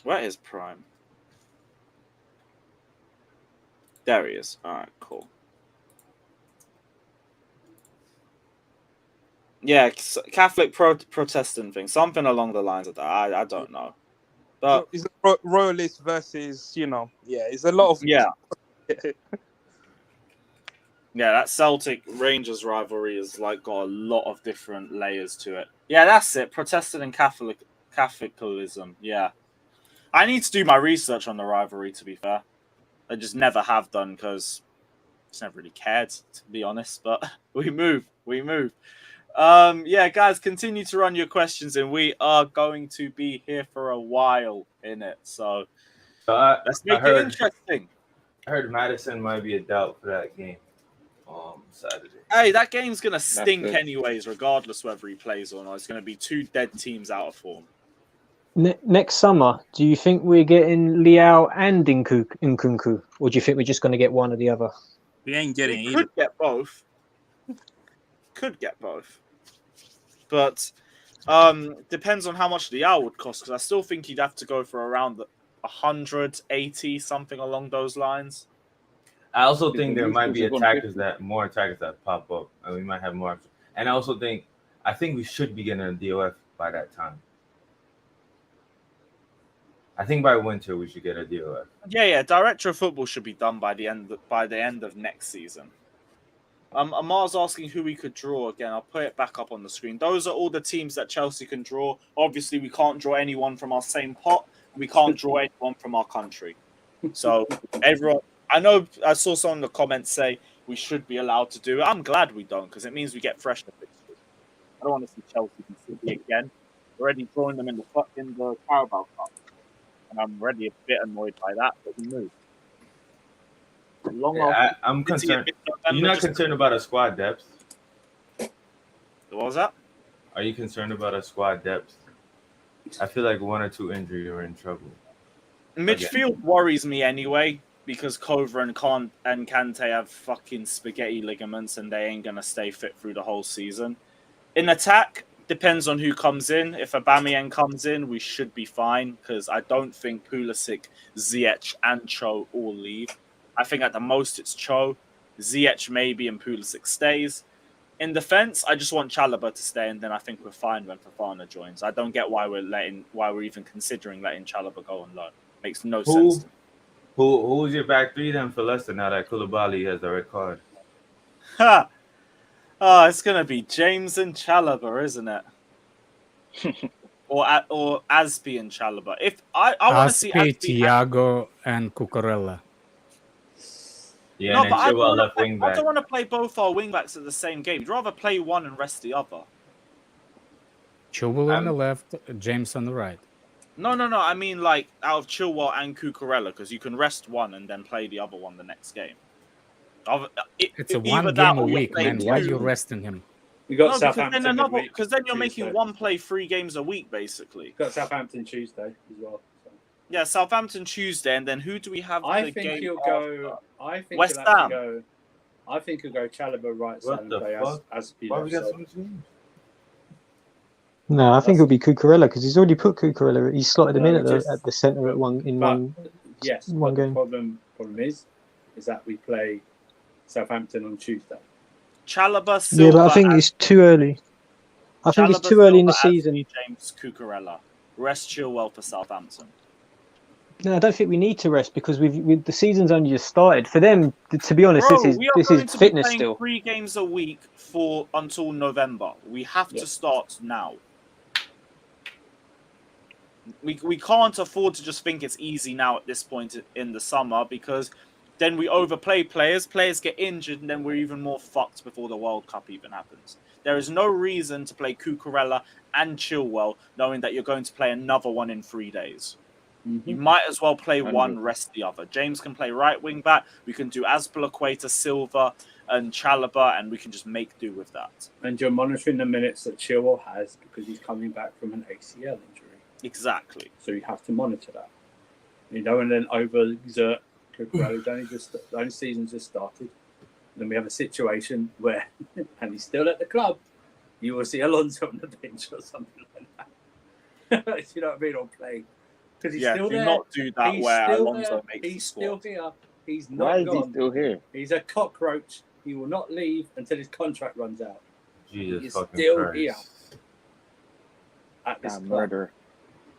Where is Prime? There he is. All right, cool. Yeah, Catholic Protestant thing, something along the lines of that. I don't know, but is Royalist versus it's a lot of yeah. That Celtic Rangers rivalry has like got a lot of different layers to it. Yeah, that's it. Protestant and Catholicism. Yeah, I need to do my research on the rivalry. To be fair, I just never have done because I just never really cared, to be honest. But we move. Yeah, guys, continue to run your questions, and we are going to be here for a while in it. So let's make it interesting. I heard Madison might be a doubt for that game Saturday. Hey, that game's gonna stink anyways, regardless whether he plays or not. It's gonna be two dead teams out of form. Next summer, do you think we're getting Liao and Nkunku, or do you think we're just going to get one or the other? We ain't getting either. Could get both. But depends on how much Liao would cost, because I still think he'd have to go for around 180, something along those lines. I also think there might be more attackers that pop up, and we might have more. And I think we should be getting a DOF by that time. I think by winter we should get a DOF. Yeah. Director of football should be done by the end of next season. Amar's asking who we could draw again. I'll put it back up on the screen. Those are all the teams that Chelsea can draw. Obviously, we can't draw anyone from our same pot. We can't draw anyone from our country. So everyone, I saw some in the comments say we should be allowed to do it. I'm glad we don't, because it means we get fresher fixtures. I don't want to see Chelsea and City again. We're already drawing them in the Carabao Cup. And I'm already a bit annoyed by that, but we move. I'm concerned. You're not concerned about a squad depth? What was that? Are you concerned about a squad depth? I feel like 1 or 2 injuries are in trouble. Midfield worries me anyway, because Kova and Kante have fucking spaghetti ligaments and they ain't going to stay fit through the whole season. In attack, depends on who comes in. If Aubameyang comes in, we should be fine, because I don't think Pulisic, Ziyech, and Cho all leave. I think at the most it's Cho, Ziyech maybe, and Pulisic stays. In defense, I just want Chalobah to stay, and then I think we're fine when Fofana joins. I don't get why we're even considering letting Chalobah go on loan. Makes no sense. Who's your back three then for Leicester now that Koulibaly has the red card? Ha! Oh, it's gonna be James and Chalobah, isn't it? or Aspi and Chalobah. If I want to see Aspi, Aspi, Thiago, and Cucurella. Yeah, no, and but then I Chilwell left wing back. don't want to play both our wing backs at the same game. You'd rather play one and rest the other. Chilwell on the left, James on the right. No. I mean, like, out of Chilwell and Cucurella, because you can rest one and then play the other one the next game. It's a one game a week, man. Why are you resting him? You got No, Southampton because then you're Tuesday. making one play 3 games a week, basically. You got Southampton Tuesday as well. So. Yeah, Southampton Tuesday, and then who do we have? I think he'll go. I think West he'll actually Ham. go. I think he'll go Chalobah right side and play as Why we got so much games? No, I think it'll be Cucurella because he's already put Cucurella. He's slotted him in at the centre at one game. The problem is that we play Southampton on Tuesday. Chalobah, Silva. Yeah, but I think it's too early. I think it's too early in the season. James Cucurella. Rest Chilwell for Southampton. No, I don't think we need to rest because the season's only just started. For them, to be honest, this is fitness still. 3 games a week until November. We have to start now. We can't afford to just think it's easy now at this point in the summer because then we overplay players get injured, and then we're even more fucked before the World Cup even happens. There is no reason to play Cucurella and Chilwell knowing that you're going to play another one in 3 days. Mm-hmm. You might as well play one, rest the other. James can play right wing back. We can do Azpilicueta, Silva, and Chalobah, and we can just make do with that. And you're monitoring the minutes that Chilwell has because he's coming back from an ACL injury. Exactly. So you have to monitor that. You know, and then overexert Cucurella. The only season just started. Then we have a situation where, and he's still at the club, you will see Alonso on the bench or something like that. You know what I mean? Or play. Because he's still there. Not do that where Alonso makes He's the still squad. here. He's not Why is gone. he still here? He's a cockroach. He will not leave until his contract runs out. Jesus He's fucking still Christ. here. At this That club. murderer.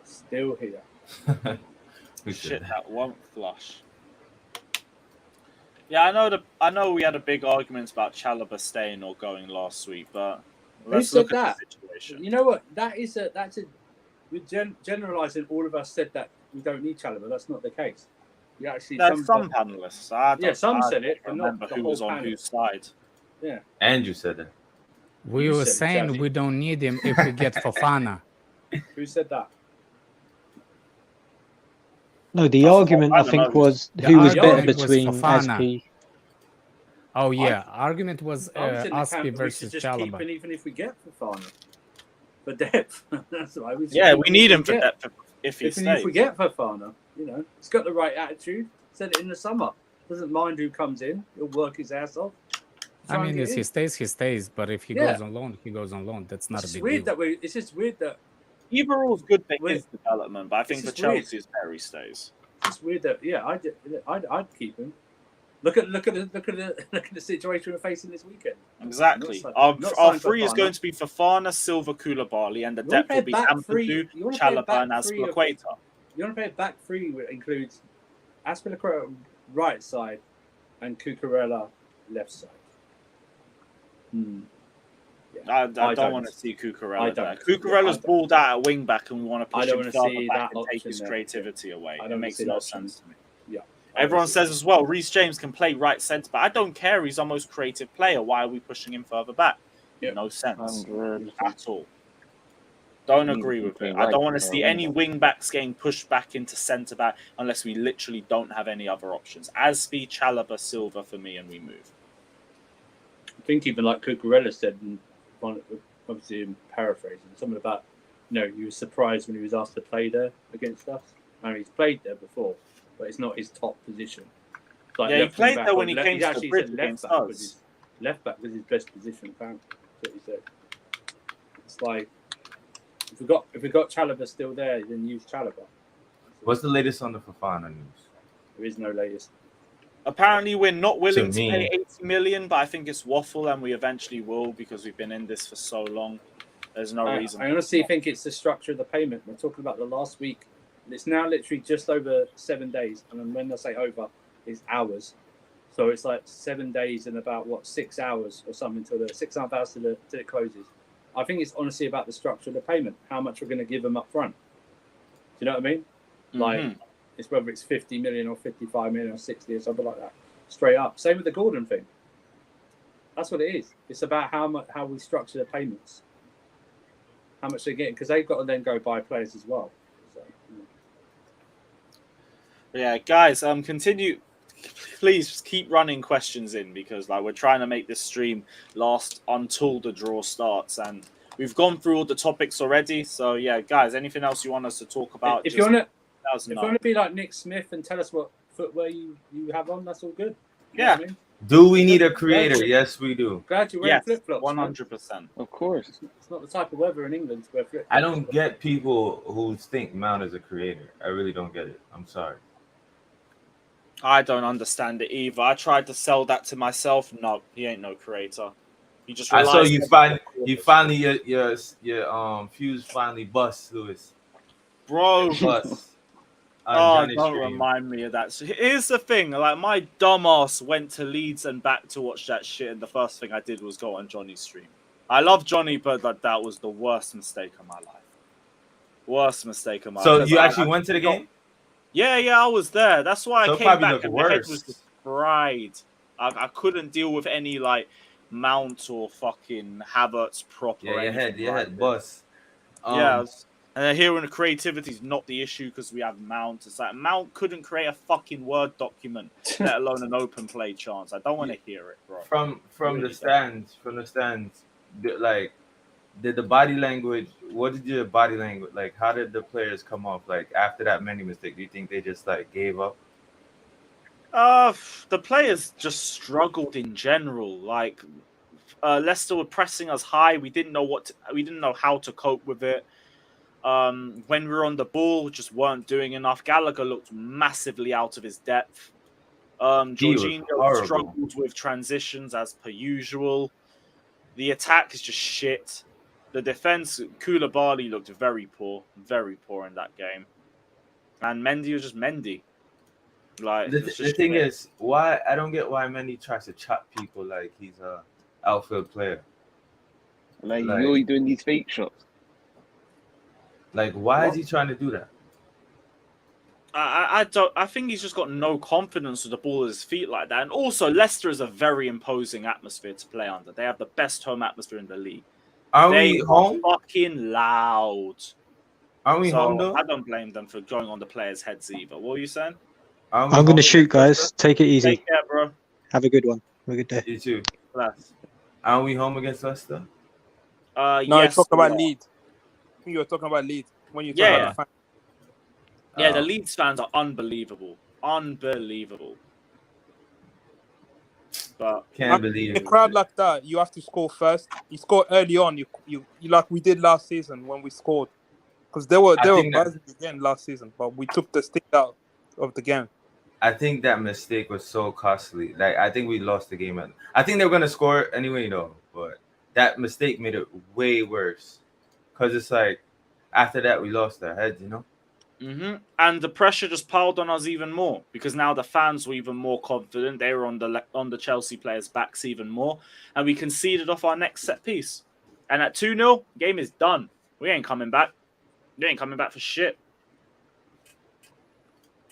Still here. Shit that won't flush. Yeah, I know we had a big argument about Chalobah staying or going last week, but let's look at the situation. You know what? That's a we're generalising. All of us said that we don't need Chalobah. That's not the case. You actually There's some panelists. Some said it, but not remember the who whole was on panel. whose side. Yeah. Andrew said that. We were saying we don't need him if we get Fofana. Who said that? No, the argument I think was who was better between Aspi. Oh yeah, argument was Aspi versus Chalobah. Even if we get Fofana for depth, that's why we. Yeah, we need him for depth if he stays. If we get Fofana, you know, he's got the right attitude. Said it in the summer. Doesn't mind who comes in. He'll work his ass off. I mean, if he stays, he stays. But if he goes on loan, he goes on loan. That's not a big deal. It's just weird that Ibarra's good for his development, but I think for Chelsea, it's Perry stays. It's weird that I'd keep him. Look at the situation we're facing this weekend. Exactly. Our three is going to be Fofana, Silva, Koulibaly, and the depth will be Ampadu, Chalobah, and Azpilicueta. You want to play a back three which includes Azpilicueta right side and Cucurella left side. I don't want to see Cucurella there. Cucurella's balled out at wing back, and we want to push him further back and take his creativity away. It makes no sense to me. Yeah. Everyone says as well, Reece James can play right centre back. I don't care. He's our most creative player. Why are we pushing him further back? No sense at all. Don't agree with it. I don't want to see any wing backs getting pushed back into centre back unless we literally don't have any other options. Aspi, Chalobah, Silva for me, and we move. I think even like Cucurella said, obviously in paraphrasing, something about, he was surprised when he was asked to play there against us. I mean, he's played there before, but it's not his top position. Like he played there when he came to the bridge against us. Left back was his best position, apparently. That's what he said. It's like, if we got Chalobah still there, then use Chalobah. What's the latest on the Fofana news? There is no latest. Apparently, we're not willing to pay 80 million, but I think it's waffle, and we eventually will because we've been in this for so long. There's no reason. I honestly think it's the structure of the payment. We're talking about the last week It's now literally just over 7 days, and then when I say over, it's hours. So it's like 7 days and about 6 hours or something till the 6.5 hours till it closes. I think it's honestly about the structure of the payment, how much we're going to give them up front. Do you know what I mean? Like, it's whether it's 50 million or 55 million or 60 or something like that, straight up. Same with the Gordon thing. That's what it is. It's about how we structure the payments, how much they're getting, because they've got to then go buy players as well. So, yeah, guys, continue. Please just keep running questions in, because like we're trying to make this stream last until the draw starts, and we've gone through all the topics already. So yeah, guys, anything else you want us to talk about? If you want to be like Nick Smith and tell us what footwear you have on, that's all good. You know what I mean? Do we need a creator? Yes, we do. Glad you're wearing flip-flops. 100%. Of course. It's not the type of weather in England to wear flip-flops. I don't get people who think Mount is a creator. I really don't get it. I'm sorry. I don't understand it either. I tried to sell that to myself. No, he ain't no creator. He just. I saw you finally your fuse finally bust, Lewis. Bro. Bust. Don't remind me of that. So here's the thing: like my dumbass went to Leeds and back to watch that shit, and the first thing I did was go on Johnny's stream. I love Johnny, but that was the worst mistake of my life. Worst mistake of my life. So you actually went to the game? Yeah, I was there. That's why I came back and my head was worse. fried. I couldn't deal with any like Mount or fucking Havertz prop. Yeah, your head bust. And then hearing the creativity is not the issue because we have Mount. It's like Mount couldn't create a fucking Word document, let alone an open play chance. I don't want to hear it, bro. From the stands, like, did the body language? What did your body language like? How did the players come off? Like after that many mistake, do you think they just like gave up? The players just struggled in general. Like Leicester were pressing us high. We didn't know how to cope with it. When we were on the ball, just weren't doing enough. Gallagher looked massively out of his depth. Jorginho struggled with transitions as per usual. The attack is just shit. The defense, Koulibaly looked very poor in that game. And Mendy was just Mendy. Like the thing is, why I don't get why Mendy tries to chop people like he's a outfield player. Like you're doing these fake shots. Like, why is he trying to do that? I think he's just got no confidence with the ball at his feet like that. And also, Leicester is a very imposing atmosphere to play under. They have the best home atmosphere in the league. Are we home? Fucking loud. Are we home though? I don't blame them for going on the players' heads either. What were you saying? I'm going to shoot, guys. Take it easy. Take care, bro. Have a good one. Have a good day. You too. Bless. Are we home against Leicester? No, yes, you're talking about Leeds. I think you were talking about Leeds when you talking about the fans. Yeah, the Leeds fans are unbelievable. Unbelievable. But can't believe a crowd like that, you have to score first. You score early on. You like we did last season when we scored, because they were buzzing again last season, but we took the stick out of the game. I think that mistake was so costly. Like I think we lost the game. I think they were gonna score anyway, though. But that mistake made it way worse, because it's like after that we lost our heads, you know. And the pressure just piled on us even more, because now the fans were even more confident. They were on the Chelsea players' backs even more, and we conceded off our next set piece. And at 2-0, game is done. We ain't coming back. We ain't coming back for shit.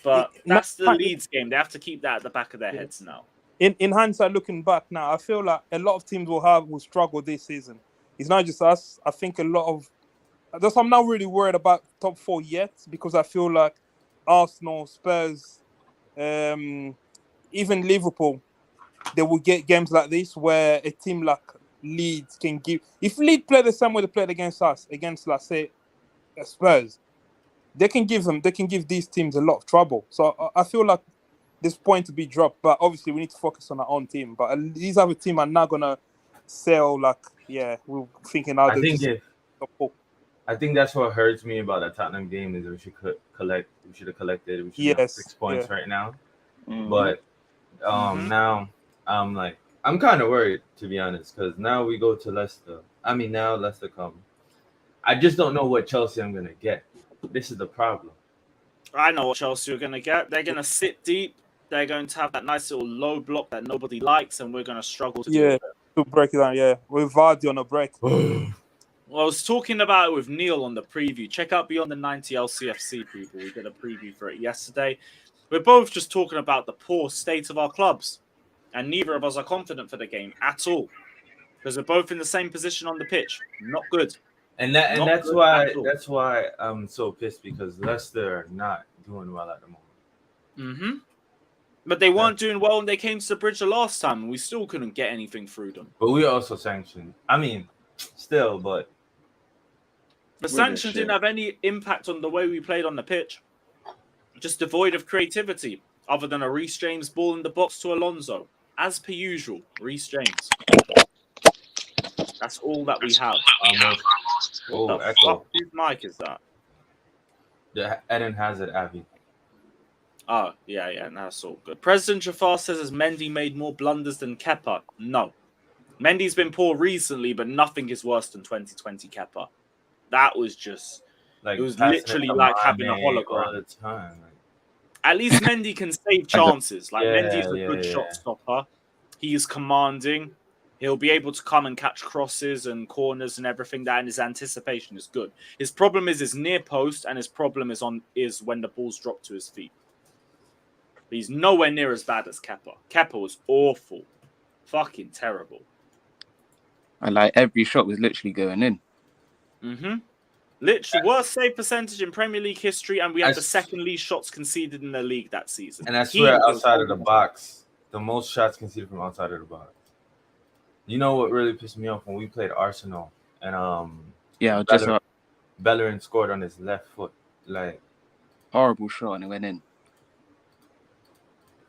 But that's the Leeds game. They have to keep that at the back of their heads now. In hindsight, looking back now, I feel like a lot of teams will struggle this season. It's not just us. I think a lot of. I'm not really worried about top 4 yet, because I feel like Arsenal, Spurs, even Liverpool, they will get games like this where a team like Leeds can give. If Leeds play the same way they played against us, against, let's say, Spurs, they can give these teams a lot of trouble. So I feel like there's point to be dropped, but obviously we need to focus on our own team. But these other teams are not gonna sell we're thinking how they just. I think that's what hurts me about the Tottenham game is we should have collected. We should have 6 points right now. But now I'm kind of worried, to be honest, because now we go to Leicester. I mean, now Leicester come. I just don't know what Chelsea I'm gonna get. This is the problem. I know what Chelsea are going to get. They're going to sit deep. They're going to have that nice little low block that nobody likes, and we're going to struggle to do it. To break it down, with Vardy on a break. Well, I was talking about it with Neil on the preview. Check out Beyond the 90 LCFC, people. We did a preview for it yesterday. We're both just talking about the poor state of our clubs, and neither of us are confident for the game at all, because we're both in the same position on the pitch. Not good. And that's why I'm so pissed, because Leicester are not doing well at the moment. Mm-hmm. But they weren't doing well when they came to the bridge the last time, and we still couldn't get anything through them. But we also sanctioned. I mean, still, but the sanction didn't have any impact on the way we played on the pitch. Just devoid of creativity, other than a Reece James ball in the box to Alonso. As per usual, Reece James. That's all that we have. Oh, the echo. fuck? Whose mic is that? The Eden Hazard, Abby. Oh, yeah, that's all good. President Jafar says, has Mendy made more blunders than Kepa? No. Mendy's been poor recently, but nothing is worse than 2020 Kepa. That was just... Like, it was literally like having a hologram. All the time. At least Mendy can save chances. Like, Mendy's a good shot stopper. He is commanding. He'll be able to come and catch crosses and corners and everything. That, and his anticipation is good. His problem is his near post, and his problem is when the ball's dropped to his feet. But he's nowhere near as bad as Kepa. Kepa was awful. Fucking terrible. And like every shot was literally going in. Mm-hmm. Literally worst save percentage in Premier League history, and we had the second least shots conceded in the league that season. And I swear, outside of the box, the most shots conceded from outside of the box. You know what really pissed me off when we played Arsenal and Bellerin scored on his left foot, like horrible shot, and it went in.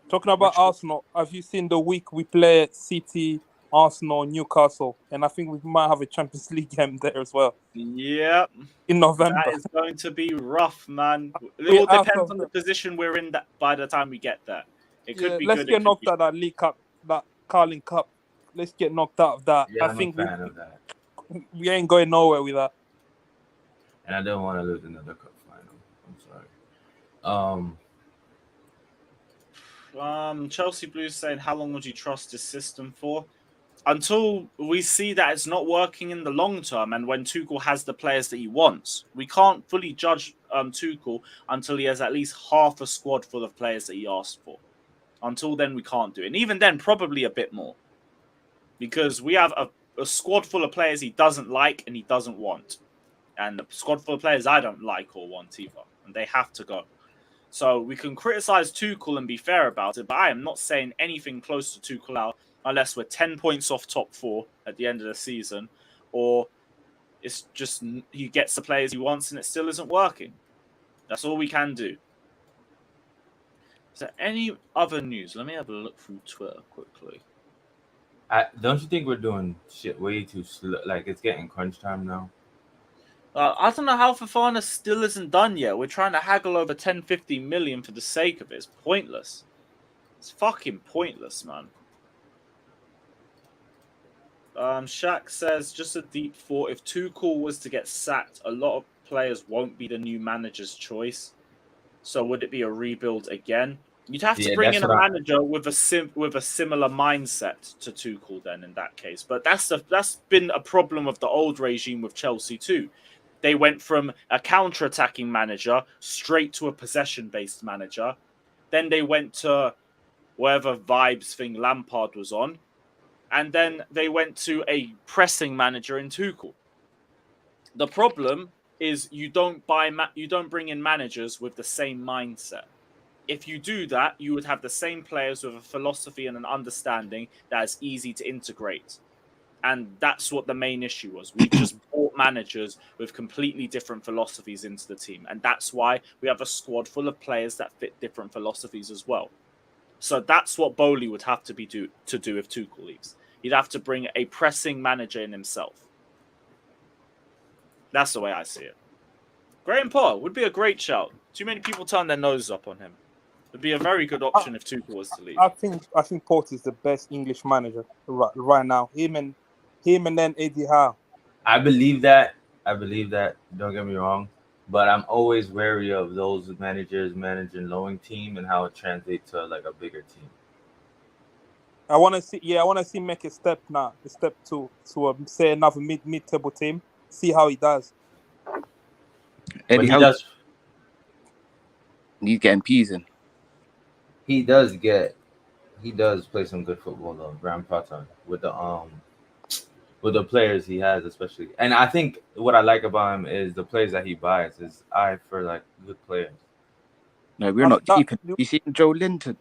Talking about Arsenal, have you seen the week we play City, Arsenal, Newcastle? And I think we might have a Champions League game there as well. Yep. In November. That is going to be rough, man. It all depends on the position we're in that by the time we get there. It could be let's get knocked out of that League Cup, that Carling Cup. Let's get knocked out of that. Yeah, I think I'm a fan of that. We ain't going nowhere with that. And I don't want to lose another cup final. I'm sorry. Chelsea Blues saying, how long would you trust this system for? Until we see that it's not working in the long term, and when Tuchel has the players that he wants. We can't fully judge Tuchel until he has at least half a squad full of players that he asked for. Until then, we can't do it. And even then, probably a bit more. Because we have a squad full of players he doesn't like and he doesn't want. And a squad full of players I don't like or want either. And they have to go. So we can criticize Tuchel and be fair about it, but I am not saying anything close to Tuchel out unless we're 10 points off top 4 at the end of the season, or it's just he gets the players he wants and it still isn't working. That's all we can do. Is there any other news? Let me have a look through Twitter quickly. Don't you think we're doing shit way too slow? Like, it's getting crunch time now. I don't know how Fofana still isn't done yet. We're trying to haggle over 10-15 million for the sake of it. It's pointless. It's fucking pointless, man. Shaq says, just a deep thought. If Tuchel was to get sacked, a lot of players won't be the new manager's choice. So would it be a rebuild again? You'd have to bring in a manager with a similar mindset to Tuchel then in that case. But that's been a problem of the old regime with Chelsea too. They went from a counter-attacking manager straight to a possession-based manager. Then they went to whatever vibes thing Lampard was on. And then they went to a pressing manager in Tuchel. The problem is you don't bring in managers with the same mindset. If you do that, you would have the same players with a philosophy and an understanding that is easy to integrate. And that's what the main issue was. We just brought managers with completely different philosophies into the team. And that's why we have a squad full of players that fit different philosophies as well. So that's what Bowley would have to do if Tuchel leaves. He'd have to bring a pressing manager in himself. That's the way I see it. Graham Potter would be a great shout. Too many people turn their noses up on him. It'd be a very good option if Tuchel was to leave. I think Potter is the best English manager right now. Him and then Eddie Howe. I believe that. Don't get me wrong, But I'm always wary of those managers managing lowing team and how it translates to like a bigger team. I want to see make a step two to say another mid-table team. See how he does. Eddie, But he's getting peas in. he does play some good football though, Graham Potter, with the players he has, especially. And I think what I like about him is the players that he buys. His eye for like good players. No, we're not cheap. You see Joe Linton?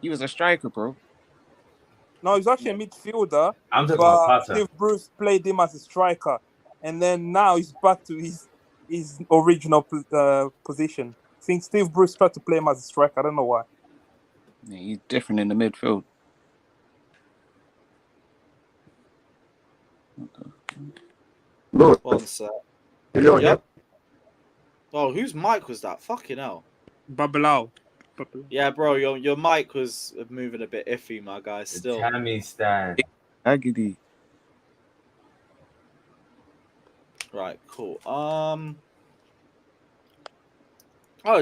He was a striker, bro. No, he's actually a midfielder. I'm talking about Potter. Steve Bruce played him as a striker, and then now he's back to his original position. I think Steve Bruce tried to play him as a striker. I don't know why. Yeah, he's different in the midfield. One sec. Yep. Oh, whose mic was that? Fucking hell. Babalao. Yeah, bro, your mic was moving a bit iffy, my guy. Still. Tammy stand. Agony. Right, cool. Oh,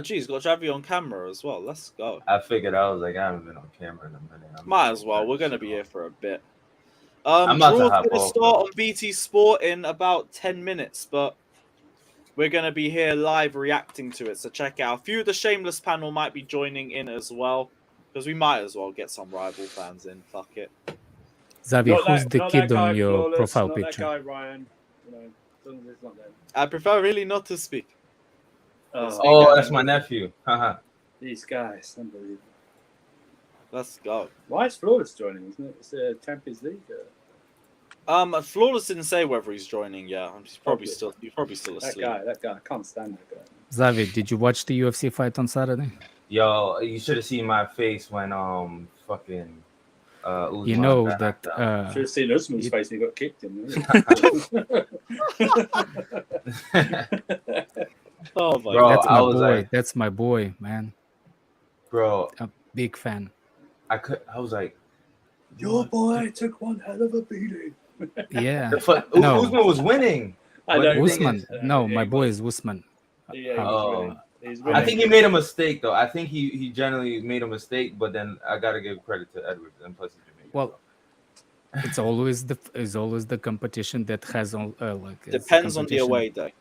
geez, got Javi on camera as well. Let's go. I figured I was like, I haven't been on camera in a minute. Might as well. We're gonna be here for a bit. I'm about to Draw's hop gonna off, start on BT Sport in about 10 minutes, but we're gonna be here live reacting to it. So check out. A few of the Shameless panel might be joining in as well, because we might as well get some rival fans in. Fuck it. Xavi, who's the kid on your Flawless, profile not picture? That guy, Ryan. You know, as long as it's not them. I prefer really not to speak. Oh, that's my nephew. Haha. These guys, unbelievable. Let's go. Why is Flawless joining? Isn't it? It's a Champions League. Flawless didn't say whether he's joining. Yeah, he's probably still asleep. That guy, I can't stand that guy. Xavi, did you watch the UFC fight on Saturday? Yo, you should have seen my face when fucking Usman You know got that knocked out. Should have seen Usman's face when he got kicked in. Oh my Bro, God. That's my boy, man. Bro, a big fan. I was like, your boy took one hell of a beating. Yeah. No. Usman was winning. I know. Usman. No, my boy is Usman. He's winning. I think he made a mistake though. I think he generally made a mistake, but then I gotta give credit to Edwards and plus he's Jamaican. Well, it's always the competition that has depends on the away day.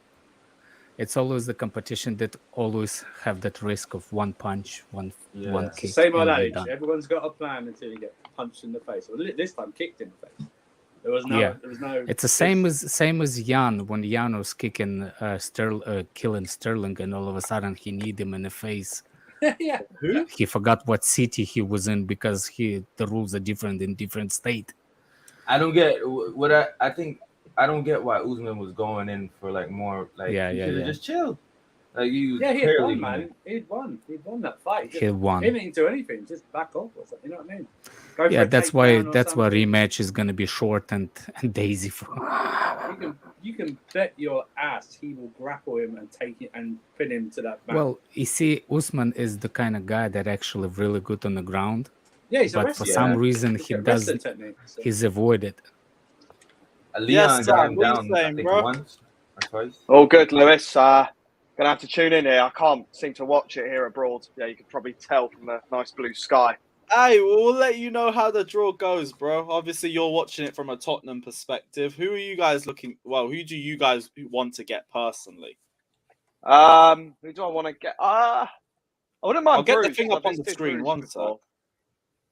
It's always the competition that always have that risk of one punch, one kick. Same old adage. Everyone's got a plan until you get punched in the face. Well, this time kicked in the face. There was no. It's the same as Jan when Jan was kicking killing Sterling, and all of a sudden he kneed him in the face. Yeah. Who? He forgot what city he was in because the rules are different in different state. I don't get what I think. I don't get why Usman was going in for like more like he should have just chilled. Like he had won, man. He'd won that fight. He won. He didn't do anything. Just back off or something. You know what I mean? That's why rematch is gonna be short and daisy for. You can bet your ass he will grapple him and take it and pin him to that back. Well, you see, Usman is the kind of guy that actually really good on the ground. Yeah, he's but for some reason he's avoided. Leon got him down, I think, once or twice. All good, Lewis. Gonna have to tune in here. I can't seem to watch it here abroad. Yeah, you can probably tell from the nice blue sky. Hey, we'll let you know how the draw goes, bro. Obviously, you're watching it from a Tottenham perspective. Who are you guys looking? Well, who do you guys want to get personally? Who do I want to get? I wouldn't mind. I'll get the thing up on the screen. One sec.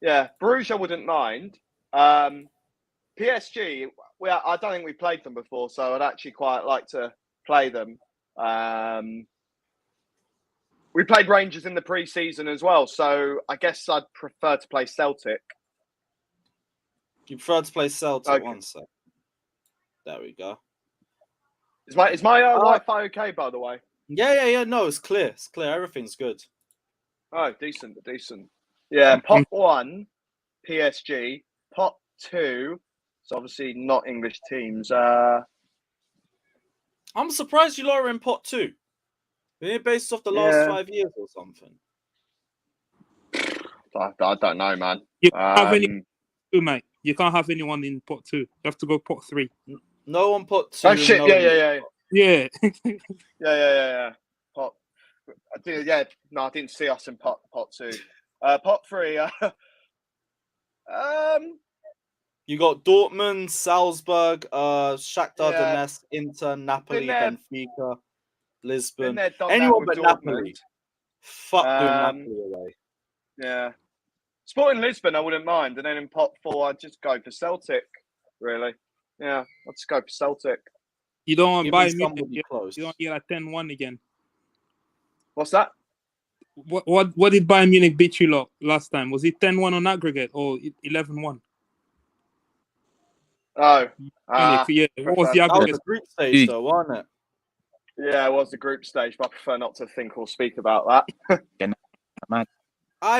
Yeah, Bruges, I wouldn't mind. PSG, I don't think we played them before, so I'd actually quite like to play them. We played Rangers in the pre-season as well, so I guess I'd prefer to play Celtic. You prefer to play Celtic? Okay. One sec. There we go. Is my Wi-Fi okay, by the way? Yeah. No, it's clear. It's clear. Everything's good. Oh, decent. Yeah, pot 1, PSG. Pot 2, so obviously not English teams. I'm surprised you lot are in pot 2. Based off the last 5 years or something. I don't know, man. You can't have any, mate. You can't have anyone in pot 2. You have to go pot 3. No one pot 2. Oh shit! Yeah. Yeah. Yeah. Pot. I didn't see us in pot 2. Pot 3. You got Dortmund, Salzburg, Shakhtar Yeah. Donetsk, Inter, Napoli, there. Benfica, Lisbon. Been there, done Anyone that but with Dortmund. Napoli. Fuck doing Napoli away. Yeah. Sporting Lisbon, I wouldn't mind. And then in pot 4, I'd just go for Celtic, really. Yeah, I'd just go for Celtic. You don't want Give me Bayern Munich. somebody close. You don't get a 10-1 again. What's that? What did Bayern Munich beat you lot last time? Was it 10-1 on aggregate or 11-1? Oh. Munich, yeah. What was the That was aggregate? the group stage, though, wasn't it? Yeah, it was the group stage, but I prefer not to think or speak about that.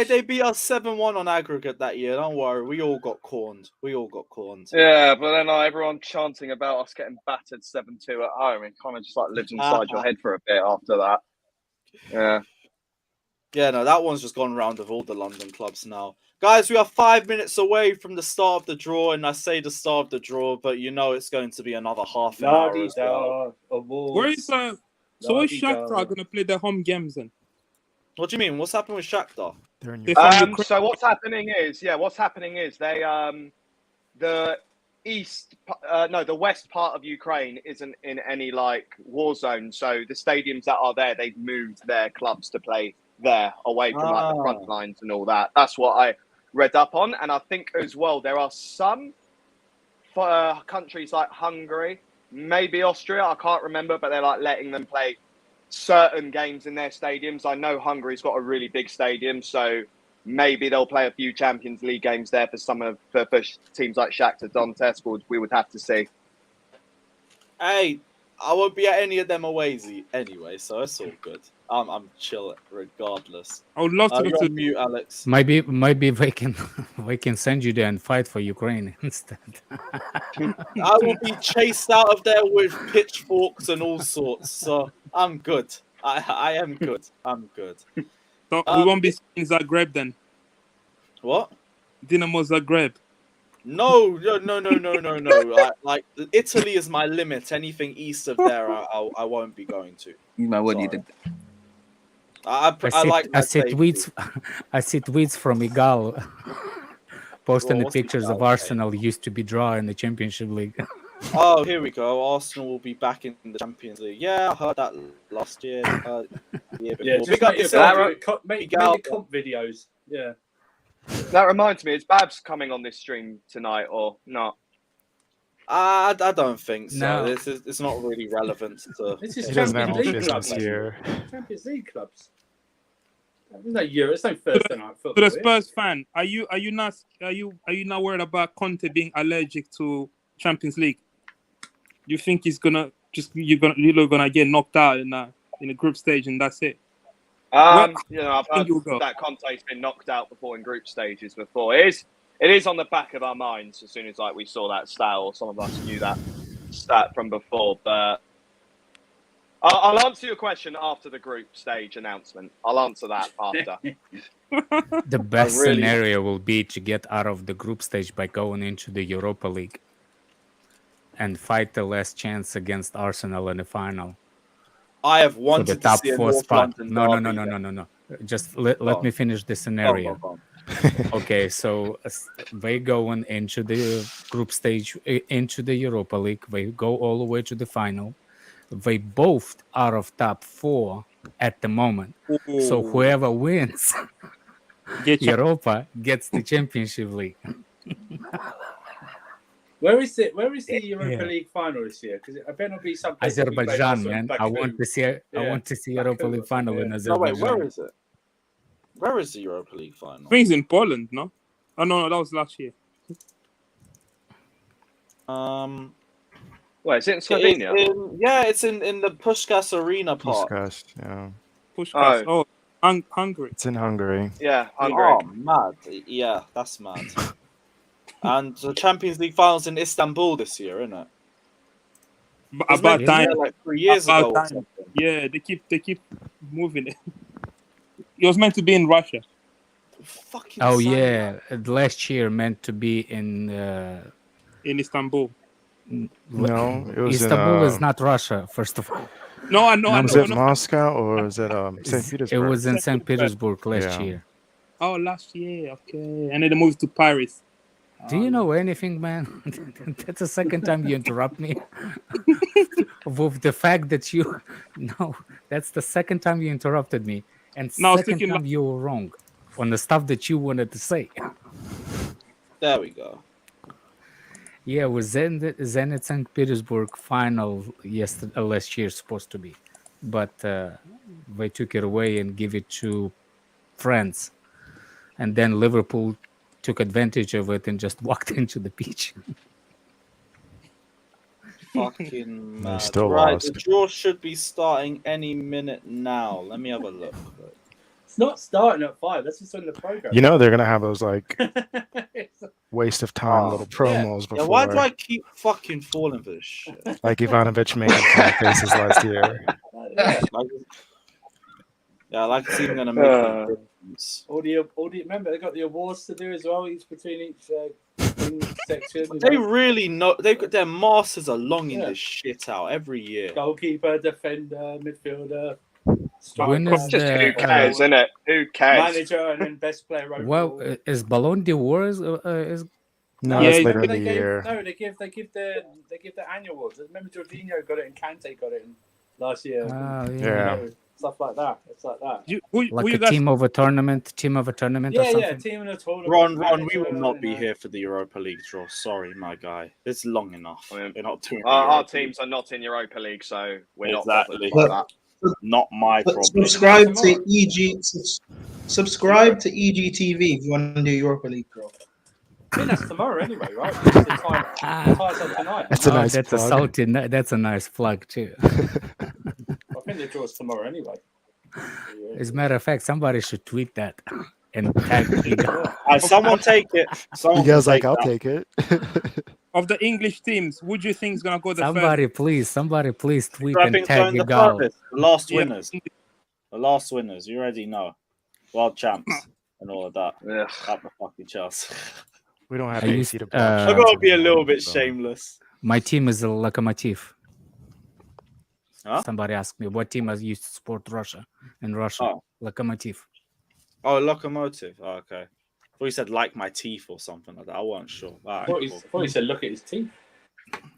They beat us 7-1 on aggregate that year. Don't worry, we all got corned. Yeah, but then everyone chanting about us getting battered 7-2 at home. It kind of just like lives inside your head for a bit after that. Yeah. Yeah, no, that one's just gone round with all the London clubs now. Guys, we are 5 minutes away from the start of the draw, and I say the start of the draw, but you know it's going to be another half an hour as well. Where is so is Shakhtar going to play their home games then? What do you mean? What's happened with Shakhtar? So what's happening is they the west part of Ukraine isn't in any like war zone. So the stadiums that are there, they've moved their clubs to play there, away from like the front lines and all that. That's what I read up on, and I think as well there are some countries like Hungary, maybe Austria, I can't remember, but they're like letting them play certain games in their stadiums. I know Hungary's got a really big stadium, so maybe they'll play a few Champions League games there for for teams like Shakhtar Donetsk. We would have to see. Hey, I won't be at any of them away anyway, so it's all good. I'm chill regardless. I would love to go to mute, Alex. Maybe they can send you there and fight for Ukraine instead. I will be chased out of there with pitchforks and all sorts. So I'm good. I am good. I'm good. So we won't be seeing Zagreb then. What? Dinamo Zagreb. No. Like Italy is my limit. Anything east of there, I won't be going to. You know what you did. I see tweets from Igal posting the pictures of Arsenal used to be draw in the Championship League. Oh, here we go. Arsenal will be back in the Champions League. Yeah, I heard that last year. Yeah, just make comp videos. Yeah. That reminds me, is Babs coming on this stream tonight or not? I don't think so. No. It's not really relevant to. This is Champions League clubs here. Champions League clubs. There's no Euro. It's no Thursday night football. To the Spurs fan, are you not worried about Conte being allergic to Champions League? You think he's gonna you're gonna get knocked out in a group stage and that's it? I've heard that Conte's been knocked out before in group stages before. It is on the back of our minds as soon as we saw that stat, or some of us knew that stat from before. But I'll answer your question after the group stage announcement. I'll answer that after. The best scenario will be to get out of the group stage by going into the Europa League and fight the last chance against Arsenal in the final. I have wanted the top to see a 4 North spot. London No. Just let me finish the scenario. Okay, so they going into the group stage, into the Europa League. They go all the way to the final. They both are of top 4 at the moment. Ooh. So whoever wins Europa gets the Championship League. Where is the Europa League final this year? Because I bet not be some place Azerbaijan, man. I want to see Europa League final in Azerbaijan. No, wait, where is it? Where is the Europa League final? I think it's in Poland, no? Oh no, that was last year. Wait, is it in Slovenia? It's in the Puskás Arena part. Puskás, yeah. Puskás. Oh, Hungary. It's in Hungary. Yeah, Hungary. Oh, mad. Yeah, that's mad. And the Champions League finals in Istanbul this year, isn't it? About time. Like 3 years ago or something. Yeah, they keep moving it. It was meant to be in Russia. Fucking last year meant to be in Istanbul. No, it was Istanbul in. is not Russia, first of all. No, I know. Was it Moscow or is it St. It Petersburg? was in St. Petersburg last Yeah. year. Oh, last year. Okay, and then they moved to Paris. Do you know anything, man? That's the second time you interrupt me. With the fact that you, no, that's the second time you interrupted me, and No, I was second thinking time you were wrong on the stuff that you wanted to say. There we go. Yeah, it was Zenit St. Petersburg final last year supposed to be, but they took it away and give it to France, and then Liverpool took advantage of it and just walked into the pitch. Fucking mad. still Right, lost. the draw should be starting any minute now. Let me have a look. It's not starting at 5. That's just on the program. You know they're gonna have those like waste of time little promos Yeah, before. why do I keep fucking falling for this shit? Like Ivanovic making funny faces last year. Like it's even gonna make a difference. All the remember they got the awards to do as well. Each between each section. They really know they've got their masters are longing this shit out every year. Goalkeeper, defender, midfielder. When is Just who cares, isn't it? Who cares? Manager and then best player overall. Well, is Ballon d'Or is No, Yeah, it's later in they the gave, year. No, they give the annual awards. Remember, Jorginho got it and Kante got it last year. Oh, You yeah. know, stuff like that. It's like that. like a team of a tournament or something? Yeah, team in a tournament. Ron, we manager, will not be you know. here for the Europa League draw. Sorry, my guy. It's long enough. We're not doing Our teams are not in Europa League, so we're not bothered Exactly. by that. Not my problem. Subscribe to Subscribe to EGTV if you want to do Europa League draw. I think that's tomorrow anyway, right? The ties up tonight. That's a nice that's plug. a salty. That's a nice plug too. I think the draw's tomorrow anyway. As a matter of fact, somebody should tweet that and tag me. Someone take it. You guys like, I'll take it. Of the English teams, who do you think is gonna go the Somebody please tweet Grabbing and tag the Igal. furthest. The last winners. The last winners. You already know. World champs and all of that. Up the fucking Chelsea. We don't have I AC used- to I've got to be a little bit shameless. My team is a Lokomotiv. Huh? Somebody asked me what team I used to support Russia in Russia. Oh. Lokomotiv. Oh, Locomotive. Oh, okay. I thought you said like my teeth or something like that. I wasn't sure. I thought he said look at his teeth.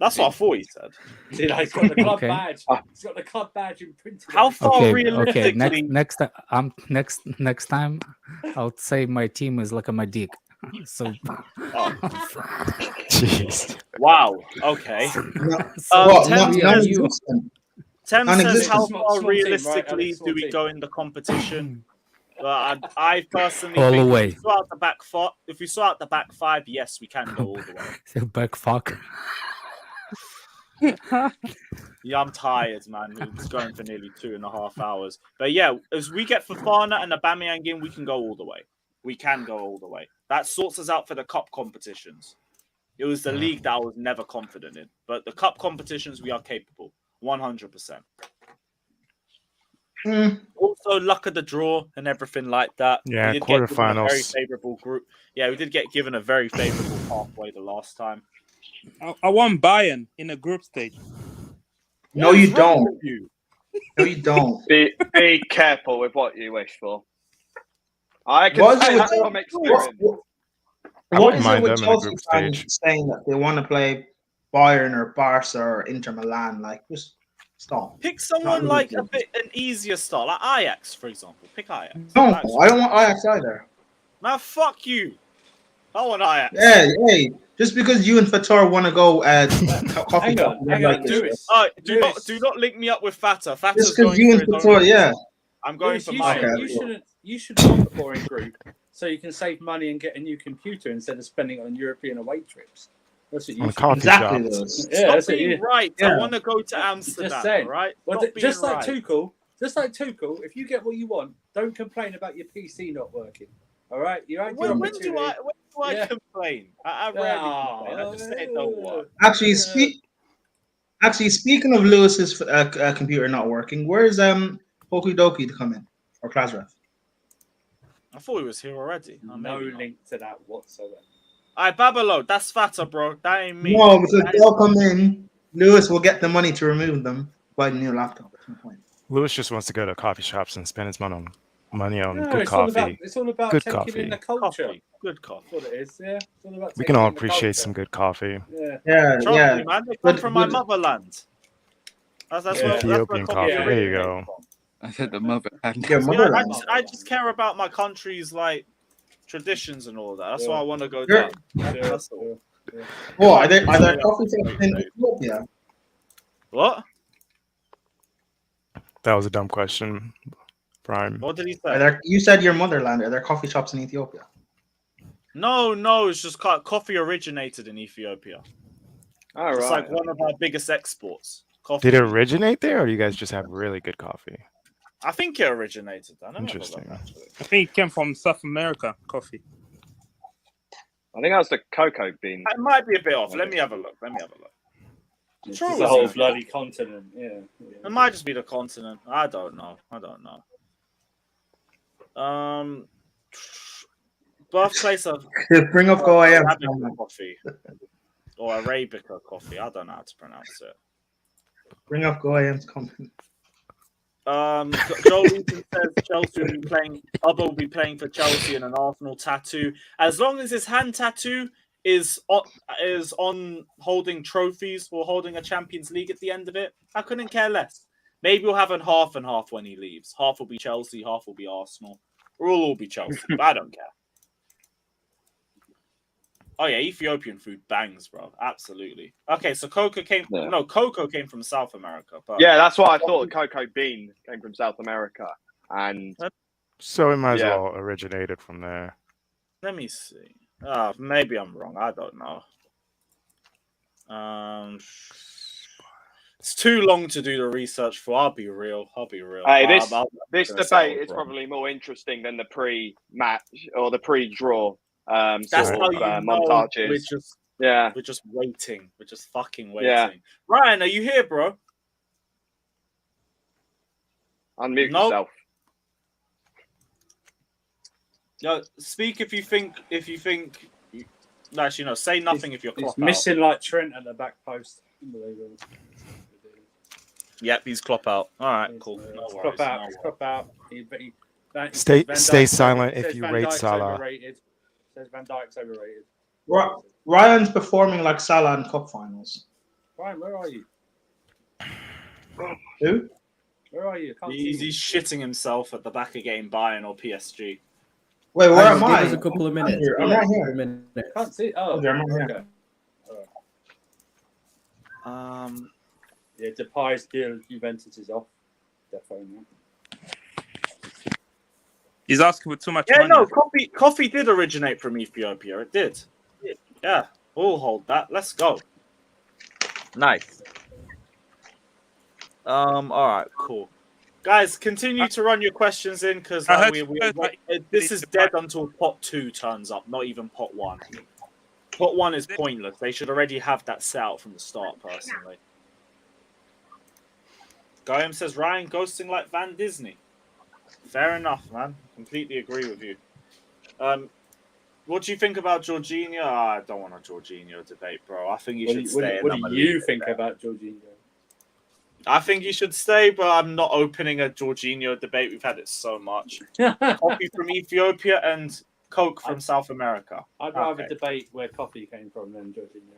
That's what I thought he said. He's got the club Okay. badge. He's got the club badge imprinted. How far Okay, realistically? next time I'll say my team is like my dick. So Jeez. Wow. Okay. What? Tem Non-existent. Tem says Non-existent. how Small far team, right? realistically Small do we team. go in the competition? I personally All think the way. if we saw out the back four, if we saw out the back five, yes, we can go all the way. back fuck. Yeah, I'm tired, man. It's going for nearly 2.5 hours. But yeah, as we get Fofana and Aubameyang in, we can go all the way. We can go all the way. That sorts us out for the cup competitions. It was the league that I was never confident in. But the cup competitions, we are capable. 100%. Also, luck of the draw and everything like that. Yeah, we did get given a quarterfinals. very favorable group. Yeah, we did get given a very favorable pathway the last time. I won Bayern in the group stage. No, What you is wrong don't. with you? No, you don't. Be careful with what you wish for. I can What is say it that with- from experience. I What wouldn't is it mind with them in a Chelsea group fans stage. saying that they want to play Bayern or Barca or Inter Milan? Like, just stop. Pick someone Not like really. an easier start, like Ajax, for example. Pick Ajax. No, Ajax. I don't want Ajax either. Now, fuck you. I want Ajax. Hey, just because you and Fatar want to go coffee Hang on, shop, hang like on, this. Lewis. Do not link me up with Fata. Fata's Just because going you and for his own Fatar, yeah. I'm going Lewis, for you mine. shouldn't. You should want the boring group so you can save money and get a new computer instead of spending it on European away trips. That's what you On should. coffee Exactly. shops. Those. Yeah, Stop that's it. being Yeah. right. I Yeah. want to go to Amsterdam. Just saying. All right. Well, Stop just being like right. Tuchel, if you get what you want, don't complain about your PC not working. All right, you had your When do I Yeah. complain? I rarely complain. I just say it don't work. Actually, speaking of Lewis's computer not working, where's Hoki Doki to come in or Klasref? I thought he was here already. No link to that whatsoever. Alright, Babalo, that's fatter, bro. That ain't me. No, because they'll come in. Lewis will get the money to remove them. Buy a new laptop. That's my point. Lewis just wants to go to coffee shops and spend his money on No, good it's all coffee. about Good taking coffee. in the culture. Good coffee. That's what it is. Yeah, it's all about We can taking all in the appreciate culture. some good coffee. Yeah. Trust me, man. They come from my motherland. That's where Ethiopian coffee coffee. There you go. I said the motherland. Your See, motherland. I just care about my country's like traditions and all that. That's why I want to go You're- down. That's all. Oh, are there coffee shops in Ethiopia? What? That was a dumb question, Prime. What did he Are say? there, you said your motherland. Are there coffee shops in Ethiopia? No, it's just coffee originated in Ethiopia. All It's right. like one of our biggest exports. Coffee. Did it originate there, or do you guys just have really good coffee? I think it originated there. Let me have a look, Interesting. actually. I think it came from South America, coffee. I think that was the cocoa bean. It might be a bit off. Let me have a look. It's Sure, the it's whole Ethiopia. bloody continent. Yeah. It might just be the continent. I don't know. Birthplace of Bring up Go AM. Arabica coffee or Arabica coffee. I don't know how to pronounce it. Bring up Go AM's comment. Joel Eaton says Chelsea will be playing. Ubba will be playing for Chelsea in an Arsenal tattoo. As long as his hand tattoo is on holding trophies or holding a Champions League at the end of it, I couldn't care less. Maybe we'll have a half and half when he leaves. Half will be Chelsea, half will be Arsenal. Or it'll all be Chelsea, but I don't care. Oh yeah, Ethiopian food bangs, bro. Absolutely. Okay, so cocoa came from South America. But Yeah, that's what I thought. The cocoa bean came from South America, and So it might as well originated from there. let me see. Maybe I'm wrong. I don't know. It's too long to do the research for. I'll be real. Hey, I'll this gonna debate say is I'm wrong. probably more interesting than the pre-match or the pre-draw That's sort how of you know montages. we're just waiting. We're just fucking waiting. Yeah. Ryan, are you here, bro? Unmute Nope. yourself. Yeah, speak if you think. Actually, no. Say nothing if you're He's clock missing like Trent at the back post. Unbelievable. out. Yep, he's clop out. All right, cool. No worries. Crop out. Stay Van silent Dijk if says you Van rate Dijk's Salah. overrated. Says Van Dijk's overrated. Ryan's performing like Salah in cup finals. Ryan, where are you? Who? Where are you? I can't see He's you. shitting himself at the back of game Bayern or PSG. Wait, where am I? Give us a couple of minutes. I'm right Couple here. of minutes. Can't see. Oh, Okay, I'm right okay. here. Yeah, Depay's deal Juventus is off. Definitely. He's asking for too much Yeah, money. no, coffee did originate from Ethiopia. It did. Yeah, we'll hold that. Let's go. Nice. All right, cool. Guys, continue to run your questions in because I heard this is dead until pot 2 turns up, not even pot 1. Pot 1 is pointless. They should already have that set out from the start, personally. Goyam says Ryan ghosting like Van Disney. Fair enough, man. Completely agree with you. What do you think about Jorginho? I don't want a Jorginho debate, bro. I think he should stay. What do you think about Jorginho? I think he should stay, but I'm not opening a Jorginho debate. We've had it so much. Coffee from Ethiopia and Coke from South America. I'd rather debate where coffee came from than Jorginho.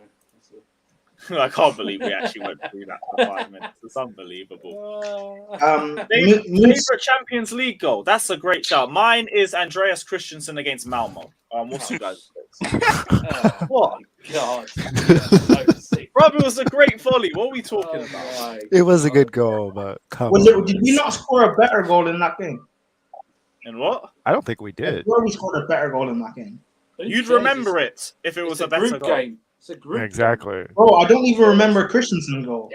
I can't believe we actually went through that for 5 minutes. It's unbelievable. Favorite Champions League goal? That's a great shout. Mine is Andreas Christensen against Malmo. What's you guys? What? God. Bro, it was a great volley. What are we talking about? It was a good goal, but come Did on. we not score a better goal in that game? And what? I don't think we did. Where we scored a better goal in that game? You'd remember it if it was a better goal. Game. It's a group Exactly. Oh, I don't even remember Christensen goal.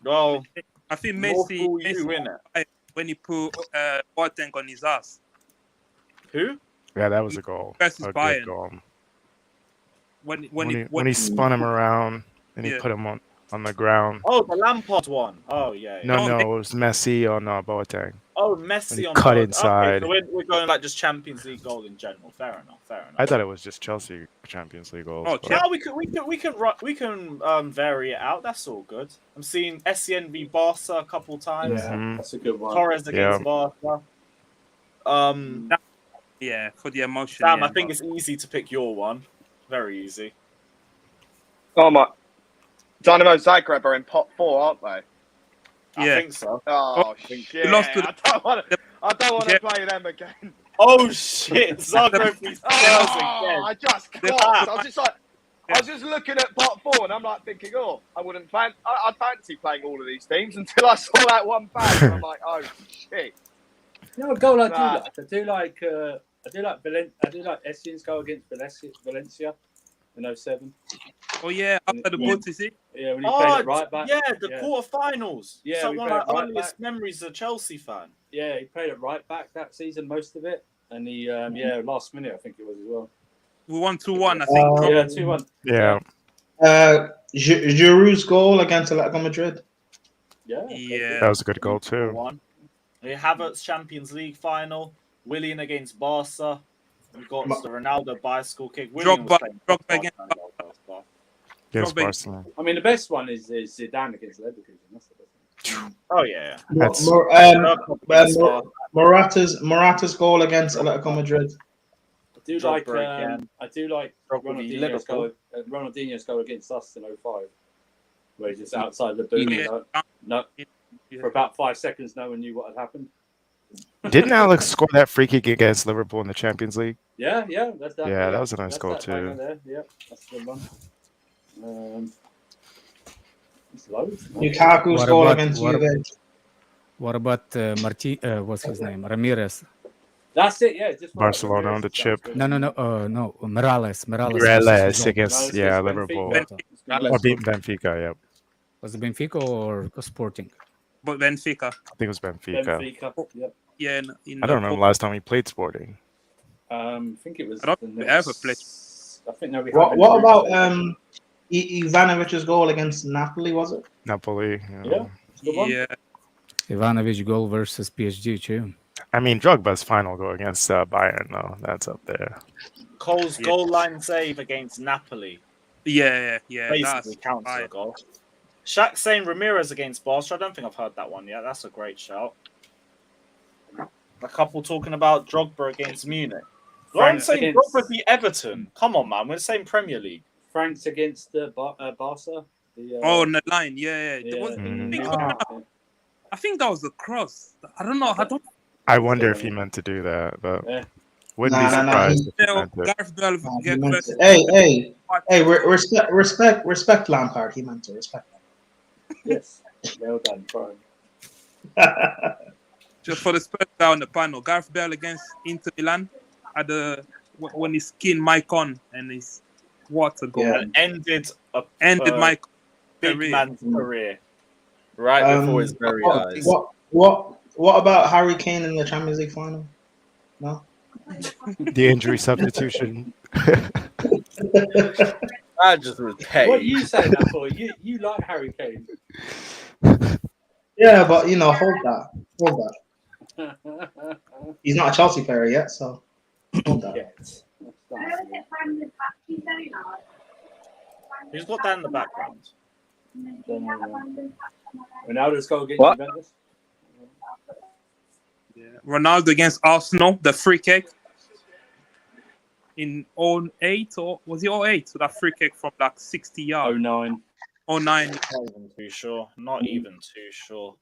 Well, I think more Messi, fool you, innit? when he put Boateng on his ass. Who? Yeah, that was a goal. Versus A Bayern. good goal. When he spun him around and he put him on the ground. Oh, the Lampard one. Oh, yeah. No, it was Messi on Boateng. Oh, Messi on cut the inside. Okay, so we're going like just Champions League goal in general. Fair enough. I thought it was just Chelsea Champions League goals. Oh, but- No, we can vary it out. That's all good. I'm seeing SCN v Barca a couple times. Yeah, that's a good one. Torres against Barca. Yeah, for the emotion. Sam, yeah, I think it's easy to pick your one. Very easy. Oh my! Dynamo Zagreb are in pot 4, aren't they? I think so. Oh shit! I don't want to play them again. Oh shit! Zagreb v Spurs again. I just clocked. I was just looking at pot 4 and I'm like thinking, oh, I'd fancy playing all of these teams until I saw that one back. And I'm like, oh shit. You know what goal I do like? I do like Essien's goal against Valencia in 07. Oh yeah, after the goal, is it? Yeah, when he played it right back. Yeah, the quarterfinals. Yeah, so we one of played my right earliest back. memories as a Chelsea fan. Yeah, he played it right back that season, most of it, and he last minute I think it was as well. We won 2-1, I think. Yeah, 2-1. Yeah. Giroud's goal against Atletico Madrid. Yeah. That was a good goal too. We Havertz Champions League final. Willian against Barca. We got the Ronaldo bicycle kick. Willian was playing Drogba against Barca. Yes, Barcelona. I mean, the best one is Zidane against Leverkusen. That's the best one. Oh yeah. Morata's goal against Atletico Madrid. I do like Ronaldinho's Liverpool. goal against us in 05, where he's just outside the boot. For about 5 seconds, no one knew what had happened. Didn't Alex score that free kick against Liverpool in the Champions League? Yeah, that's that. Yeah, that was a nice goal that banger too. there. Yeah, that's the one. It's loads. Lukaku's goal against Juve. What about what's his name? Ramirez. That's it. Yeah, just Barcelona on the chip. No. Morales against Liverpool. Or beat Benfica. Yeah. Was it Benfica or Sporting? But Benfica. I think it was Benfica. Yep. Yeah. I don't remember last time we played Sporting. I think it was. I don't think we ever played. I think no. What about Ivanovic's goal against Napoli? Was it? Napoli. Yeah. Ivanovic goal versus PSG too. I mean, Drogba's final goal against Bayern, though. That's up there. Cole's goal line save against Napoli. Yeah. Basically counts as a goal. Shaq saying Ramirez against Barca. I don't think I've heard that one yet. That's a great shout. A couple talking about Drogba against Munich. I'm saying Drogba beat Everton. Come on, man. We're the same Premier League. Frank's against Barca. On the line, yeah. I think that was a cross. I don't know. I wonder if he meant to do that, but wouldn't be surprised if he meant it. Hey! Respect Lampard. He meant to respect him. Yes, well done, Brian. Just for the Spurs guy on the panel, Gareth Bale against Inter Milan when he skinned Maicon and his what a goal. And ended Maicon big career. man's career right before his very eyes. What about Harry Kane in the Champions League final? No. The injury substitution. I just was paid. What you say that for? You like Harry Kane? Yeah, but hold that. He's not a Chelsea player yet, so hold that. Who's got that in the background? Ronaldo's goal against Juventus. Yeah. Ronaldo against Arsenal, the free kick in 08 or was it 08? So that free kick from like 60 yards. 09. 09. Not even too sure. Not even too sure.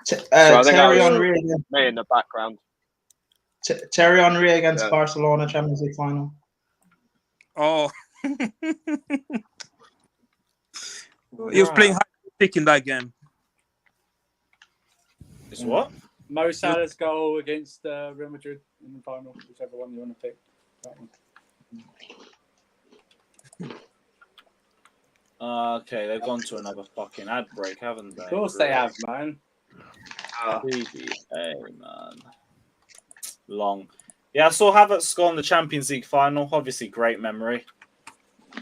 Terry Henry against me in the background. Terry Henry against Barcelona Champions League final. Oh. He was playing high kick in that game. It's what? Mo Salah's goal against Real Madrid in the final, whichever one you want to pick. That one. Okay, they've gone to another fucking ad break, haven't they? Of course they have, man. PBA, man. Long. Yeah, I saw Havertz score in the Champions League final. Obviously, great memory.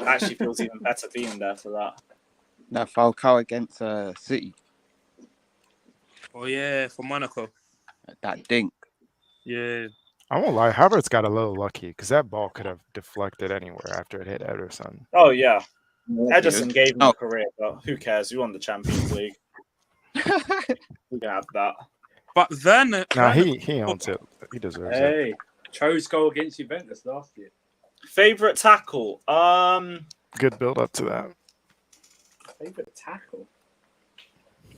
Actually feels even better being there for that. That Falcao against City. Oh yeah, for Monaco. That dink. Yeah. I won't lie, Havertz got a little lucky because that ball could have deflected anywhere after it hit Ederson. Oh yeah, Ederson Good. gave him Oh. a career, but who cares? We won the Champions League. We can have that. But Werner, Nah, he owns it. He deserves it. Hey, Cho's goal against Juventus last year. Favorite tackle? Good build up to that. Favorite tackle?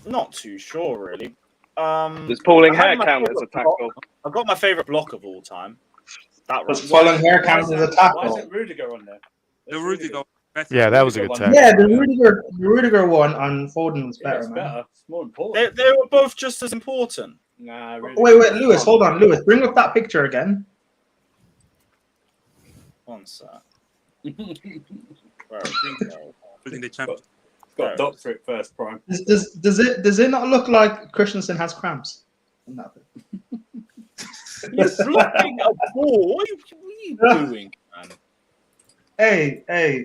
Not too sure really. Does pulling hair count as a tackle? I've got my favorite block of all time. That Does pulling hair count as a Why tackle? isn't Rudiger on there? the Rudiger. Yeah, that was a good tackle. Yeah, the Rudiger one on Foden was Yeah, better, it's man. better. It's more important. They were both just as important. Nah, Wait, Lewis, hold on, Lewis, bring up that picture again. One sec. Putting the champion. Got doctorate first, Prime. Does it not look like Christensen has cramps? Nothing. You're flipping a ball. What are you doing, man? Hey,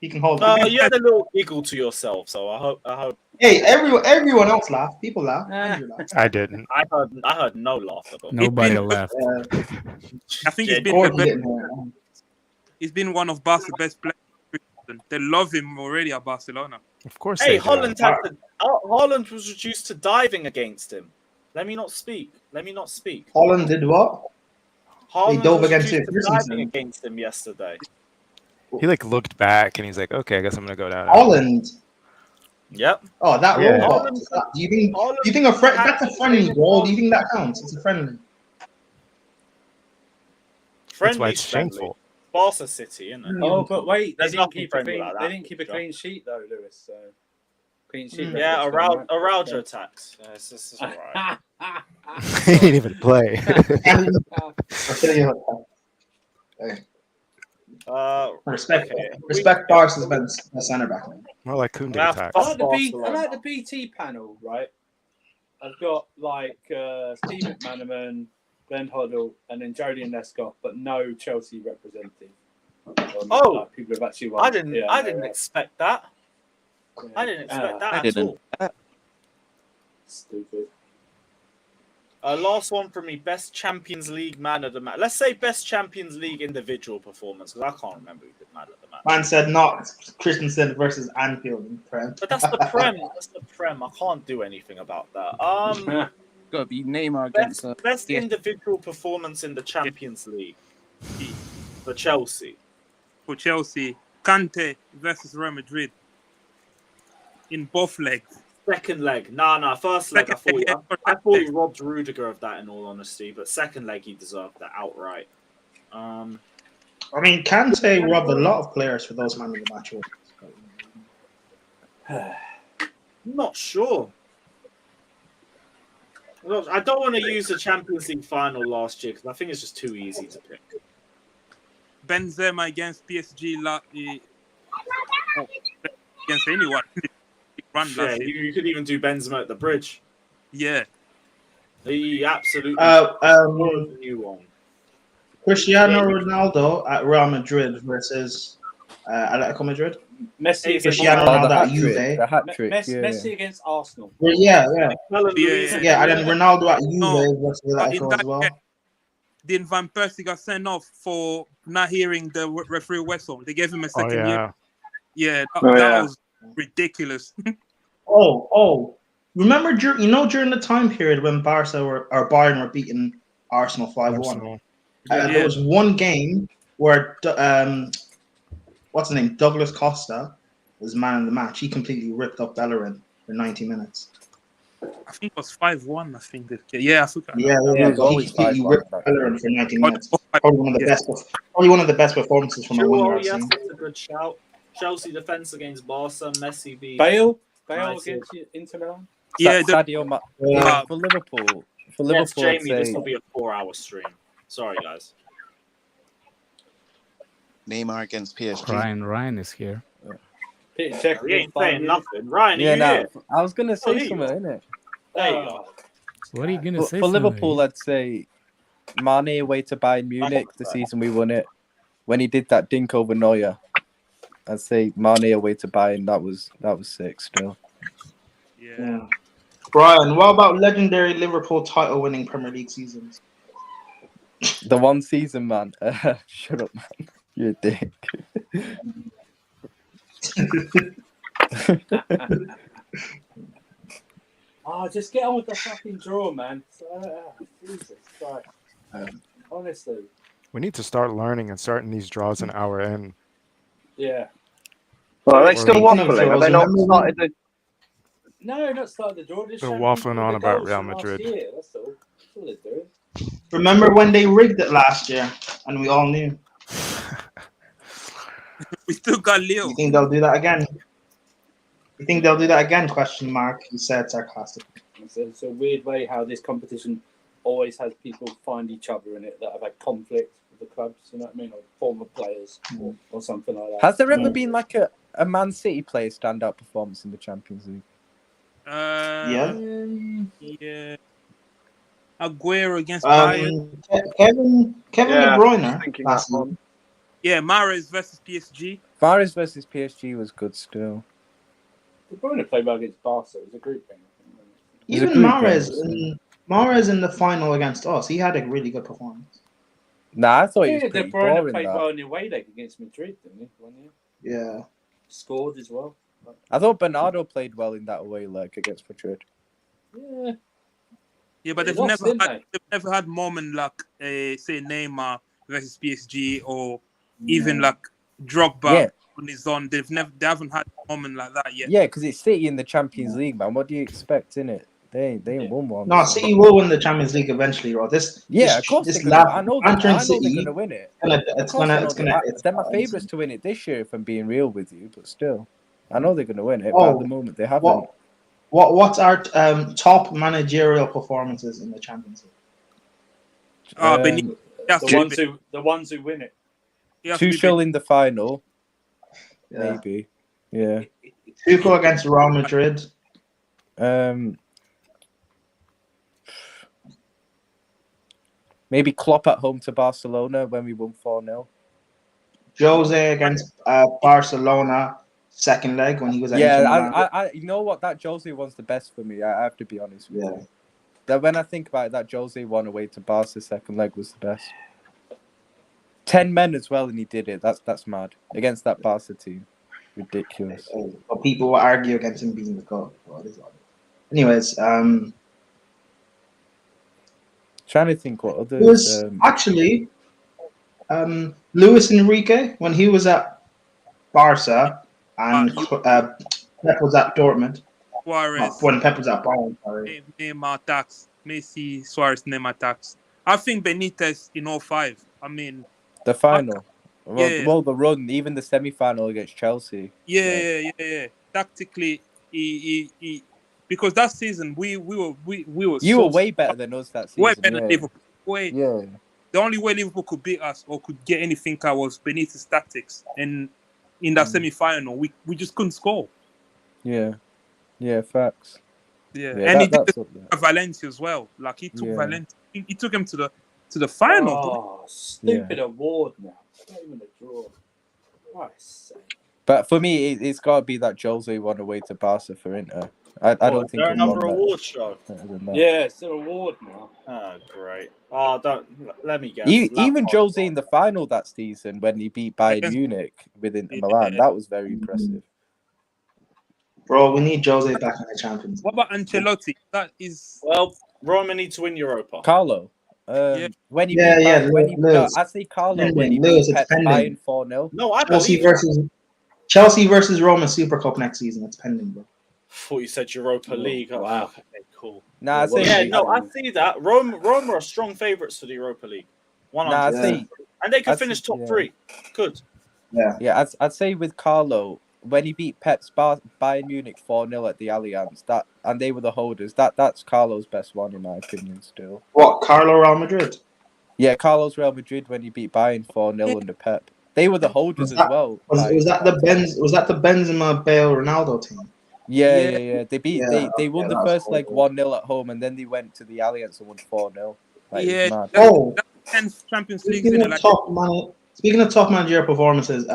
he can hold. No, you had a little giggle to yourself, so I hope. Hey, everyone else laughed. People laughed. Andrew laughed. I didn't. I heard no laughter. But Nobody laughed. I think Yeah, he's been Gordon the best. didn't. He's been one of Barca's best players. They love him already at Barcelona. Of course. Hey, they do. Holland was reduced to diving against him. Let me not speak. Holland did what? Haaland dove was against reduced it. to diving against him yesterday. He like looked back and he's like, okay, I guess I'm gonna go down. Holland. Yep. Oh, that Yeah. robot. Do you think that's a friendly goal? Do you think that counts? It's a friendly. That's why Friendly, it's shameful. Barca City, isn't it? Oh, but wait, they There's didn't nothing keep a friendly clean. like They that, didn't keep a Joe. clean sheet though, Lewis. So clean sheet. Yeah, record's still right. Araujo attacks. Yeah, this is alright. He didn't even play. Respect Okay. Barca's best centre back. More like Koundé Nah, attack. I like the Barcelona. BT panel, right? I've got like Steve McManaman, Glenn Hoddle, and then Jody and Lescott, but no Chelsea representative. Oh, Like, people have actually won. I didn't expect that. Yeah. I didn't expect that I at didn't. all. Stupid. Last one from me. Best Champions League man of the match. Let's say best Champions League individual performance, because I can't remember who did man of the match. Man said not Christensen versus Anfield in Prem. But that's the Prem. That's the Prem. I can't do anything about that. Gotta be Neymar against Best yeah. individual performance in the Champions League for Chelsea. For Chelsea, Kante versus Real Madrid in both legs. Second leg, nah. First leg, Second leg, I thought he robbed Rudiger of that. In all honesty, but second leg, he deserved that outright. I mean, Kante robbed a lot of players for those man of the match. Not sure. Look, I don't want to use the Champions League final last year because I think it's just too easy to pick. Benzema against PSG against anyone. Run Yeah, last year. you could even do Benzema at the bridge. Yeah. He absolutely new one. Cristiano Ronaldo at Real Madrid versus Atletico Madrid. Messi against Cristiano Ronaldo at Juve. The hat trick. Messi against Arsenal. Yeah. Yeah. Yeah, and then Ronaldo at Juve versus But in Atletico that as well. game, then Van Persie got sent off for not hearing the referee whistle. They gave him a Oh second year. yeah. Yeah, that was ridiculous. Oh. Remember during the time period when Bayern were beating Arsenal 5-1. Arsenal. There was one game where what's his name? Douglas Costa was man of the match. He completely ripped up Bellerin for 90 minutes. I think it was 5-1. I think that. Yeah, I forgot. Yeah. He completely ripped Bellerin for 90 minutes. Probably one of the best performances from a winger I've Yes, seen. that's a good shout. Chelsea defense against Barca. Messi beat Bale Nice. against Inter Milan. Yeah, Sadio for Liverpool. For Yes, Liverpool, I'd Jamie, this say will be a 4-hour stream. Sorry, guys. Neymar against PSG. Ryan is here. Peter Cech We ain't against Bayern saying Munich. nothing. Ryan, are Yeah, you no, here? I was gonna say here you something, are. innit? There you go. What are you gonna say? For Sonny? Liverpool, I'd say Mane away to Bayern Munich the season we won it. When he did that dink over Neuer, I'd say Mane away to Bayern. That was sick. Still, Yeah. Brian, what about legendary Liverpool title-winning Premier League seasons? The one season, man. Shut up, man. You're a dick. Oh, just get on with the fucking draw, man. Jesus Christ. Honestly. We need to start learning and starting these draws an hour in. Yeah. Well, are they Or- still Speaking of waffling? Have draws, they not remember started the... No, not started the draw. Just They're showing waffling people on the about goals Real from last Madrid. year, that's all. That's all they're doing. Remember when they rigged it last year, and we all knew? We still got Leo. You think they'll do that again? You think they'll do that again? Question mark. He said sarcastically. It's a weird way how this competition always has people find each other in it that have had conflict with the clubs, you know what I mean, or former players or something like that. Has there ever been like a Man City player standout performance in the Champions League? Yeah. Yeah. Aguero against Bayern. Kevin Yeah, De Bruyne thinking last that one. season. Yeah, Mahrez versus PSG. Mahrez versus PSG was good still. De Bruyne played well against Barca. It was a group thing. was a Even group Mahrez in the final against us, he had a really good performance. Nah, I thought he Yeah, was De pretty Bruyne boring. played That. well in the away leg against Madrid, didn't he? One year. Yeah. Scored as well. I thought Bernardo played well in that away leg against Madrid. Yeah. Yeah, but They they've lost, never didn't had they've never had moment like say Neymar versus PSG or even like Drogba Yeah. on his own. They haven't had a moment like that yet. Yeah, because it's City in the Champions League, man. What do you expect in it? They ain't won one. No, so. City will win the Champions League eventually, bro. Yeah, of course they're gonna. I know they're gonna win it. They're my favourites to win it this year, if I'm being real with you. But still, I know they're gonna win it. But at the moment, they haven't. What's our top managerial performances in the Champions League? The ones who win it. Tuchel in the final. Maybe. Yeah. Tuchel against Real Madrid. Maybe Klopp at home to Barcelona when we won 4-0. Jose against Barcelona, second leg when he was at Inter Milan. I you know what, that Jose one's the best for me. I have to be honest with you. That when I think about it, that Jose one away to Barca second leg was the best. 10 men as well, and he did it. That's mad against that Barca team. Ridiculous. But people will argue against him being the goal. Anyways, trying to think what it others. was actually Luis Enrique when he was at Barca and Pep was at Dortmund. Suarez. When Pep was at Bayern. Sorry. Neymar attacks. Messi, Suarez, Neymar attacks. I think Benitez in 05. I mean, the final. Yeah. Well, the run, even the semi-final against Chelsea. Yeah. Tactically, he because that season we were. You were way better than us that season. Way better than Liverpool. Yeah. The only way Liverpool could beat us or could get anything out was Benitez tactics, and in that semi-final, we just couldn't score. Yeah, facts. Yeah, and he did Valencia as well. Like he took Valencia, he took him to the final. Oh, stupid award now. It's not even a draw. Christ's sake. But for me, it's got to be that Jose won away to Barca for Inter. I don't think another award show. Yeah, it's an award now. Oh, great. Oh, don't let me guess. Even Jose in the final that season when he beat Bayern Munich with Inter Milan, that was very impressive. Bro, we need Jose back in the Champions. What about Ancelotti? That is Roma needs to win Europa. Carlo. When he I say Carlo when he beat Bayern 4-0. No, I Chelsea versus Roma Super Cup next season. It's pending, bro. I thought you said Europa League. Oh, wow. Okay, cool. Nah, I see that. Roma are strong favourites for the Europa League. 100%. And they could finish top 3. Good. Yeah. I'd say with Carlo, when he beat Pep's Bayern Munich 4-0 at the Allianz, and they were the holders, that's Carlo's best one in my opinion still. What, Carlo Real Madrid? Yeah, Carlo's Real Madrid when he beat Bayern 4-0 under Pep. They were the holders as well. Was that the Benzema Bale Ronaldo team? Yeah. They won the first leg 1-0 at home, and then they went to the Allianz and won 4-0. That's 10th Champions League. Speaking of top managerial performances,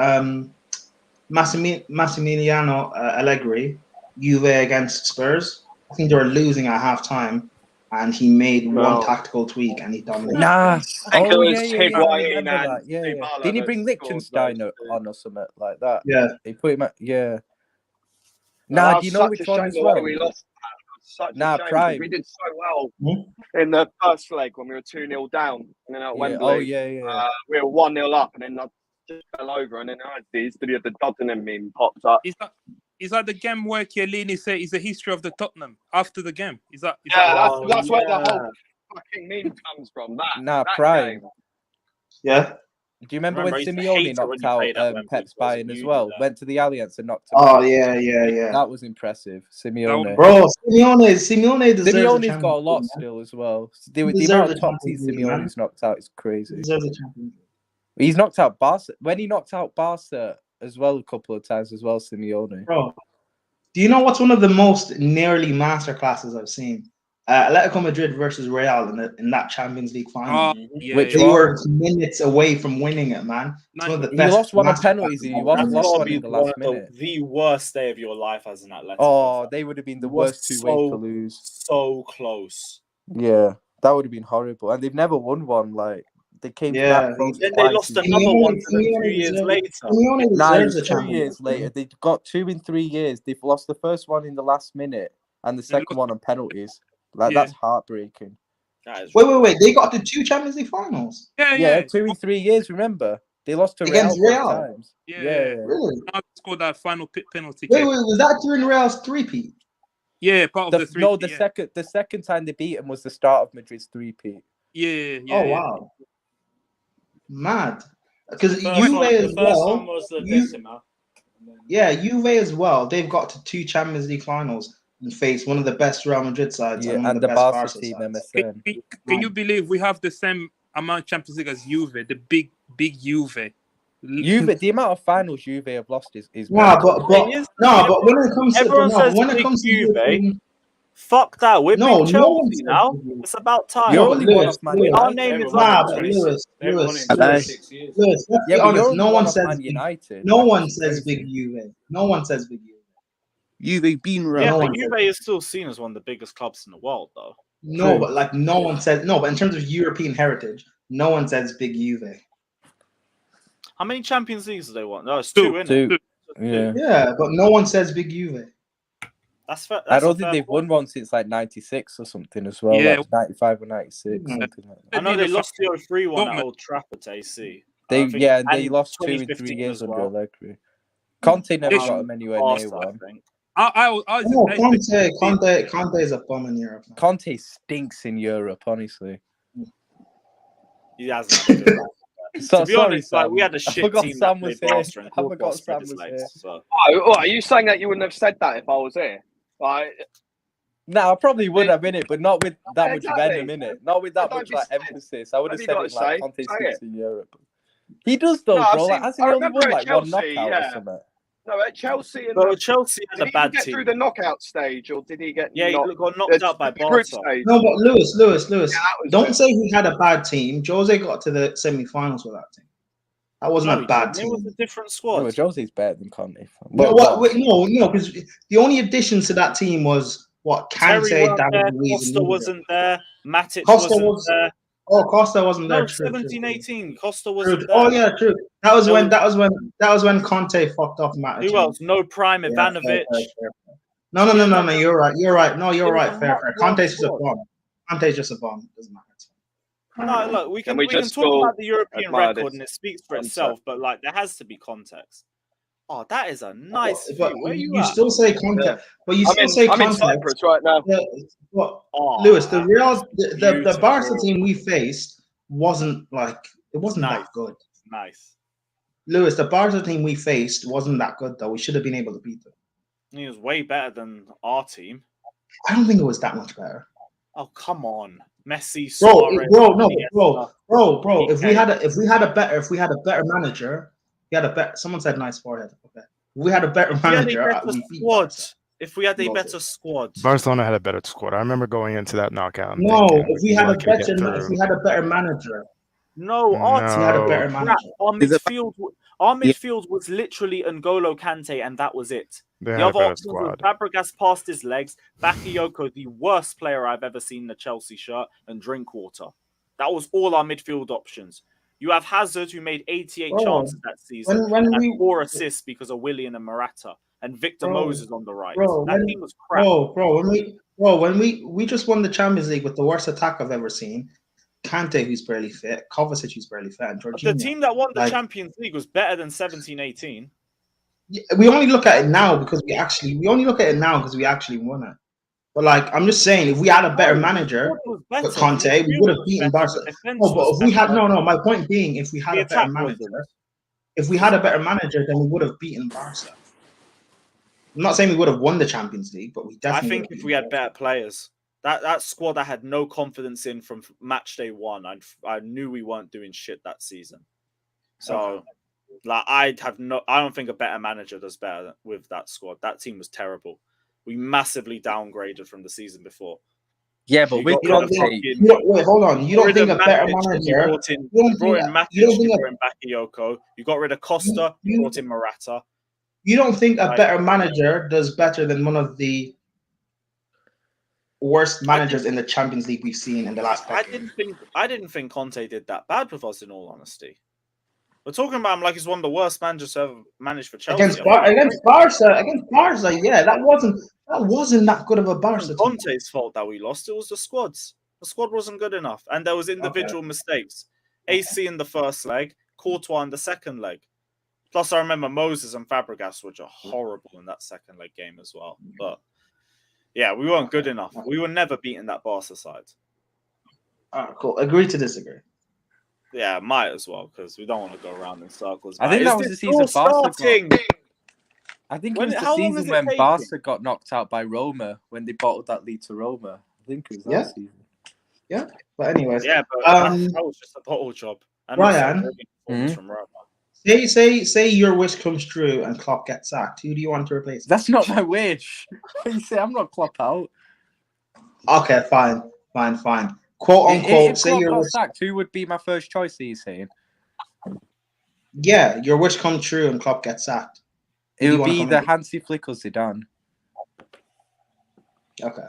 Massimiliano Allegri, Juve against Spurs. I think they were losing at halftime, and he made Well, one tactical tweak and he dominated. Nah. I think Oh it yeah, was yeah, yeah. I Higuain remember and that. Yeah, yeah. Dybala Didn't he that bring scored Liechtenstein those two. on or something like that? Yeah. He put him at, yeah. No, Nah, that do you was know such which a one shame as the way well? we lost. Such Nah, a shame because Prime. we did so well Hmm? in the first leg when we were 2-0 down, and then at Yeah. Wembley, Oh yeah, yeah. we were 1-0 up, and then I just fell over, and then the history of the Tottenham meme popped up. Is that the game where Chiellini said is the history of the Tottenham after the game? Is that That's where the whole fucking meme comes from. Nah, that Prime. game. Yeah. Do you remember Remember, I when used to hate Simeone it when knocked you out played at Wembley Pep's because of Bayern as you well? there. Went to the Allianz and knocked him Oh out. yeah. That was impressive. Simeone. Bro, Simeone deserves a Simeone's Champions got a lot League, man. still as well. He The deserves amount a of top teams Champions League, man. Simeone's knocked out is He crazy. deserves a Champions League. He's knocked out Barca. When he knocked out Barca as well a couple of times as well, Simeone. Bro, do you know what's one of the most nearly masterclasses I've seen? Atletico Madrid versus Real in that Champions League final. Which They one? were minutes away from winning it, man. It's one of the He best lost one on masterclasses penalties. He I've lost ever That's got to one be in the last the minute. worst day of your life as an Atletico Oh, fan. they would have been the Was worst two ways to lose. So close. Yeah, that would have been horrible. And they've never won one. Like they came to Yeah, that close Then twice. they lost another one to them 2 years later. Simeone Nah, it deserves was a 2 Champions years League. later. They got 2 in 3 years. They've lost the first one in the last minute and the second one on penalties. Like that's heartbreaking. Wait. They got to 2 Champions League finals. Yeah, 2 in 3 years. Remember, they lost to Against Real Real? both times. Yeah. Really? Scored that final penalty. Wait, was that during Real's three-peat? Yeah, part of the three. No, the second time they beat him was the start of Madrid's three-peat. Yeah. Oh wow, mad. Because The Juve as first well. one was the Decima. Yeah, Juve as well. They've got to 2 Champions League finals and faced one of the best Real Madrid sides and one of the best Barca team, sides. MSN. Can you believe we have the same amount of Champions League as Juve, the big Juve? Juve, the amount of finals Juve have lost is Nah, but when it comes to Everyone says when it big comes to Juve. European- Fuck that. We're No, big no one Chelsea says now. big Juve. It's about time. You're only one off Man Our United. name is Nah, on but it. Lewis, let's Yeah, be but honest. you're only No one one off says Man big, United. no Like, one it's says crazy. big Juve. No one says big Juve. Juve been Real. Yeah, No but one Juve is still seen as one of the biggest clubs in the world, though. No, True. but like no one says no. But in terms of European heritage, no one says big Juve. How many Champions Leagues do they want? No, it's 2, isn't Two. it? Yeah. Yeah, but no one says big Juve. That's fair. I That's a don't think fair they've point. won one since like 96 or something as well. Yeah. Like 95 or 96, Mm. something like I that. know they lost the 0-3 one at Dortmund. Old Trafford, AC. They I think- they and lost 2 in 3 2015 years as under well. Allegri. Conte never got Um, them anywhere Barca, near I one. think. I was No, Conte is a bum in Europe. Man. Conte stinks in Europe, honestly. He hasn't had a good run. So, To be sorry, honest, like, Sam. we had a I shit forgot team Sam that was played here. Barca and I forgot Walcott spread Sam his was legs. here. So. What, are you saying that you wouldn't have said that if I was here? Like, No, I probably would have in it, but not with that Yeah, much exactly. venom in it. Not with that Don't much be like silly. emphasis. I would have What said have it you got to like say? Conte Say stinks it. in Europe. He does though, No, I've bro. Like, seen- hasn't I he only remember won at like one Chelsea, knockout yeah. or something? No, at Chelsea. But Chelsea had Did a he bad get team. through the knockout stage, or did he get? Yeah, he knocked, got knocked out by the group Barca. stage? No, but Lewis, Yeah, that was don't it. say he had a bad team. Jose got to the semi-finals with that team. That wasn't No, a he bad didn't. It team. was a different No, squad. but Jose's better than Conte. No, Well, no, because the only additions to that team was what Terry Kante, wasn't there. David Luiz, and Costa Rudiger. wasn't there. Matic Costa wasn't was. there. Oh, Costa wasn't there. No, True, 17-18. Costa true. wasn't Oh there. yeah, true. That was There when was- Conte fucked off Matic. Who else? No prime Yeah, Ivanovic. fair. No. You're right. No, you're right. Fair. Conte's just a bomb. Conte's just a bomb. Doesn't matter. No, look, we can we talk just all about the European admire record this and it speaks for concept? itself, but like there has to be context. Oh, that is a nice But view. Where you you at? still say context. But you I'm still in, say I'm in context. Cyprus right now. Yeah, but Oh, Lewis, the beautiful. Barca team we faced wasn't that good. Nice. Lewis, the Barca team we faced wasn't that good though. We should have been able to beat them. He was way better than our team. I don't think it was that much better. Oh, come on. Messi, Bro, Suarez, bro. If we had a better manager, someone said nice forehead. Okay. If we had a better If we had a manager, better we beat squad. Barca. If we had a Love better it. squad. Barcelona had a better squad. I remember going into that knockout. And No, thinking if we had a could get better manager. No, our If team we had a better crap. manager. Our midfield was literally N'Golo Kante, and that was it. They The had a other better options were squad. Fabregas past his legs, Bakayoko, the worst player I've ever seen in a Chelsea shirt, and Drinkwater. That was all our midfield options. You have Hazard, who made 88 Bro, chances that season, when and had we 4 assists because of Willian and Morata, and Victor bro, Moses on the right. bro, That when, team was crap. when we just won the Champions League with the worst attack I've ever seen. Kante, who's barely fit, Kovacic, who's barely fit, and Jorginho. The team that won the Like, Champions League was better than 17-18. we only look at it now because we actually won it. But like, I'm just saying, if we had a better manager with Conte, we would have beaten Barca. No, but if we had my point being, if we had a better manager, then we would have beaten Barca. I'm not saying we would have won the Champions League, but we definitely. I think if we had better players, that squad I had no confidence in from match day 1. I knew we weren't doing shit that season. So, like, I don't think a better manager does better with that squad. That team was terrible. We massively downgraded from the season before. Yeah, but with Conte, wait, hold on. You don't think a better manager? You brought in Matic, you brought in Bakayoko, you got rid of Costa, you brought in Morata. You don't think a better manager does better than one of the worst managers in the Champions League we've seen in the last decade? I didn't think Conte did that bad with us, in all honesty. We're talking about him like he's one of the worst managers to ever manage for Chelsea. Against Barca, yeah, that wasn't that good of a Barca team. Conte's fault that we lost. It was the squads. The squad wasn't good enough, and there was individual mistakes. AC in the first leg, Courtois in the second leg. Plus, I remember Moses and Fabregas were just horrible in that second leg game as well. But yeah, we weren't good enough. We were never beating that Barca side. Cool. Agree to disagree. Yeah, might as well, because we don't want to go around in circles. I think that was the season Barca I think it was the season when Barca got knocked out by Roma, when they bottled that lead to Roma. I think it was that season. Yeah, but anyways. Yeah, but that was just a bottle job. And Ryan, from Roma. Say your wish comes true and Klopp gets sacked. Who do you want to replace? That's not my wish. You say I'm not Klopp out. Okay, fine. Quote unquote. If Say Klopp your got wish. sacked, who would be my first choice? Are you saying? Yeah, your wish comes true and Klopp gets sacked. It would be either Hansi Flick or Zidane. Okay.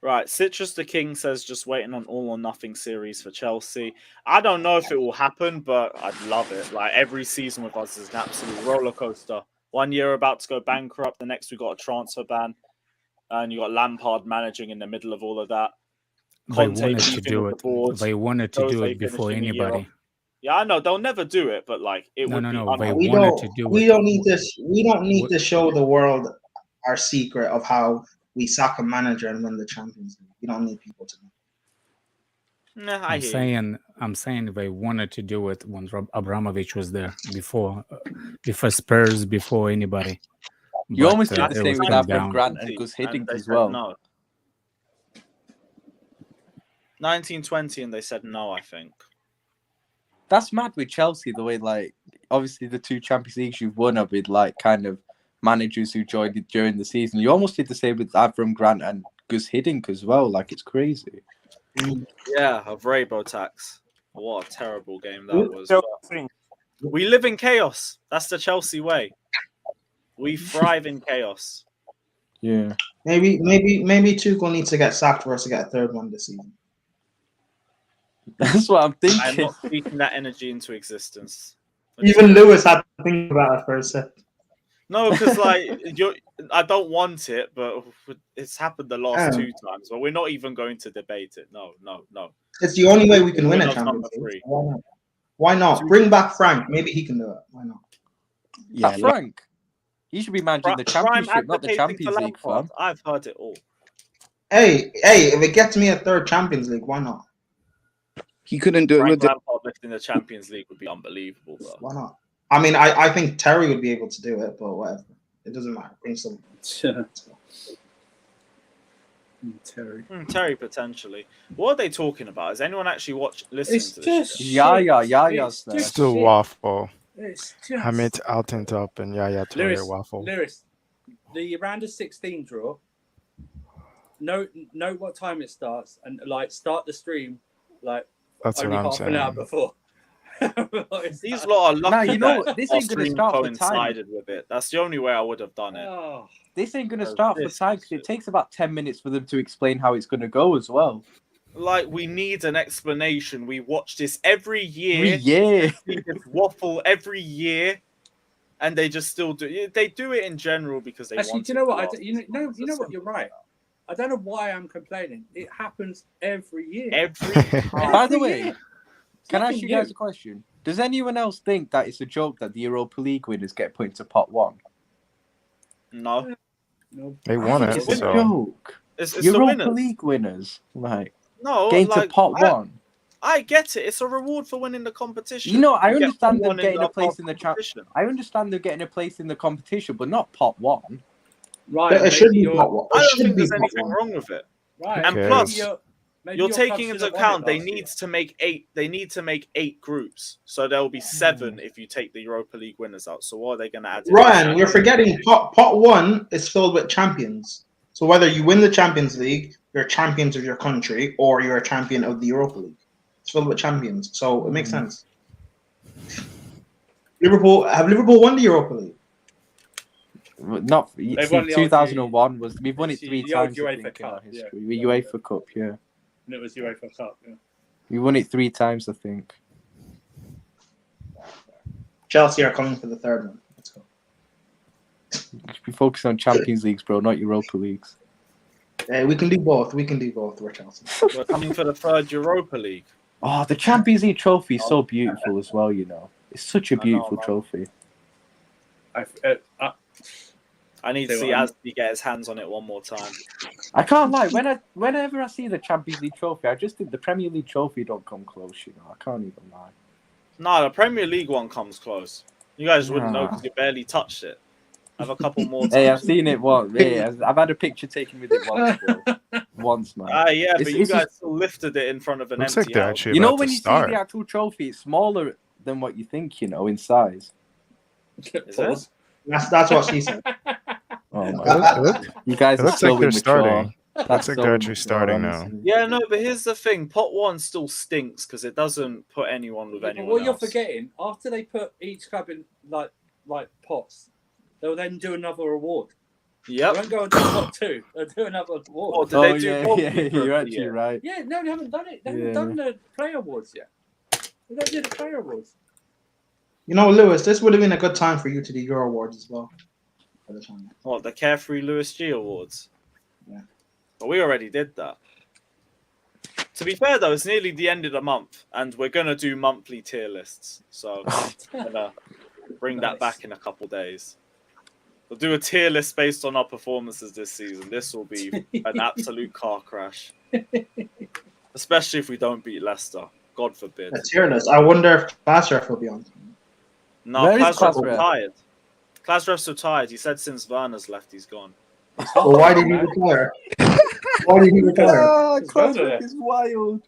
Right, Citrus the King says just waiting on all or nothing series for Chelsea. I don't know if it will happen, but I'd love it. Like, every season with us is an absolute roller coaster. 1 year about to go bankrupt, the next we got a transfer ban, and you got Lampard managing in the middle of all of that. They wanted to do it. They wanted to do it before anybody. Yeah, I know they'll never do it, but like it would be. They we wanted to do it. We don't need this. We don't need to show the world our secret of how we sack a manager and win the Champions League. We don't need people to know. Nah, I'm saying they wanted to do it when Abramovich was there before Spurs, before anybody. You almost did the same with Avram Grant and Gus Hiddink as well. No. 1920, and they said no. I think that's mad with Chelsea. The way, like, obviously the 2 Champions Leagues you've won are with like kind of managers who joined it during the season. You almost did the same with Avram Grant and Gus Hiddink as well. Like, it's crazy. Yeah, of Rabotax. What a terrible game that was. We live in chaos. That's the Chelsea way. We thrive in chaos. Yeah. Maybe Tuchel needs to get sacked for us to get a third one this season. That's what I'm thinking. I'm not speaking that energy into existence. Even Lewis had to think about it for a sec. No, because like I don't want it, but it's happened the last 2 times. But we're not even going to debate it. No. It's the only way we can win a Champions League. Why not? Bring back Frank. Maybe he can do it. Why not? Yeah, Frank. He should be managing the Championship, not the Champions League, fam. I've heard it all. Hey, if it gets me a third Champions League, why not? He couldn't do it with Lampard lifting the Champions League would be unbelievable, though. Why not? I mean, I think Terry would be able to do it, but whatever. It doesn't matter. Bring some. Terry potentially. What are they talking about? Has anyone actually listened to this? Yaya's there. Still waffle. Hamid Altintop and Yaya Toure waffle. Lewis, the round of 16 draw. Know what time it starts, and like start the stream like that's only what I'm half saying. an hour before. These lot are lucky you know that what? This our ain't gonna stream start for time. coincided with it. That's the only way I would have done it. Oh, This ain't gonna Oh, start for this time because it takes about 10 minutes for them to explain how it's gonna go as well. Like, we need an explanation. We watch this every year. Every year. We just waffle every year, and they just still do it. They do it in general because they actually, want do you know what? to last. You know what? You're right. I don't know why I'm complaining. It happens every year. Every By the way, year. can I ask nothing you guys new. a question? Does anyone else think that it's a joke that the Europa League winners get put into pot one? No. No. They won I it. think it's a So joke. It's the Europa winners. League winners, like, No, getting to like, pot one. I get it. It's a reward for winning the competition. You know, I You get understand them one in getting a place above in the competition. I understand they're getting a place in the competition, but not pot one. Right. It should be I don't think there's anything wrong with it. Right. And Who plus, cares? you're taking into account they need to make 8. They need to make 8 groups, so there will be 7 if you take the Europa League winners out. So what are they going to add? Ryan, you're forgetting pot one is filled with champions. So whether you win the Champions League, you're champions of your country, or you're a champion of the Europa League. It's filled with champions, so it makes sense. Have Liverpool won the Europa League? Not They've won the 2001 was we've won it the 3 old times I UEFA think, in our Cup, yeah. history. The UEFA Cup, yeah. And it was UEFA Cup. Yeah. We won it 3 times, I think. Chelsea are coming for the third one. Let's go. We focus on Champions Leagues, bro, not Europa Leagues. We can do both. We can do both. We're Chelsea. We're coming for the 3rd Europa League. Oh, the Champions League trophy is so beautiful as well, you know. It's such a beautiful man. trophy. I need to see Aspi get his hands on it one more time. I can't lie. Whenever I see the Champions League trophy, I just think the Premier League trophy don't come close. You know, I can't even lie. No, the Premier League one comes close. You guys wouldn't know Nah. because you barely touched it. Have a couple more. Hey, I've touches. seen it once. Yeah, I've had a picture taken with it once, bro. Once, man. Yeah, but you It's guys just- still lifted it in front of an looks like empty they're house. actually You know about when to you start. see the actual trophy, it's smaller than what you think. You know, in size. Is it? That's what she said. Oh my It god! looks- You guys it are looks so like they're immature. starting. That's Looks like so they're actually immature, starting now. honestly. Yeah, no, but here's the thing: pot one still stinks because it doesn't put anyone with But anyone what you're else. forgetting, after they put each club in like pots, they'll then do another award. Yep. They won't go and do pot 2. They'll do another award. Oh, did Oh they do yeah, Goalkeeper yeah, of you're the actually year? right. Yeah, no, they haven't done it. They haven't Yeah. done the player awards yet. They don't do the player awards. You know, Lewis, this would have been a good time for you to do your awards as well. By the time. What, the Carefree Lewis G Awards? Yeah. But we already did that. To be fair, though, it's nearly the end of the month, and we're going to do monthly tier lists. So I'm going to bring that back in a couple days. We'll do a tier list based on our performances this season. This will be an absolute car crash. Especially if we don't beat Leicester. God forbid. A tier list. I wonder if Klasref will be on. No, Where is Klasref's Klasref? retired. Klasref's retired. He said since Werner's left, he's gone. Well, why did he retire? Why did he retire? Ah, It's Werner Klasref there. is wild.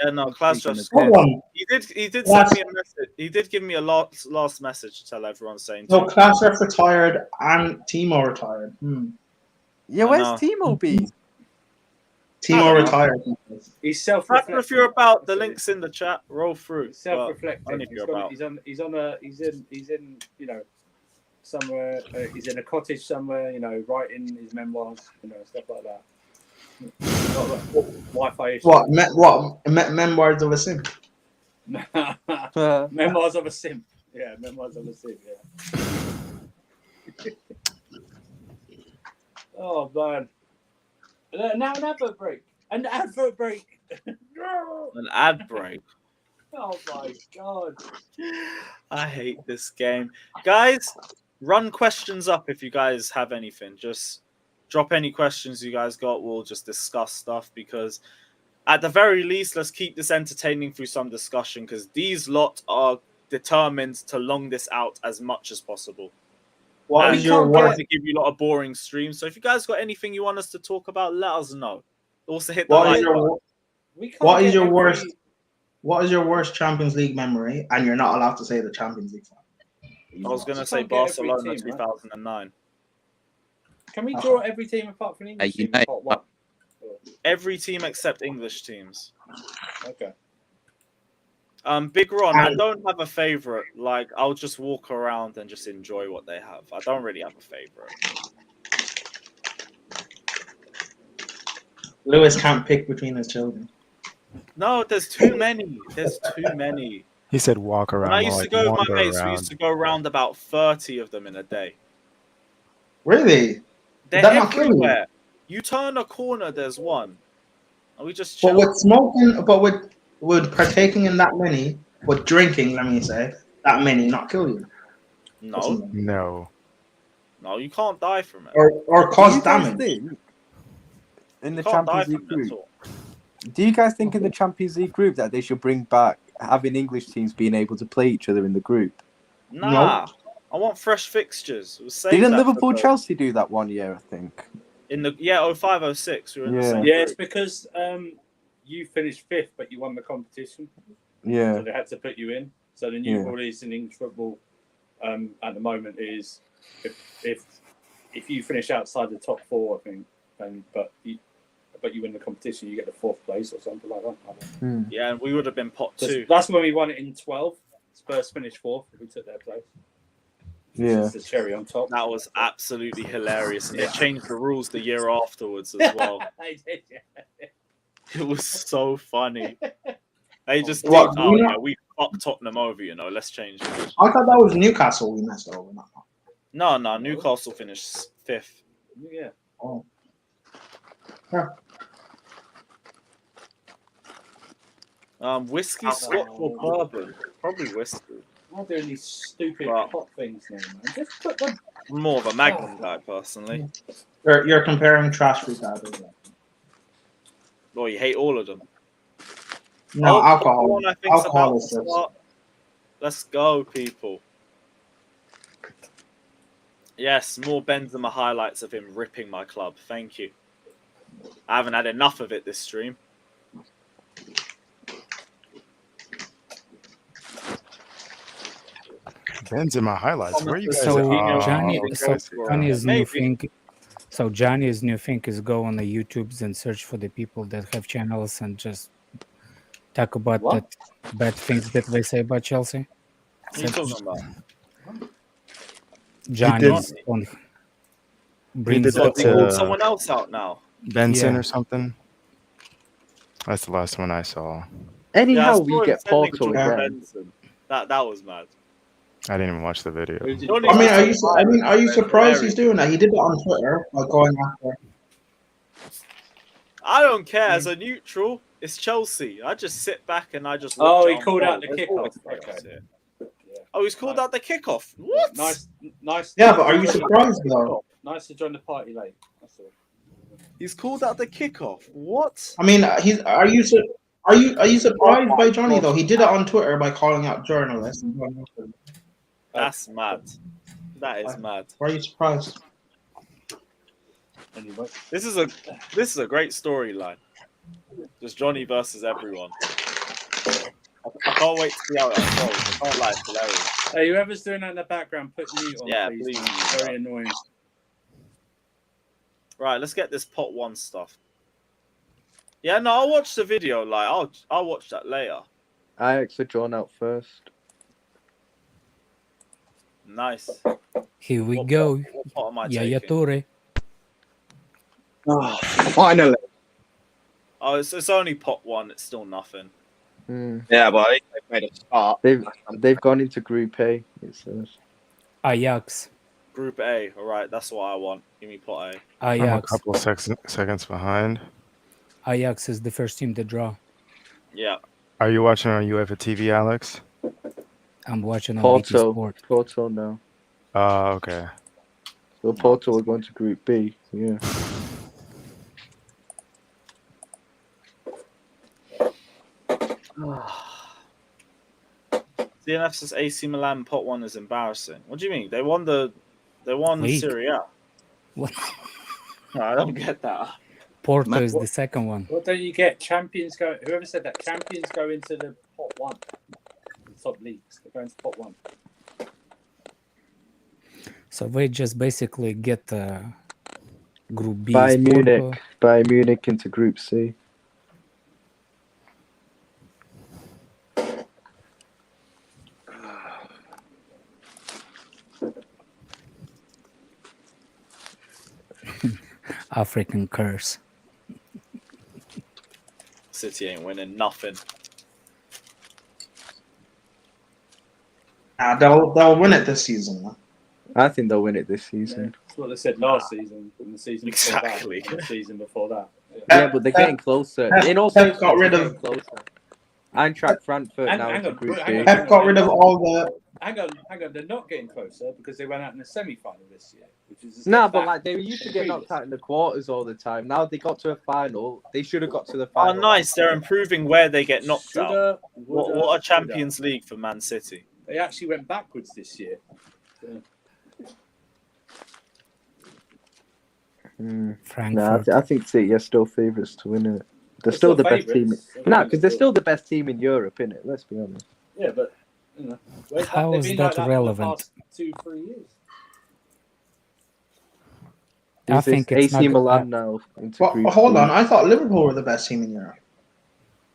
Yeah, no, Klasref's Hold on. He did send me a message. He did give me a last message to tell everyone saying. So Klasref retired and Timo retired. Yeah, I where's know. Timo be? Timo retired. He's If self-reflecting. you're about, the link's in the chat. Roll through. He's self-reflecting. Only if you're about. He's in you know, somewhere. He's in a cottage somewhere. You know, writing his memoirs. You know, stuff like that. Not like Wi-Fi issues. Memoirs of a Sim. Memoirs of a Sim. Yeah, memoirs of a Sim. Yeah. Oh man. Now an advert break. An advert break. An ad break. Oh my god. I hate this game. Guys, run questions up if you guys have anything. Just drop any questions you guys got. We'll just discuss stuff because at the very least, let's keep this entertaining through some discussion because these lot are determined to long this out as much as possible. What and is your we don't want worst? to give you a lot of boring streams. So if you guys got anything you want us to talk about, let us know. Also hit the What is like button. your We can't What is get your every- worst? What is your worst Champions League memory? And you're not allowed to say the Champions League. I was going to You say can't get every Barcelona team, right? 2009. Can we draw every team apart from English team in pot 1? Every team except English teams. Okay. Big Ron, I don't have a favorite. Like, I'll just walk around and just enjoy what they have. I don't really have a favorite. Lewis can't pick between his children. No, there's too many. There's too many. He said walk around. When I used to go with my mates, we around. used to go around about 30 of them in a day. Really? They're That not kill you? everywhere. You turn a corner, there's one. And we just But chill. with smoking, but with partaking in that many, with drinking, let me say, that many not kill you. No. No, you can't die from it. Or cause Do you guys damage. think in the You can't die Champions League from it at group? all. Do you guys think in the Champions League group that they should bring back having English teams being able to play each other in the group? Nah. I want fresh fixtures. We'll save Didn't that Liverpool for the- Chelsea do that one year? I think. in the 05, 06, we were in the Yeah. same Yeah, group. it's because you finished 5th, but you won the competition. Yeah. So they had to put you in. So the new Yeah. rule is in English football at the moment is if you finish outside the top 4, I think, but you win the competition, you get the 4th place or something like that. I don't know. Yeah, and we would have been pot 2. That's when we won it in 12. Spurs finished 4th. We took their place. Yeah. It's the cherry on top. That was absolutely hilarious. And they changed the rules the year afterwards as well. It was so funny. They just What, think, oh, you know- yeah, we fucked Tottenham over, you know, let's change it. I thought that was Newcastle we messed over. No, Newcastle finished 5th. Yeah. Oh. Yeah. Whiskey, Scotch, or bourbon? Probably whiskey. I'm doing these stupid But- pot things now, man. Just put them. I'm more of a Magnum guy, personally. You're comparing trash with that. Well, you hate all of them. No, Oh, alcohol. one I think's Alcohol about is to just- start. Let's go, people. Yes, more Benzema highlights of him ripping my club. Thank you. I haven't had enough of it this stream. Benzema highlights. Where are you guys? So at? Johnny's new Maybe. thing. So Johnny's new thing is go on the YouTubes and search for the people that have channels and just talk about What? that bad things that they say about Chelsea. What are you talking about? Johnny's on He brings did So that they called to someone else out now. Benson Yeah. or something. That's the last one I saw. Anyhow, I we saw him get sending Porto Jordan again. Benson. That was mad. I didn't even watch the video. Are you surprised he's doing that? He did it on Twitter by going after. I don't care. As a neutral, it's Chelsea. I just sit back and I just. Oh, watch he it called unfold. out the There's kickoff. always chaos Okay. here. Oh, he's called out the kickoff. What? Nice. Yeah, but are you surprised though? Nice to join the party late. That's all. He's called out the kickoff. What? I mean, are you surprised by Johnny though? He did it on Twitter by calling out journalists. That's mad. That is mad. Why are you surprised? Anyway, This is a great storyline. Just Johnny versus everyone. I can't wait to see how it unfolds. I can't lie, it's hilarious. hey, whoever's doing that in the background, put mute on, Yeah, please. please. It's very annoying. Right, let's get this pot 1 stuff. Yeah, no, I'll watch the video. Like, I'll watch that later. Ajax are drawn out first. Nice. Here we go. What pot am I Yaya taking? Toure. Oh, finally. Oh, it's only pot 1. It's still nothing. Yeah, but they've made a start. They've gone into Group A. It says. Ajax. Group A. All right, that's what I want. Give me pot A. I'm a Ajax. couple of seconds behind. Ajax is the first team to draw. Yeah. Are you watching on UEFA TV, Alex? I'm watching on BT Sport. Porto now. Oh, okay. So Porto are going to Group B. Yeah. DNF says AC Milan pot 1 is embarrassing. What do you mean? They won League. Serie A. What? No, I don't get that. Porto is the second one. What don't you get? Champions go. Whoever said that? Champions go into the pot 1. The top leagues. They go into pot 1. So they just basically get Group B. Bayern is Porto. Munich. Bayern Munich into Group C. African curse. City ain't winning nothing. They'll win it this season. Man. I think they'll win it this season. That's what they said last season, and the season Exactly. before that, and the season before that. Yeah, but they're getting closer. In all Pep got seriousness, rid they're of. getting closer. Eintracht Frankfurt Hang now on, into Group hang B. on, Pep got rid of all the. Hang on. They're not getting closer because they went out in the semi-final this year, which is No, but like they used to get knocked out in the quarters all the time. Now they got to a final. They should have got to the Oh, final. nice. They're improving where they get knocked Shoulda, out. What a Champions League for Man City. They actually went backwards this year. No, I think City are still favourites to win it. They're still the best team. No, because they're still the best team in Europe, innit? Let's be honest. Yeah, but you know, How they've is been that like relevant? For the past 2-3 years. I think it's AC not. Milan now. Into Well, Group hold B. on. I thought Liverpool were the best team in Europe.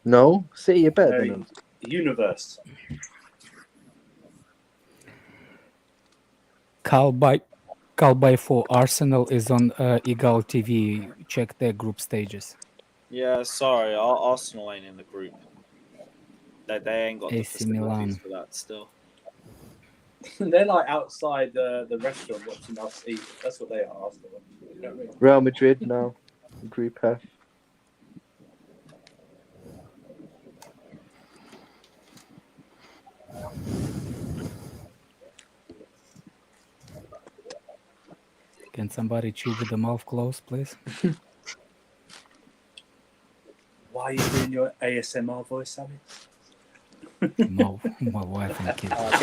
No, City are better than them. Universe. Call by 4. Arsenal is on Eagle TV. Check their group stages. Yeah, sorry. Arsenal ain't in the group. They ain't got the AC facilities Milan. for that still. They're like outside the restaurant watching us eat. That's what they are. Arsenal. You know what I mean? Real Madrid now. Group F. Can somebody chew with the mouth closed, please? Why are you doing your ASMR voice, Savić? No, my wife and kids. I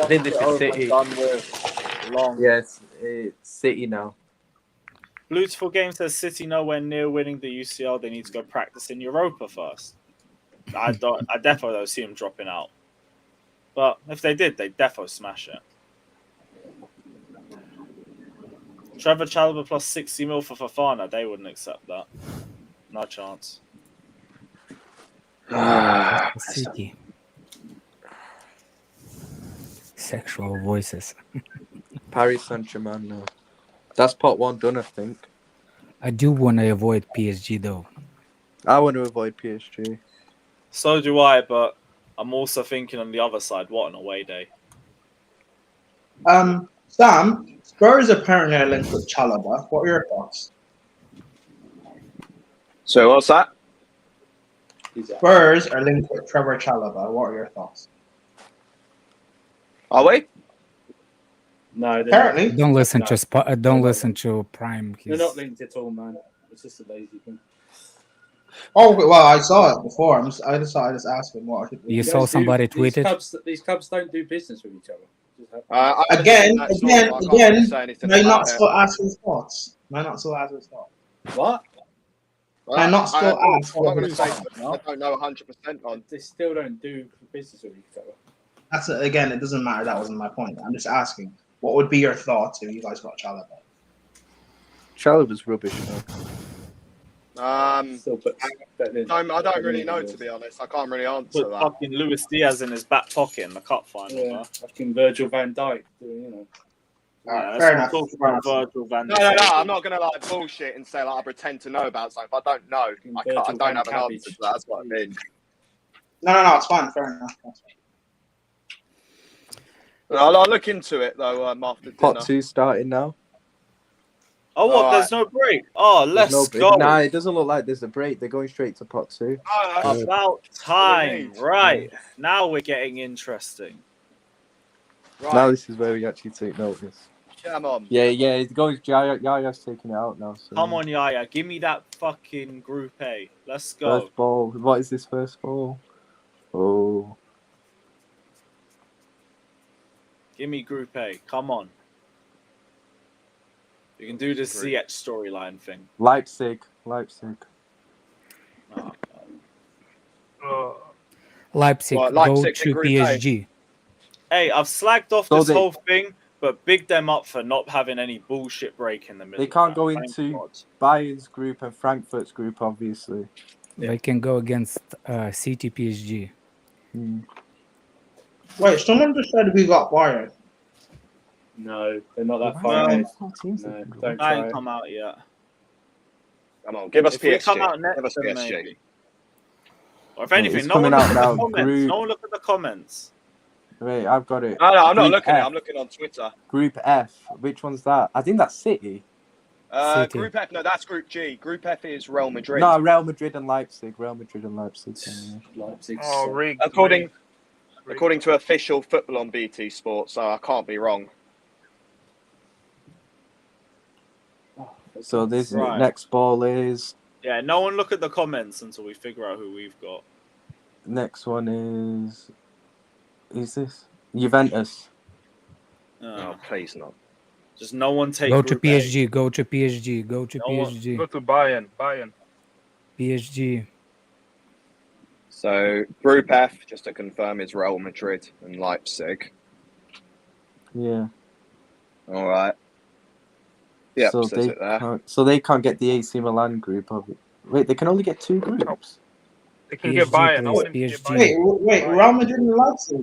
think this is City. Yes, it's City now. Beautiful Game says City nowhere near winning the UCL. They need to go practice in Europa first. I definitely don't see them dropping out. But if they did, they'd definitely smash it. Trevor Chalobah plus 60 mil for Fofana. They wouldn't accept that. No chance. City. Sexual voices. Paris Saint-Germain now. That's part 1 done, I think. I do want to avoid PSG though. I want to avoid PSG. So do I, but I'm also thinking on the other side, what an away day. Sam, Spurs apparently are linked with Chalobah. What are your thoughts? So what's that? Spurs are linked with Trevor Chalobah. What are your thoughts? Are we? No, Apparently. Don't listen to listen to Prime. They're not linked at all, man. It's just a lazy thing. Oh well, I saw it before. I just asked him what. You saw somebody tweet it? These clubs don't do business with each other. Again, may not still still ask his thoughts. May not still ask his thoughts. What? May not still ask. I'm not going to say I don't know 100% on. They still don't do business with each other. That's again. It doesn't matter. That wasn't my point. I'm just asking. What would be your thoughts if you guys got Chalobah? Chalobah's rubbish, man. I don't really know, to be honest. I can't really answer Put that. fucking Luis Diaz in his back pocket in the cup final. Yeah, fucking Virgil van Dijk, you know. Yeah, fair enough. Talk about Virgil van No. Dijk. I'm not going to like bullshit and say like I pretend to know about something. If I don't know, I don't have an answer to that. That's what I mean. No. It's fine. Fair enough. I'll look into it though after dinner. Pot 2 starting now. Oh, what? There's no break. Oh, let's go. Nah, it doesn't look like there's a break. They're going straight to pot 2. About time. Right. Now we're getting interesting. Right. Now this is where we actually take notice. Come on. Yeah, it's going. Yaya's taking it out now. So. Come on, Yaya. Give me that fucking Group A. Let's go. First ball. What is this first ball? Oh. Give me Group A. Come on. You can do this Ziyech storyline thing. Leipzig. Leipzig go to PSG. Hey, I've slagged off this whole thing, but big them up for not having any bullshit break in the middle. They can't go into Bayern's group and Frankfurt's group, obviously. They can go against City PSG. Wait, someone just said we got Bayern. No, they're not that far ahead. No, don't I try ain't it. come out yet. Come on, give us If we PSG. come out next, Give us then PSG. maybe. Or if anything, it's no one coming look out at now. the comments. Group. No one look at the comments. Wait, I've got it. No, I'm not Group looking at it. F. I'm looking on Twitter. Group F. Which one's that? I think that's City. City. Group F, no, that's Group G. Group F is Real Madrid. No, Real Madrid and Leipzig. Real Madrid and Leipzig. Leipzig. Oh, rigged. According to official football on BT Sports, so I can't be wrong. So this Right. next ball is. Yeah, no one look at the comments until we figure out who we've got. Next one is. Who's this? Juventus. Oh, please not. Just no one take. Go to Group A. PSG. Go to PSG. Go to No one- PSG. Go to Bayern. Bayern. PSG. So Group F, just to confirm, is Real Madrid and Leipzig. Yeah. All right. Yeah, so says they it there. can't get the AC Milan group. Wait, they can only get 2 groups. They can get Bayern. I want them to get Wait, Bayern. wait, Real Madrid and Leipzig.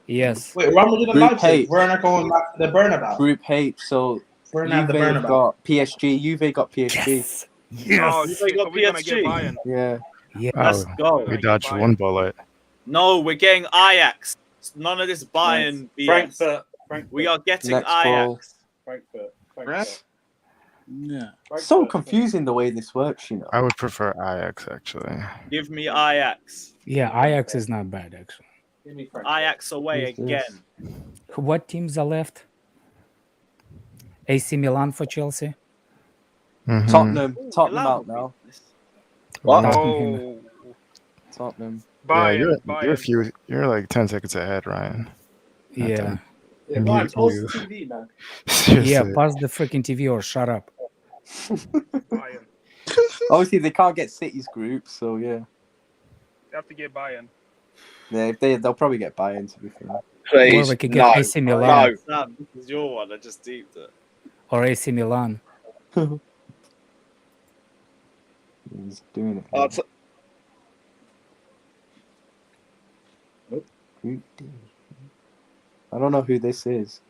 Yes. Wait, Real Madrid and Group Leipzig. H. We're not going back to the Bernabeu. Group H. So We're not the Juve Bernabeu. got PSG. Juve got PSG. Yes. Oh, Yes. shit, so we're gonna get Bayern. Yeah. Yeah. Let's go. We dodged one bullet. No, we're getting Ajax. None of this Bayern BS. Frankfurt. We are getting Next ball. Ajax. Frankfurt. Yeah. So confusing the way this works, you know. I would prefer Ajax actually. Give me Ajax. Yeah, Ajax is not bad actually. Give me Frankfurt. Ajax away Who's this? again. What teams are left? AC Milan for Chelsea. Mhm. Tottenham allow out me now. this. What? Oh, Tottenham. Yeah, Bayern. you're like 10 seconds ahead, Ryan. Yeah. Yeah, And Ryan, you- pause you- the TV, man. Seriously. Yeah, pass the freaking TV or shut up. Bayern. Obviously, they can't get City's group, so yeah. They have to get Bayern. Yeah, they'll probably get Bayern, to be fair. Or Please, we could get no. AC Milan No. Sam, this is your one. I just deeped it. or AC Milan. He's doing it. Oh, it's- Group D. I don't know who this is.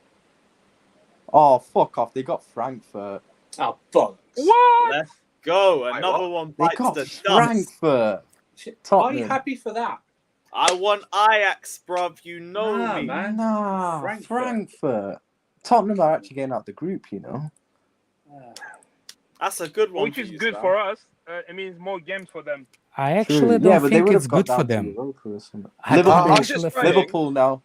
Oh, fuck off. They got Frankfurt. Oh, fuck. What? Let's go. Wait, Another what? one They bites got the dust. Frankfurt. Shit. Are you Tottenham. happy for that? I want Ajax, bruv. You know Nah, me. man. Nah, Frankfurt. Frankfurt. Tottenham are actually getting out the group, you know. That's a good one. Which for is you, good Sam. for us. It means more games for them. I actually True. don't Yeah, but they think would it's have got good down for to them. Europa or something. I Liverpool, I'm actually just think- praying. Liverpool now.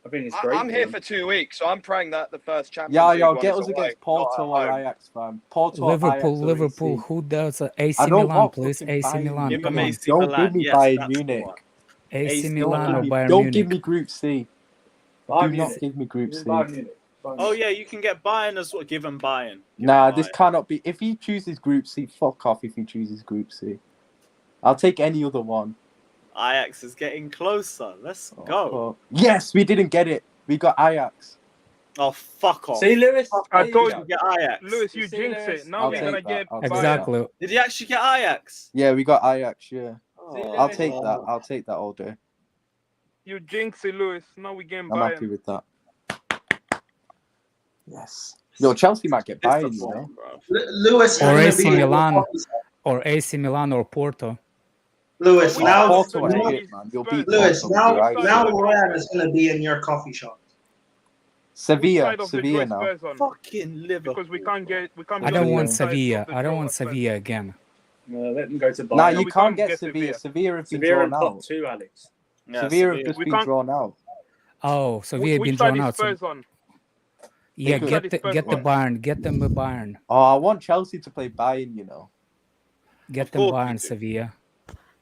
I think it's great. I'm here for 2 weeks, so I'm praying that the first Champions Yeah, League yo, one get is us away, against not Porto at or home. Ajax, fam. Porto, Ajax, Liverpool, or Liverpool. AC. Who does I AC don't Milan, want please? fucking AC Bayern Milan, Give come them on. AC Don't Milan. give me Yes, Bayern that's the Munich. one. AC AC Milan or Milan. Bayern Don't Munich. give me Group C. Bayern Do not Munich. give me Group C. Bayern Munich. Bayern Oh Munich. yeah, you can get Bayern as well. Give them Bayern. Give Nah, them this Bayern. cannot be. If he chooses Group C, fuck off if he chooses Group C. I'll take any other one. Ajax is getting closer. Let's Oh, go. yes, we didn't get it. We got Ajax. Oh, fuck off. See, Lewis? I There you told go. You get Ajax. Lewis, you You see, jinxed Lewis? it. Now I'll we're take gonna that. get I'll take that. Exactly. Did you actually get Ajax? Yeah, we got Ajax. Yeah, Oh, I'll take that. I'll take that all day. you jinxed it, Lewis. Now we getting I'm happy Bayern. with that. Yes. Yo, Chelsea might get It's the Bayern, you bomb, know. bro. Lewis, Or you're gonna AC be in your Milan. coffee shop. Or AC Milan or Porto. Lewis, Which now, one is Porto the are now, shit, man. You'll beat Lewis, Porto. now, Right? now Ryan is gonna be in your coffee shop. Sevilla, Side of the Sevilla joint now. Spurs on. Fucking Liverpool. Because we can't be I don't on want the side Sevilla. of the I don't joint want Spurs. Sevilla again. Let them go to Bayern. Nah, No, you we can't can't get get Sevilla. Sevilla. Sevilla have been Sevilla in drawn pot out. 2, Alex. Yeah, Sevilla have just We been can't- drawn out. Oh, Sevilla Which been side drawn is out. So, Spurs on? yeah, Which side is Spurs get the on? Bayern. Get them the Bayern. Oh, I want Chelsea to play Bayern, you know. Get Of them course Bayern, you do. Sevilla.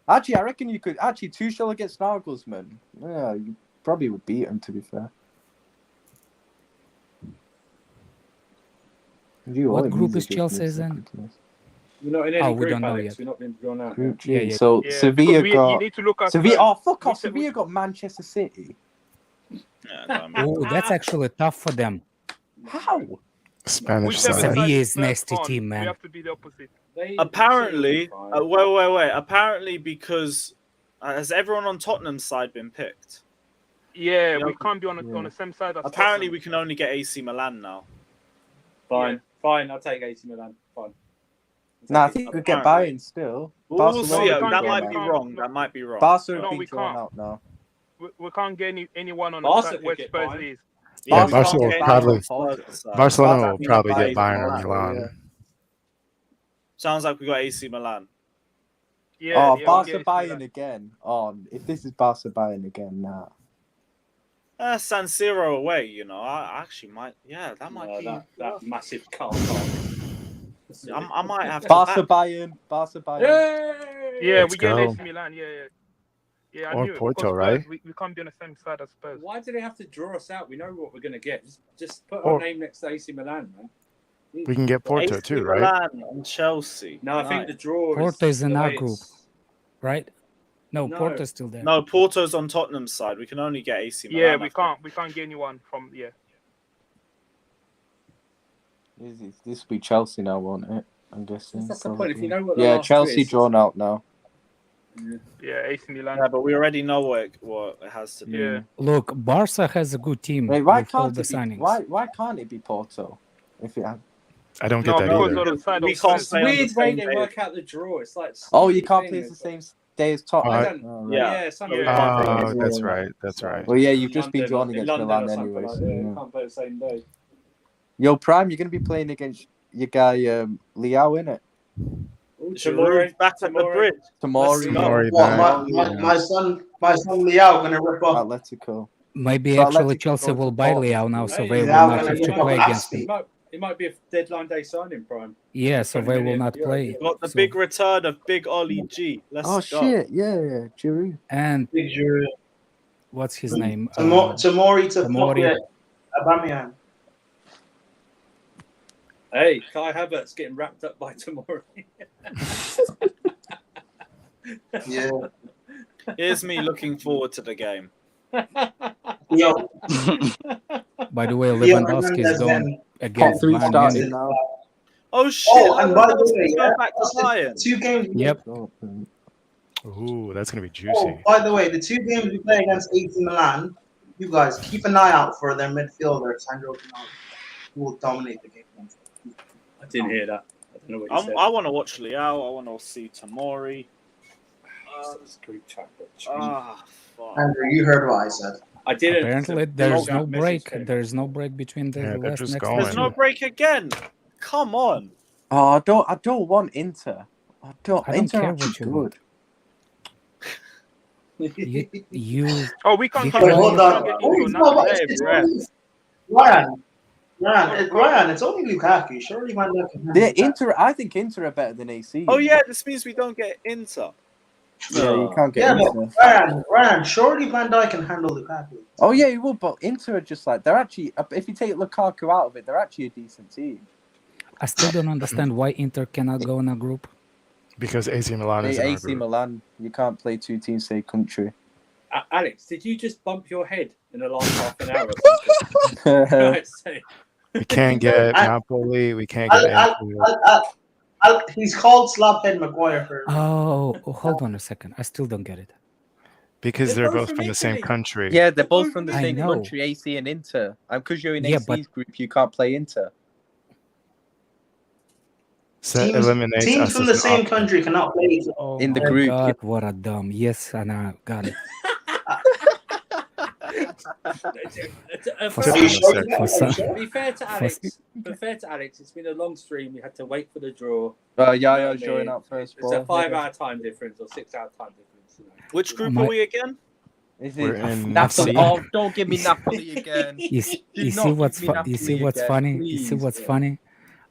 Actually, I reckon you could. Actually, Tuchel against Nagelsmann. Yeah, you probably would beat him, to be fair. You What always group need is to give Chelsea me in? second place. We're not in any Oh, we group, don't know Alex. yet. We're not been drawn out. Group G. Yeah, yeah. So Yeah, Sevilla because got you need to look at Sevilla. Oh, fuck we off! said- Sevilla got Manchester City. Yeah, damn. Oh, that's actually tough for them. How? Spanish Whichever side. side Sevilla is Spurs nasty on, team, We man. have to be the opposite. Apparently, wait. Apparently, because has everyone on Tottenham's side been picked? Yeah, Yeah. we can't be on the same side as Apparently, Tottenham. we can only get AC Milan now. Fine. Fine, I'll take AC Milan. Fine. Nah, I think we get Bayern still. We'll see. Barcelona That have might been be drawn out. wrong. That might be wrong. Barca have No, been we drawn can't. out now. We can't get anyone on Barca the side could where get Spurs Bayern. is. Yeah, Barca Barcelona can't will get probably Bayern or Porto. Barcelona Barca will can probably get Bayern Bayern or Porto, Milan. yeah. Sounds like we got AC Milan. Yeah, Oh, yeah, Barca yeah, Bayern again. Oh, if this is Barca Bayern again, nah. San Siro away, you know. I actually might. Yeah, that might be. That massive car park. I might have to Barca back. Bayern. Barca Bayern. Yeah, Let's we get go. AC Milan. Yeah, I Or knew it. Porto, Because Spurs, right? we can't be on the same side as Spurs. Why do they have to draw us out? We know what we're going to get. Just put Or- our name next to AC Milan, man. We can get Porto AC too, right? Milan and Chelsea. No, I think the draw Porto is in the our way group, it's- right? No, No. Porto's still there. No, Porto's on Tottenham's side. We can only get AC Milan. Yeah, I we think. can't get anyone from This will be Chelsea now, won't it? I'm guessing. That's the point. If you know what the Yeah, last Chelsea two is, drawn out now. Yeah, AC Milan. Yeah, but we already know what it has to be. Yeah. Look, Barca has a good team. Wait, why with all can't the it be? signings. Why can't it be Porto? If it had... I don't get No, that because either. on the side We of can't Spurs. play on the weird way same they day. work out the draw. It's like Oh, you can't thing. play the same day as Tottenham. I don't. Oh, Yeah. Yeah, something Yeah. like that. Oh, that's right. That's right. Well, yeah, you've just been London- drawn in against London Milan or something anyway. like So, that. You yeah. can't play the same day. Yo, Prime, you're going to be playing against your guy Liao, innit? Giroud back at the bridge. Tomori. Tomori What, back. my son Liao gonna rip off. Atletico. Maybe So actually Atletico Chelsea go to will buy Porto. Leao now, so Hey, they will Leao not gonna have get to off play against Aston. me. It might be a deadline day signing, Prime. Yeah, so 20 they will million not euros, play. yeah. Got the So- big return of Big Ollie G. Let's Oh, go. shit. Yeah, Giroud. And Big Giroud. what's his name? Tamori to Tomori. fuck Aubameyang. Hey, Kai Havertz getting wrapped up by tomorrow. Yeah. Here's me looking forward to the game. Yo, By the way, Leo Lewandowski is Hernandez going then. against Top three Bayern starting Munich. now. Oh shit! Oh, and by the Lewandowski way, go yeah, back to Bayern. 2 games. Yep. Ooh, that's gonna be Oh, juicy. by the way, the 2 games we play against AC Milan, you guys keep an eye out for their midfielder, Sandro Tonali, who will dominate the game. I didn't hear that. I don't know what you said. I want to watch Leao. I want to see Tomori. Group chat, Fuck. Andrew, you heard what I said. I didn't. Apparently, there's no break. There's no break between the Yeah, they're last just next going. There's no break again. Come on. Oh, I don't want Inter. I don't Inter care are what you good. You Oh, we can't. Wait, Wait, hold on. get Oh, into no, but nothing. it's only Ryan, it's only Lukaku. Surely Van Dijk can handle Yeah, that. Inter. I think Inter are better than AC. Oh yeah, this means we don't get Inter. Yeah, you can't get Yeah, Inter. but Ryan, surely Van Dijk can handle Lukaku. Oh yeah, you will. But Inter are just like they're actually. If you take Lukaku out of it, they're actually a decent team. I still don't understand why Inter cannot go in a group. Because AC Milan is in our AC group. Milan, you can't play 2 teams, say country. Alex, did you just bump your head in the last half an hour? Or something? Right, say. We can't get Napoli. We can't get. He's called Slaphead Maguire for. Oh, hold on a second. I still don't get it. Because they're both from the same country. Yeah, they're both from the I same know. country, AC and Inter. And because you're in Yeah, AC's but- group, you can't play Inter. So Teams eliminates us from as the an same option. country cannot play each other. Oh In the my group, God, yeah. what a dumb. Yes, and I got it. For Are you some, sure? for some, To be fair to Alex, it's been a long stream. We had to wait for the draw. Yaya's joining out first. It's a 5-hour time difference or 6-hour time difference. You know. Which group My- are we again? Is We're it in Napoli? FC. Oh, don't give me Napoli again. you Do not see what's give me you see Napoli what's again, funny? You see please. what's funny?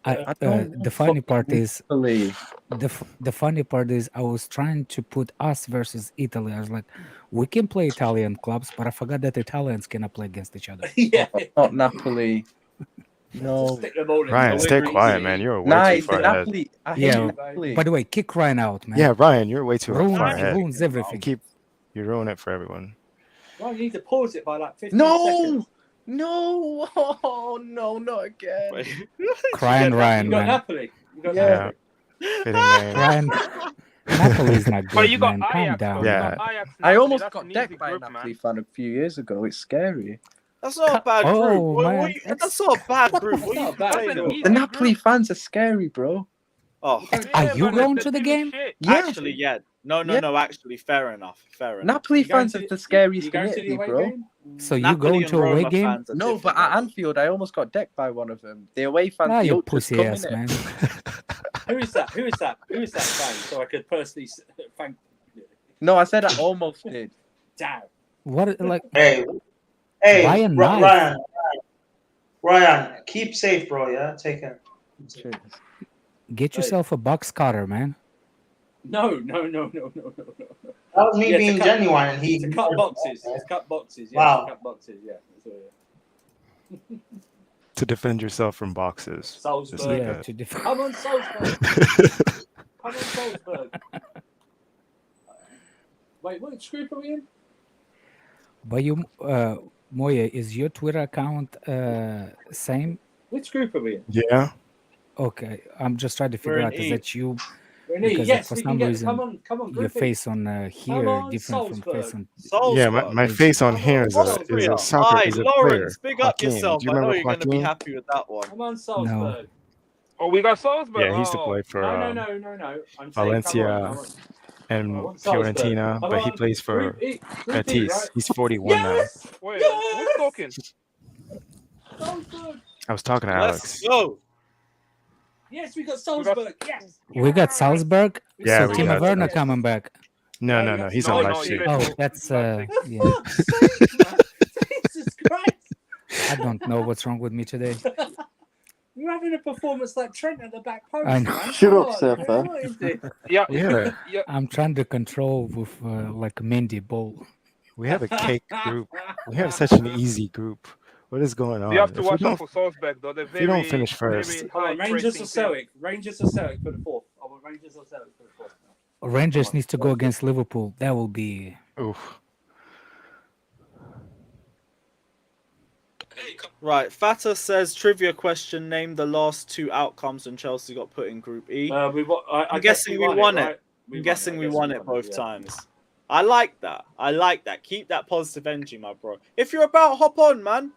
I don't The funny want part is Napoli. the funny part is I was trying to put us versus Italy. I was like, we can play Italian clubs, but I forgot that Italians cannot play against each other. Yeah. Not Napoli. No. Stick them all in Ryan, stay delivery quiet, easy. man. You're way Nice. too far ahead. Napoli. I hate Yeah. Napoli. By the way, kick Ryan out, man. Yeah, Ryan, you're way too far ahead. Ruins everything. You ruin it for everyone. Well, you need to pause it by like 15 No! seconds. No! Oh, no, not again. Crying Ryan, You got man. Napoli. You got Yeah. Napoli. Fitting name. Ryan, Napoli's not good, But you got man. Calm Ajax. down. though. You Yeah. got Ajax, I Napoli, almost that's got an decked easy by a group, Napoli man. fan a few years ago. It's scary. That's not a bad Oh, group. man, That's not a bad group. What are you not bad. saying? The Napoli fans are scary, bro. Oh, Are you going to the game? Yeah. actually, yeah. No, actually, fair enough. Napoli You going fans to are the- the scariest you going to the community, away bro. game? So you Napoli going and to a away Roma game? fans are No, but different, at Anfield, I almost got decked by one of them. The away fans, Ah, the you ultras pussy come ass in it. man. Who is that? Who is that? Who is that fan? So I could personally thank. No, I said I almost did. Damn. What like? Hey, Buy a knife. Ryan, keep safe, bro. Yeah, take care. Get yourself a box cutter, man. No. That was me being genuine, and he to cut boxes. It's cut boxes. Yeah, Wow. to cut boxes. Yeah. To defend yourself from boxes. This is Salzburg. Yeah, good. to defend. Come on, Salzburg. Come on, Salzburg. Wait, what group are we in? But you, Moya, is your Twitter account same? Which group are we in? Yeah. Okay, I'm just trying to figure in out. Is E. that you? We're in E. Because Yes, for we some can get. reason, Come on, your group E. face on here on, different from face on. Yeah, my face on here is a soccer Hi, is a Lawrence, player. big up Joaquin. yourself. Do you I know remember you're going to be Joaquin? happy with that one. Come on, Salzburg. Oh, we got Salzburg. Yeah, he used to Oh. play for No. I'm saying, Valencia come on. and I want Salzburg. Fiorentina, Come but he on, plays for Group E, Betis. right? He's 41 Yes! Wait, who's talking? Salzburg. now. I was talking to Let's Alex. go. Yes, we got Salzburg. Yes. We got Salzburg. Yeah, so we Timo got Werner Salzburg. coming back. No. He's on Leipzig. Oh, that's yeah. Jesus Christ. I don't know what's wrong with me today. You're having a performance like Trent at the back post, I know. man. Shut Come up, on, Surfer. what is this? Yeah. I'm trying to control with like a Mendy ball. We have a cake group. We have such an easy group. What is going on? You have to If we watch out don't- for Salzburg, though. They're if we don't very, finish first, very Come on, high Rangers pressing or team. Celtic? Rangers or Celtic for the fourth? I want Rangers or Celtic for the fourth. Rangers needs to go against Liverpool. That will be. oof. Right, Fata says trivia question: name the last two outcomes when Chelsea got put in Group E. I'm guessing we won it. Right? I'm guessing we won it both times. I like that. Keep that positive energy, my bro. If you're about, hop on, man.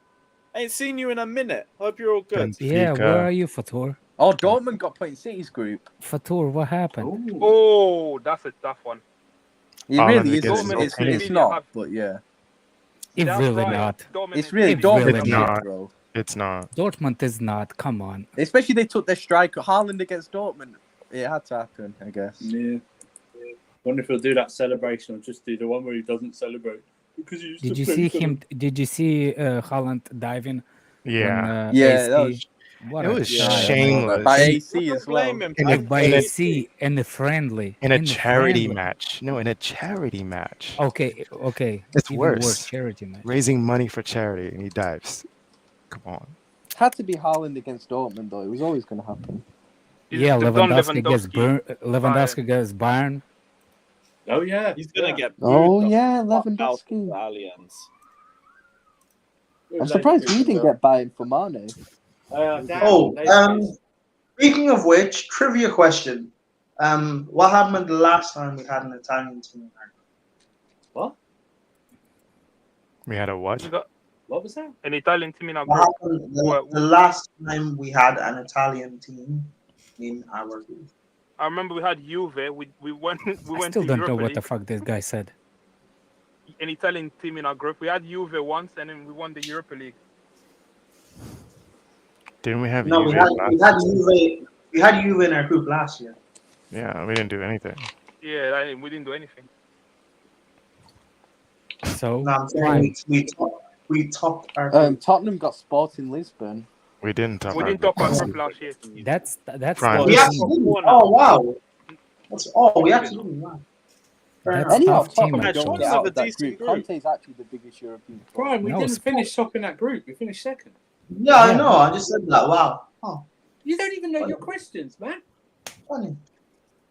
Ain't seen you in a minute. Hope you're all good. Yeah, where are you, Fatur? Oh, Dortmund got put in City's group. Fatur, what happened? Oh, that's a tough one. It Haaland really against is. Dortmund. It's not, but yeah. It That's really right. not. It's really It Dortmund, really It's not. bro. It's not. Dortmund is not. Come on. Especially they took their striker Haaland against Dortmund. It had to happen, I guess. Yeah. Wonder if he'll do that celebration or just do the one where he doesn't celebrate because he used Did to you play see for him? Did you see Haaland diving? Yeah. When, Yeah, AC, that was- what It a was guy. shameless. By AC as well. Blame him. Like by AC in the friendly. In a the charity friendly. match. No, in a charity match. Okay. It's Even worse. charity match. Raising money for charity, and he dives. Come on. Had to be Haaland against Dortmund, though. It was always going to happen. Yeah, They've done Lewandowski gets Lewandowski. Lewandowski gets Bayern. Oh yeah, He's gonna get. Oh, booed the yeah, fuck out of Lewandowski. the Allianz. I'm surprised we didn't get Bayern for Mane. Speaking of which, trivia question. What happened the last time we had an Italian team? What? We had a what? What was that? An Italian team in our What group. happened the last time we had an Italian team in our group? I remember we had Juve. We went. We I went still to don't know Europa what the League. fuck this guy said. An Italian team in our group. We had Juve once, and then we won the Europa League. Didn't we have No, Juve we had last? we had Juve in our group last year. Yeah, we didn't do anything. Yeah, we didn't do anything. So No, I'm saying we topped our group. Tottenham got Sporting Lisbon. We didn't top We our didn't top our group. group last year. That's Prime. We actually didn't. Oh wow! We actually didn't. Wow. Fair That's enough. Anyhow, tough team. Tottenham actually. don't get out of that group. Conte is actually the biggest European. Brian, we No, didn't it's- finish top in that group. We finished second. Yeah, I Yeah. know. I just said that. Wow. Oh, You don't even know your questions, man. funny.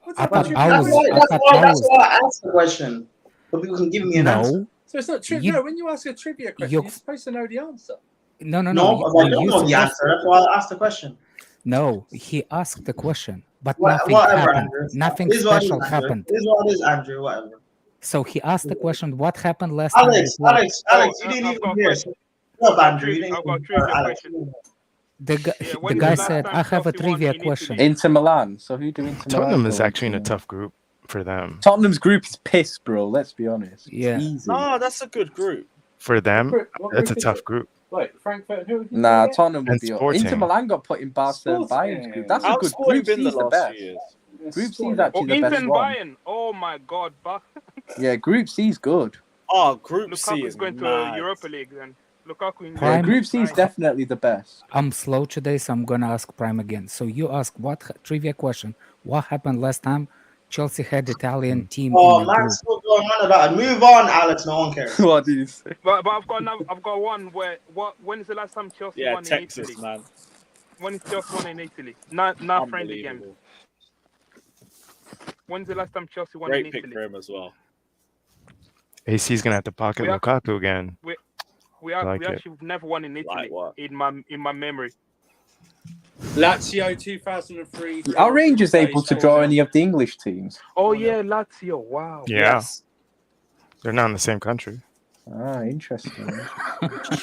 What's I up thought with I you? was- That's why I asked the question. So people can give me an answer. No, So it's not true. You- No, when you ask a trivia question, you're- you're supposed to know the answer. no. No, but I When don't you know the ask- answer. That's why I asked the question. No, he asked the question, but Whatever, nothing happened. Andrew. Nothing It is what it is, special Andrew. happened. It is what it is, Andrew. Whatever. So he asked the question, what happened last time? Alex, before- Alex, you didn't I've even got a hear. question. Shut up, Andrew. You didn't I've got a even trivia hear Alex. question. the guy said, "I have a trivia question." Inter Milan. So who do Inter Milan? Tottenham is go actually in a into? tough group for them. Tottenham's group is piss, bro. Let's be honest. It's Yeah. easy. No, that's a good group. For them, What that's a group is tough it? group. Wait, Frankfurt. Who? Nah, Tottenham will And be up. Sporting. Inter Milan got put in Barca and Sporting. Bayern's group. That's a How's good Sporting group. been the C's the last best. few years? Group C is actually the Inter best and one. Bayern. Oh my God, Yeah, Group C is good. Oh, Group C Lukaku's is going to mad. Europa League then. Lukaku in Yeah, Prime- Group C is Nice. definitely the best. I'm slow today, so I'm gonna ask Prime again. So you ask what trivia question? What happened last time? Chelsea had Italian team Oh, in the Max, group. still going on about it. Move on, Alex. No one cares. What did you say? But I've got one where when is the last time Chelsea Yeah, won in Texas, Italy? man. When is Chelsea won in Italy? Not friendly games. Unbelievable. When's the last time Chelsea won Great in pick Italy? for him as well. AC's gonna have to pocket We are- Lukaku again. We like it. actually never won in Italy Like what? in my memory. Lazio 2003. Are Rangers able to draw any of the English teams? Oh yeah, Lazio. Wow. Yeah, Yes. they're not in the same country. Ah, interesting.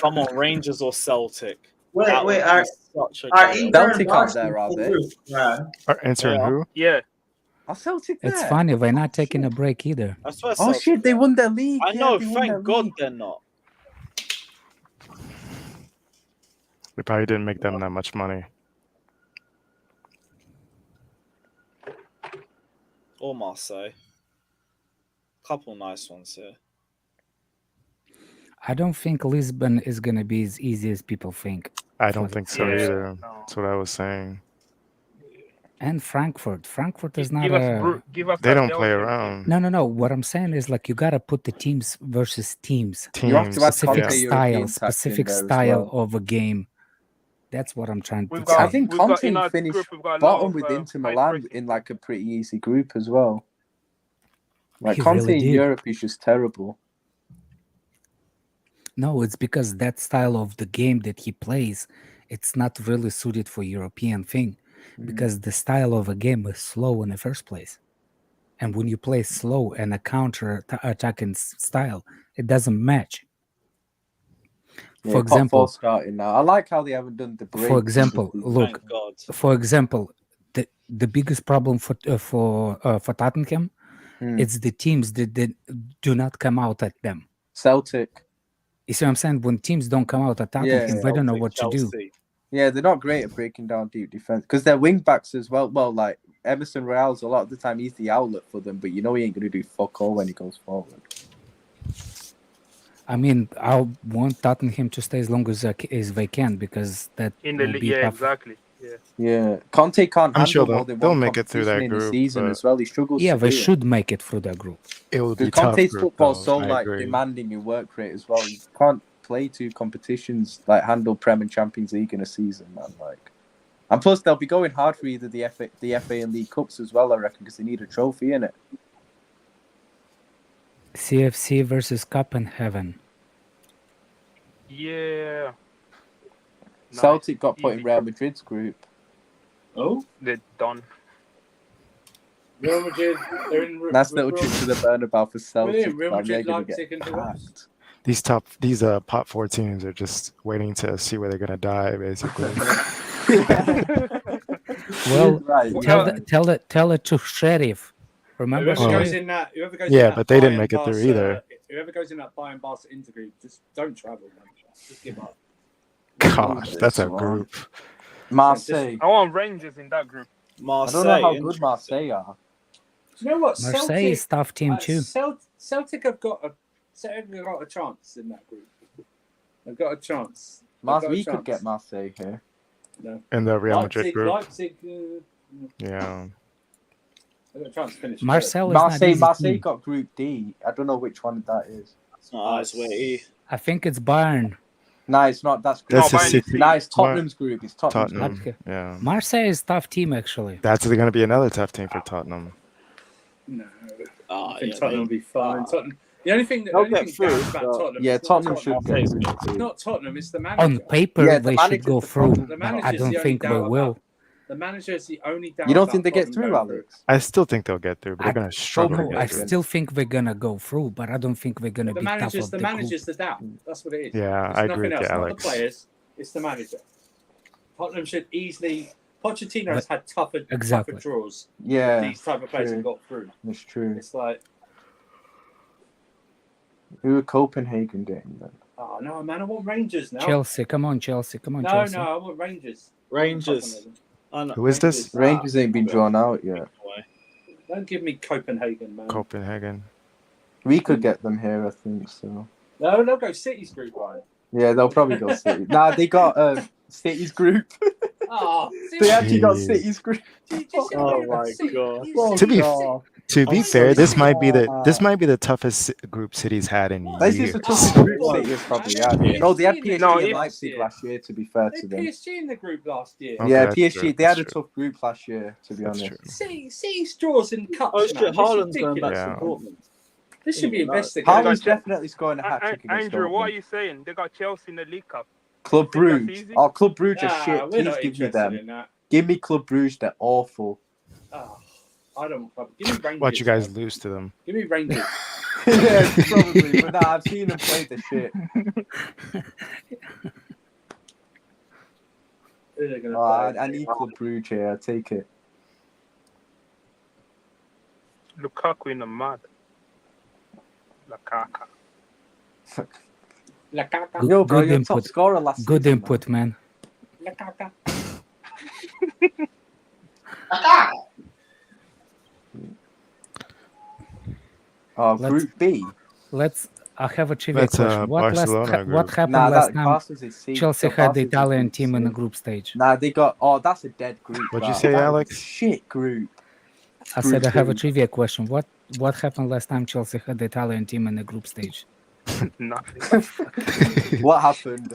Come on, Rangers or Celtic. Wait, That wait. would be such a Are game. Inter and Celtic Barca aren't there, are in the they? group? Yeah. Are Inter and who? Yeah. Are Celtic there? It's funny, we're not taking a break either. I swear Oh Celtic. shit, they won their league. I Yeah, know, they won their thank God league. they're not. They probably didn't make them that much money. Or Marseille. Couple nice ones here. I don't think Lisbon is gonna be as easy as people think. I don't think so Yeah. either. No. That's what I was saying. And Frankfurt is not Give us a. give us They that don't play Belgium. around. No. What I'm saying is like you gotta put the teams versus teams. You have to add Specific Conte style, European tax in specific there as style well. of a game. That's what I'm trying to We've say. got- I think we've got in Conte our finished group, we've got a lot bottom of, with Inter high Milan pressing. in like a pretty easy group as well. Like He Conte really in did. Europe is just terrible. No, it's because that style of the game that he plays, it's not really suited for European thing. Because the style of a game is slow in the first place. And when you play slow and a counter attacking style, it doesn't match. Yeah, For top four example, starting now. I like how they haven't done the break. for example, look. Thank God. For example, the biggest problem for Tottenham, it's the teams that do not come out at them. Celtic. You see what I'm saying? When teams don't come out at Tottenham, Yeah. they don't know Celtic, what to do. Chelsea. Yeah, they're not great at breaking down deep defense because they're wing backs as well. Well, like Emerson Royale's a lot of the time he's the outlet for them, but you know he ain't gonna do fuck all when he goes forward. I mean, I want Tottenham to stay as long as they can because that In the will league, be yeah, tough. exactly. Yeah. Yeah, Conte can't I'm handle sure more than they'll one make it through that competition in the group, season but- as well. He struggles. Yeah, to they do it. should make it through that group. It will be Because tough. Conte's group, football's though. so I like agree. demanding in work rate as well. You can't play two competitions like handle Prem and Champions League in a season, man. Like, and plus they'll be going hard for either the FA and League Cups as well. I reckon because they need a trophy in it. CFC versus Copenhagen. Yeah. Nice. Celtic got put in Easy. Real Madrid's group. Oh, They're done. Real Madrid. They're in. Nice little trip to the Bernabeu for Celtic. Real man. They're Madrid, gonna Leipzig, get and who else? packed. These pot 4 teams are just waiting to see where they're gonna die, basically. Well, Right, tell it to Sheriff. Remember, Whoever Sheriff? goes in that, whoever goes Yeah, in that but they didn't Bayern make it through Barca- either. Whoever goes in that Bayern Barca intergroup, just don't travel, man. Just give up. Gosh, that's a group. Marseille. I want Rangers in that group. I Marseille. don't know how good Marseille are. Do you know what? Marseille is tough team too. Celtic have got a chance in that group. They've got a chance. We could get Marseille here. No. In the Real Madrid group. Leipzig. Yeah. They've got a chance to finish. Marcel is not easy Marseille team. got Group D. I don't know which one that is. It's not ours, we're E. I think it's Bayern. No, it's not. That's That's group. a City. No, it's Tottenham's group. It's Tottenham's Tottenham. group. Yeah. Marseille is tough team actually. That's going to be another tough team for Tottenham. No. Oh, I think yeah, Tottenham will be fine. Tottenham. The only thing They'll that get through, down about but- Tottenham. Yeah, it's not Tottenham should Tottenham. get through. It's not Tottenham. It's the manager. On paper, Yeah, the they should manager's go the through. problem. The but I manager's don't the think only they doubt will. about- The manager is the only doubt. You don't about think they get Tottenham through, going Alex? I still think they'll get through, but they're going to struggle to I get through. still think we're gonna go through, but I don't think we're gonna The be tough manager's of the the manager's group. the doubt. That's what it is. Yeah, It's I nothing agree with else. you, Not Alex. the players. It's the manager. Tottenham should easily. Pochettino's had tougher draws. Yeah, These type of players have got through. That's true. It's like, who are Copenhagen getting then? oh no, man! I want Rangers now. Chelsea, come on, Chelsea, come on, No, Chelsea. no, I want Rangers. Rangers. Who is this? Rangers ain't been drawn out yet. Don't give me Copenhagen, man. Copenhagen. We could get them here, I think so. No, they'll go City's group, right? Yeah, they'll probably go City. Nah, they got City's group. Oh, they actually got City's group. Oh my god! To be fair, this might be the toughest group City's had in This years. is the toughest group City has probably had. No, they had PSG and Leipzig last year. To be fair to them. PSG in the group last year. Okay, Yeah, that's PSG. true, They had a that's true. tough group last year. To be honest. City's draws in cups. Oh shit! Man. Haaland's This is going back ridiculous. to Dortmund. This should be investigated. Haaland's definitely scoring a hat trick against Andrew, what are Dortmund. you saying? They got Chelsea in the League Cup. Club Think that's Brugge. easy? Oh, Club Brugge are Nah, shit. we're Please not give me interested them. in that. Give me Club Brugge. They're awful. Oh, I don't want. Give me Rangers. Watch you guys lose to them. Give me Rangers. Yeah, probably. But nah, I've seen them play the shit. Who are they gonna Oh, play? I need Club Brugge here. I'll take it. Lukaku in the mud. Lukaku. La Caca. Yo, bro, Good you're top input. scorer last Good season, input, man. La Caca. Oh, Let's- Group B. I have a trivia That's, question. Barcelona What group. happened Nah, last that time Barca's is C. Chelsea that had the Barca's is Italian Group team in the C. group stage? Nah, they got. Oh, that's a dead group. What'd you that. say, That was Alex? a shit group. I said I Group have a C. trivia question. What happened last time Chelsea had the Italian team in the group stage? Nothing. What happened?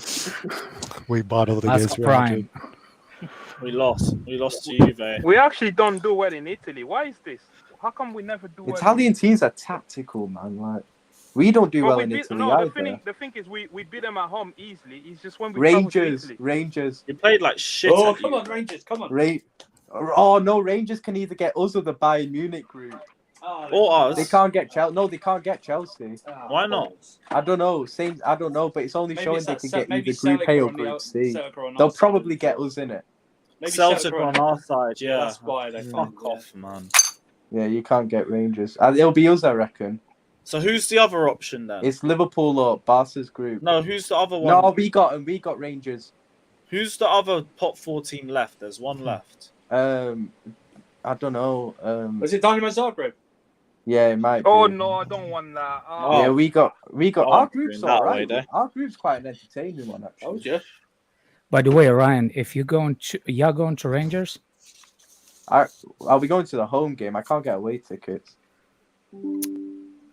We bottled Ask against Real Madrid. Prime. We lost. We lost to Juve. We actually don't do well in Italy. Why is this? How come we never do well? Italian teams are tactical, man. Like we don't do well in Italy no, either. the thing is, we beat them at home easily. It's just when we travel to Rangers, Italy. Rangers. We played like shit. Oh, at come you. on, Rangers. Come on. Oh no, Rangers can either get us or the Bayern Munich group. Oh, Or us. They can't get Chelsea. No, they can't get Chelsea. Why not? I don't know. I don't know, but it's only Maybe showing it's they that can Se- get maybe either Group Celtic A are or on the Group out- C. Celtic are on our They'll side. probably get us in it. Maybe Celtic are on our side. Yeah, Yeah. that's why they can't. Fuck off, man. Yeah, you can't get Rangers. It'll be us, I reckon. So who's the other option then? It's Liverpool or Barca's group. No, who's the other one? No, we got Rangers. Who's the other top 4 team left? There's one left. I don't know. Was it Dynamo Zagreb? Yeah, it might be. Oh no, I don't want that. Oh. Yeah, we got Oh, our group's that way, alright. though. Our group's quite an entertaining one, actually. Oh, yeah. By the way, Ryan, if you're going to Rangers, Are we going to the home game? I can't get away tickets.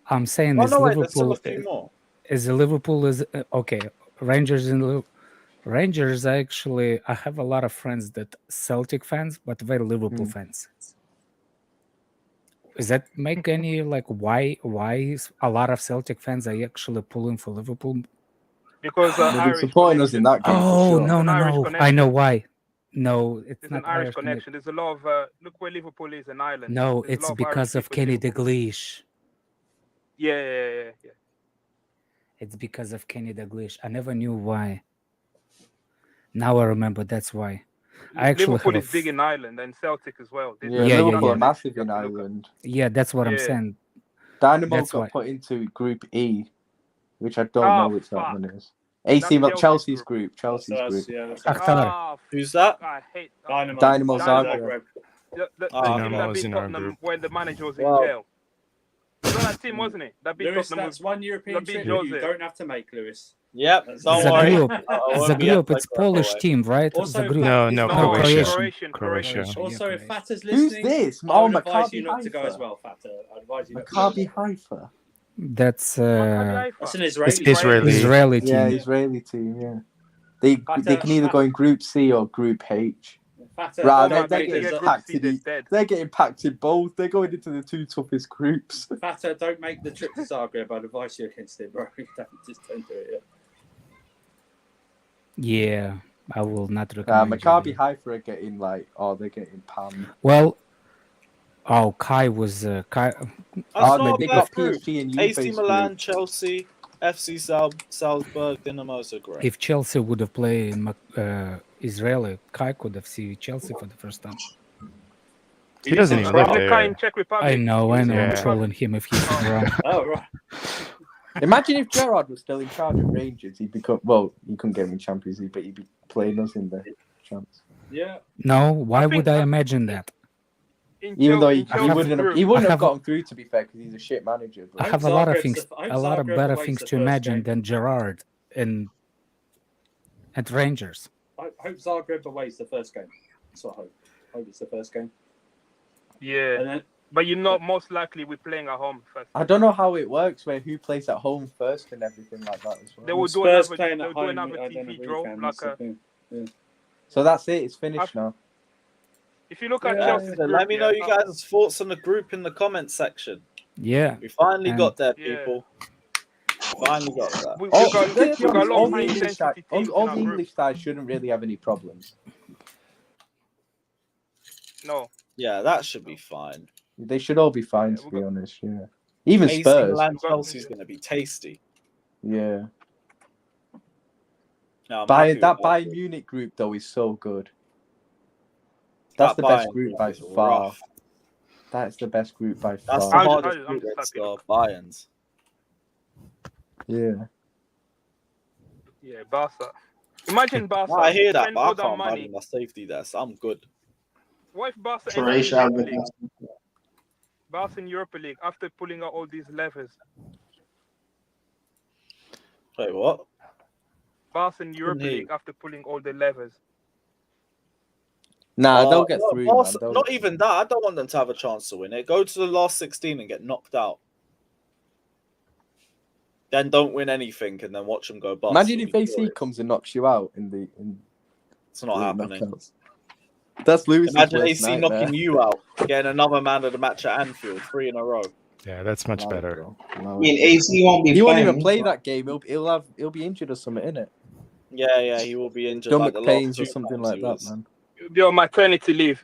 I'm saying Oh is no, wait, there's still Liverpool a few more. is Liverpool is okay. Rangers in Rangers. Actually, I have a lot of friends that Celtic fans, but very Liverpool fans. Does that make any like why a lot of Celtic fans are actually pulling for Liverpool? Because They've been Irish supporting us in that game. Oh for sure. no An Irish no! I connection. know why. No, it's There's not an Irish connection. There's a lot of look where Liverpool is, an island. No, There's a it's lot of because Irish of people in Kenny Liverpool. Dalglish. Yeah. It's because of Kenny Dalglish. I never knew why. Now I remember. That's why. I actually Liverpool have is big in Ireland and Celtic as well. There's Yeah, a Yeah, lot Liverpool of are massive in Ireland. Yeah, that's what I'm Yeah. saying. Dynamo That's got why. put into Group E, which I don't Oh, know which that fuck. one is. AC That's Chelsea's Chelsea's group. Chelsea's group. Shakhtar. Who's that? I hate Dynamo Zagreb. The Ah, team Dynamo that is beat in our Tottenham group. when the manager was in Wow. jail. You know that team, wasn't it? That beat Lewis, Tottenham. that's one European that beat trip you Jose. don't have to make, Lewis. Yep. That's- Don't worry. Zagreb. I won't be Zagreb. up It's like that, Polish by the way. team, right? Also, Zagreb. No, No, Croatia. Croatia. Also, if Croatia. Fata's Who's listening, this? I Oh, would advise Maccabi you not to go Haifa. as well, Fata. I advise you not to Maccabi go. Haifa. That's That's an Israeli. It's Israeli. Israeli team. Yeah, Israeli team. Yeah, they can either go in Group C or Group H. Fata, Right, don't they're make getting the- packed in They're getting packed in both. They're going into the two toughest groups. Fata, don't make the trip to Zagreb. I'd advise you against it, bro. Just don't do it. Yeah, I will not recommend. Maccabi you. Haifa are getting they're getting panned. Well, Kai was Kai. That's not they a got bad group. PSG and AC Juve's Milan, group. Chelsea, FC Salzburg, Dinamo Zagreb. If Chelsea would have played Israeli. Kai could have seen Chelsea for the first time. He doesn't even live Isn't Kai in there. Czech Republic? I know. I'm Yeah. trolling him if he's wrong. Oh, right. Imagine if Gerrard was still in charge of Rangers, he'd become he couldn't get him in Champions League, but he'd be playing us in the champs. Yeah. No, why would I imagine that? Even though he Chelsea's wouldn't have gotten through, to be fair, because he's a shit manager. I But have a lot of Zagreb's things, the- I hope a lot of Zagreb better awaits things the to first imagine game. than Gerrard at Rangers. I hope Zagreb awaits the first game. That's what I hope. I hope it's the first game. Yeah. And then, But you know, most likely we're playing at home first. I don't know how it works, where who plays at home first and everything like that as well. They will do Spurs another, playing they'll at do home another at the end of TV the draw. weekend, Like that's the a, thing. Yeah. So that's it. It's finished now. if you look at Yeah, Chelsea's so group, let me know you guys' thoughts on the group in the comments section. Yeah. We finally And- got there, Yeah. people. Finally got that. we Oh, got, let's be we got a honest, lot all of the high English side, intensity teams all in our the group. English sides shouldn't really have any problems. No. Yeah, that should be fine. They should all be fine, to be honest. Yeah, even AC Spurs. Milan Chelsea's going to be tasty. Yeah. No, I'm happy with That Bayern Munich group though is so good. That's That the best Bayern group group by is far. rough. That's the best group by That's the far. hardest I'm group just next happy. to Bayern's. Yeah. Yeah, Barca. Imagine Barca. No, I hear that, spend but all I that can't money. value my safety there, so I'm good. What if Barca ends up in Croatia. Europa League? Barca in Europa League after pulling out all these levers. Wait, what? Barca in Europa hear you. League after pulling all the levers. Nah, they'll get no, through, Barca- man. They'll- Not even that. I don't want them to have a chance to win it. Go to the last 16 and get knocked out. Then don't win anything and then watch them go bust. Imagine It'll if be AC glorious. comes and knocks you out in the It's not the happening. knockouts. That's Lewis's Imagine worst AC nightmare. knocking you out, getting another man of the match at Anfield, 3 in a row. Yeah, that's much better. I mean, AC won't be He won't playing, even play but- that game. He'll be injured or something, innit? Yeah, he will be injured. Stomach like the pains last or two something times like he that, was. man. Be on maternity leave.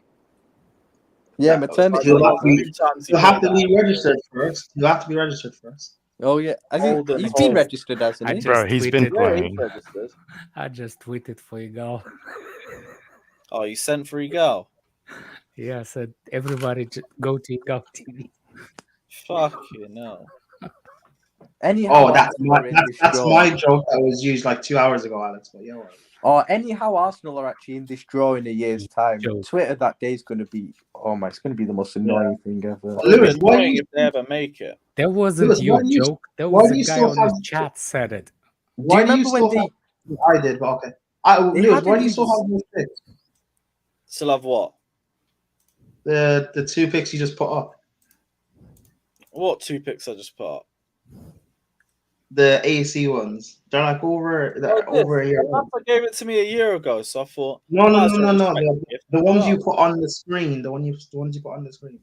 Yeah, Like maternity. the He'll have last to be- two times he You'll have played to be that. registered first. You have to be registered first. Oh yeah, Holden he's Hall. been registered, hasn't I he? just Bro, he's been tweeted. Yeah, he's playing. registered. I just tweeted for you, go. Oh, you sent for Egal? Yeah, I said everybody go to Go TV. Fuck you, no. Anyhow, Oh, that's Arsenal are in this that's draw. my joke that was used like 2 hours ago, Alex. But yeah, all right. Or anyhow, Arsenal are actually in this draw in a year's time. Joke. Twitter that day is going to be, oh my, it's going to be the most annoying thing ever. But Lewis, It'll be why do annoying you, if they ever make it. That wasn't Lewis, your why do you- joke. That why was do a you guy still on his have- chat said it. why do you remember when still have? I did, but okay. They Lewis, had why it do you in still this- have those picks? Still have what? The 2 picks you just put up. What 2 picks I just put up? The AC ones. They're like over a year old. I gave it to me a year ago, so I thought. No. might as well respect The, it. the ones Oh. you put on the screen. The ones you put on the screen.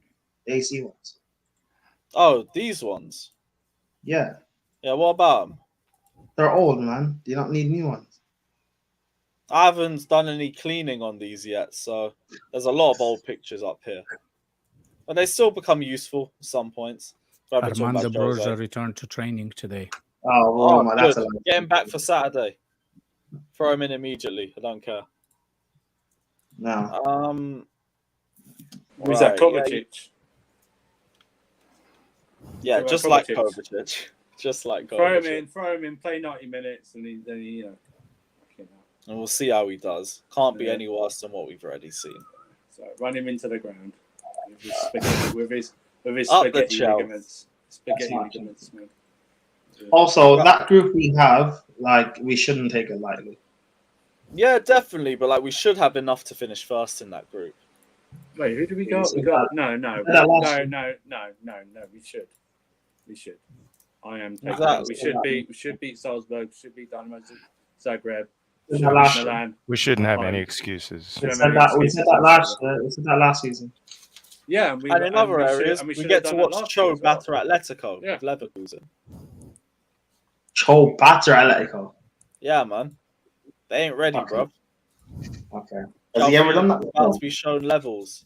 The AC ones. Oh, these ones. Yeah. Yeah, what about them? They're old, man. Do you not need new ones? I haven't done any cleaning on these yet, so there's a lot of old pictures up here. But they still become useful at some points. But I've been talking Armando about Jose. Broja returned to training today. Oh, Roma, that's a good. Get him back for Saturday. Throw him in immediately. I don't care. No. Who's that, right, Kovacic? Yeah, What just about like Kovacic? Kovacic. Just like Throw him Kovacic. in, play 90 minutes, and then you know. fucking hell. And we'll see how he does. Can't be Yeah. any worse than what we've already seen. So run him into the ground with his spaghetti, with his Up the spaghetti shelf. ligaments. Spaghetti That's ligaments, man. Also, that group we have, like, we shouldn't take it lightly. Yeah, definitely. But like, we should have enough to finish first in that group. Wait, who do we You got? said We got that- no. you said that last No. We should. I am. Exactly. We should beat Salzburg. Should beat Dynamo Zagreb. We Should said beat last year. Milan. We shouldn't have any Fine. excuses. We said that last year. We said that last season. Yeah, And in other areas, we get to watch Cho batter Atletico Yeah. with Leverkusen. Cho batter Atletico. Yeah, man. They ain't ready, Okay. bro. Okay. Has he ever done that About before? to be shown levels.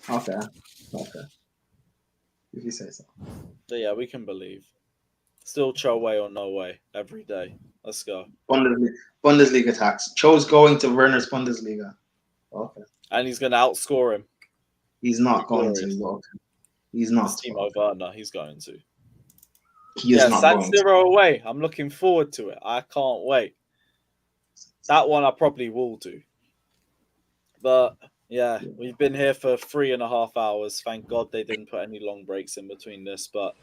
Okay. If you say so. So yeah, we can believe. Still Cho way or no way every day. Let's go. Bundesliga tax. Cho's going to Werner's Bundesliga. Okay. And he's going to outscore him. He's not going to. Okay. He's not. Timo Werner, he's going to. He is not San going to. Siro away. I'm looking forward to it. I can't wait. That one I probably will do. But yeah, we've been here for 3.5 hours. Thank God they didn't put any long breaks in between this. But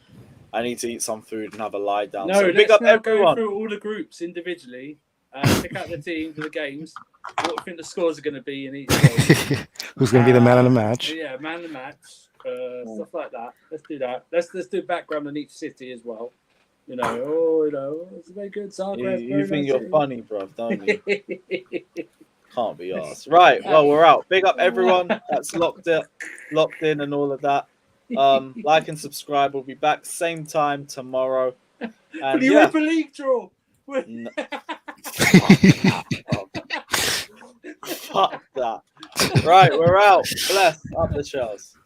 I need to eat some food and have a lie down. No, so big up let's now everyone. go through all the groups individually. Pick out the teams and the games. What we think the scores are going to be in each game. Who's going to be the man of the match? Yeah, man of the match. Stuff like that. Let's do that. Let's do background on each city as well. It's very good. Zagreb, You think you're funny, bro, don't you? Can't be asked. Right, well, we're out. Big up everyone that's locked in and all of that. Like and subscribe. We'll be back same time tomorrow. And For the Europa League draw. No. Fuck that. Right, we're out. Bless. Up the shells.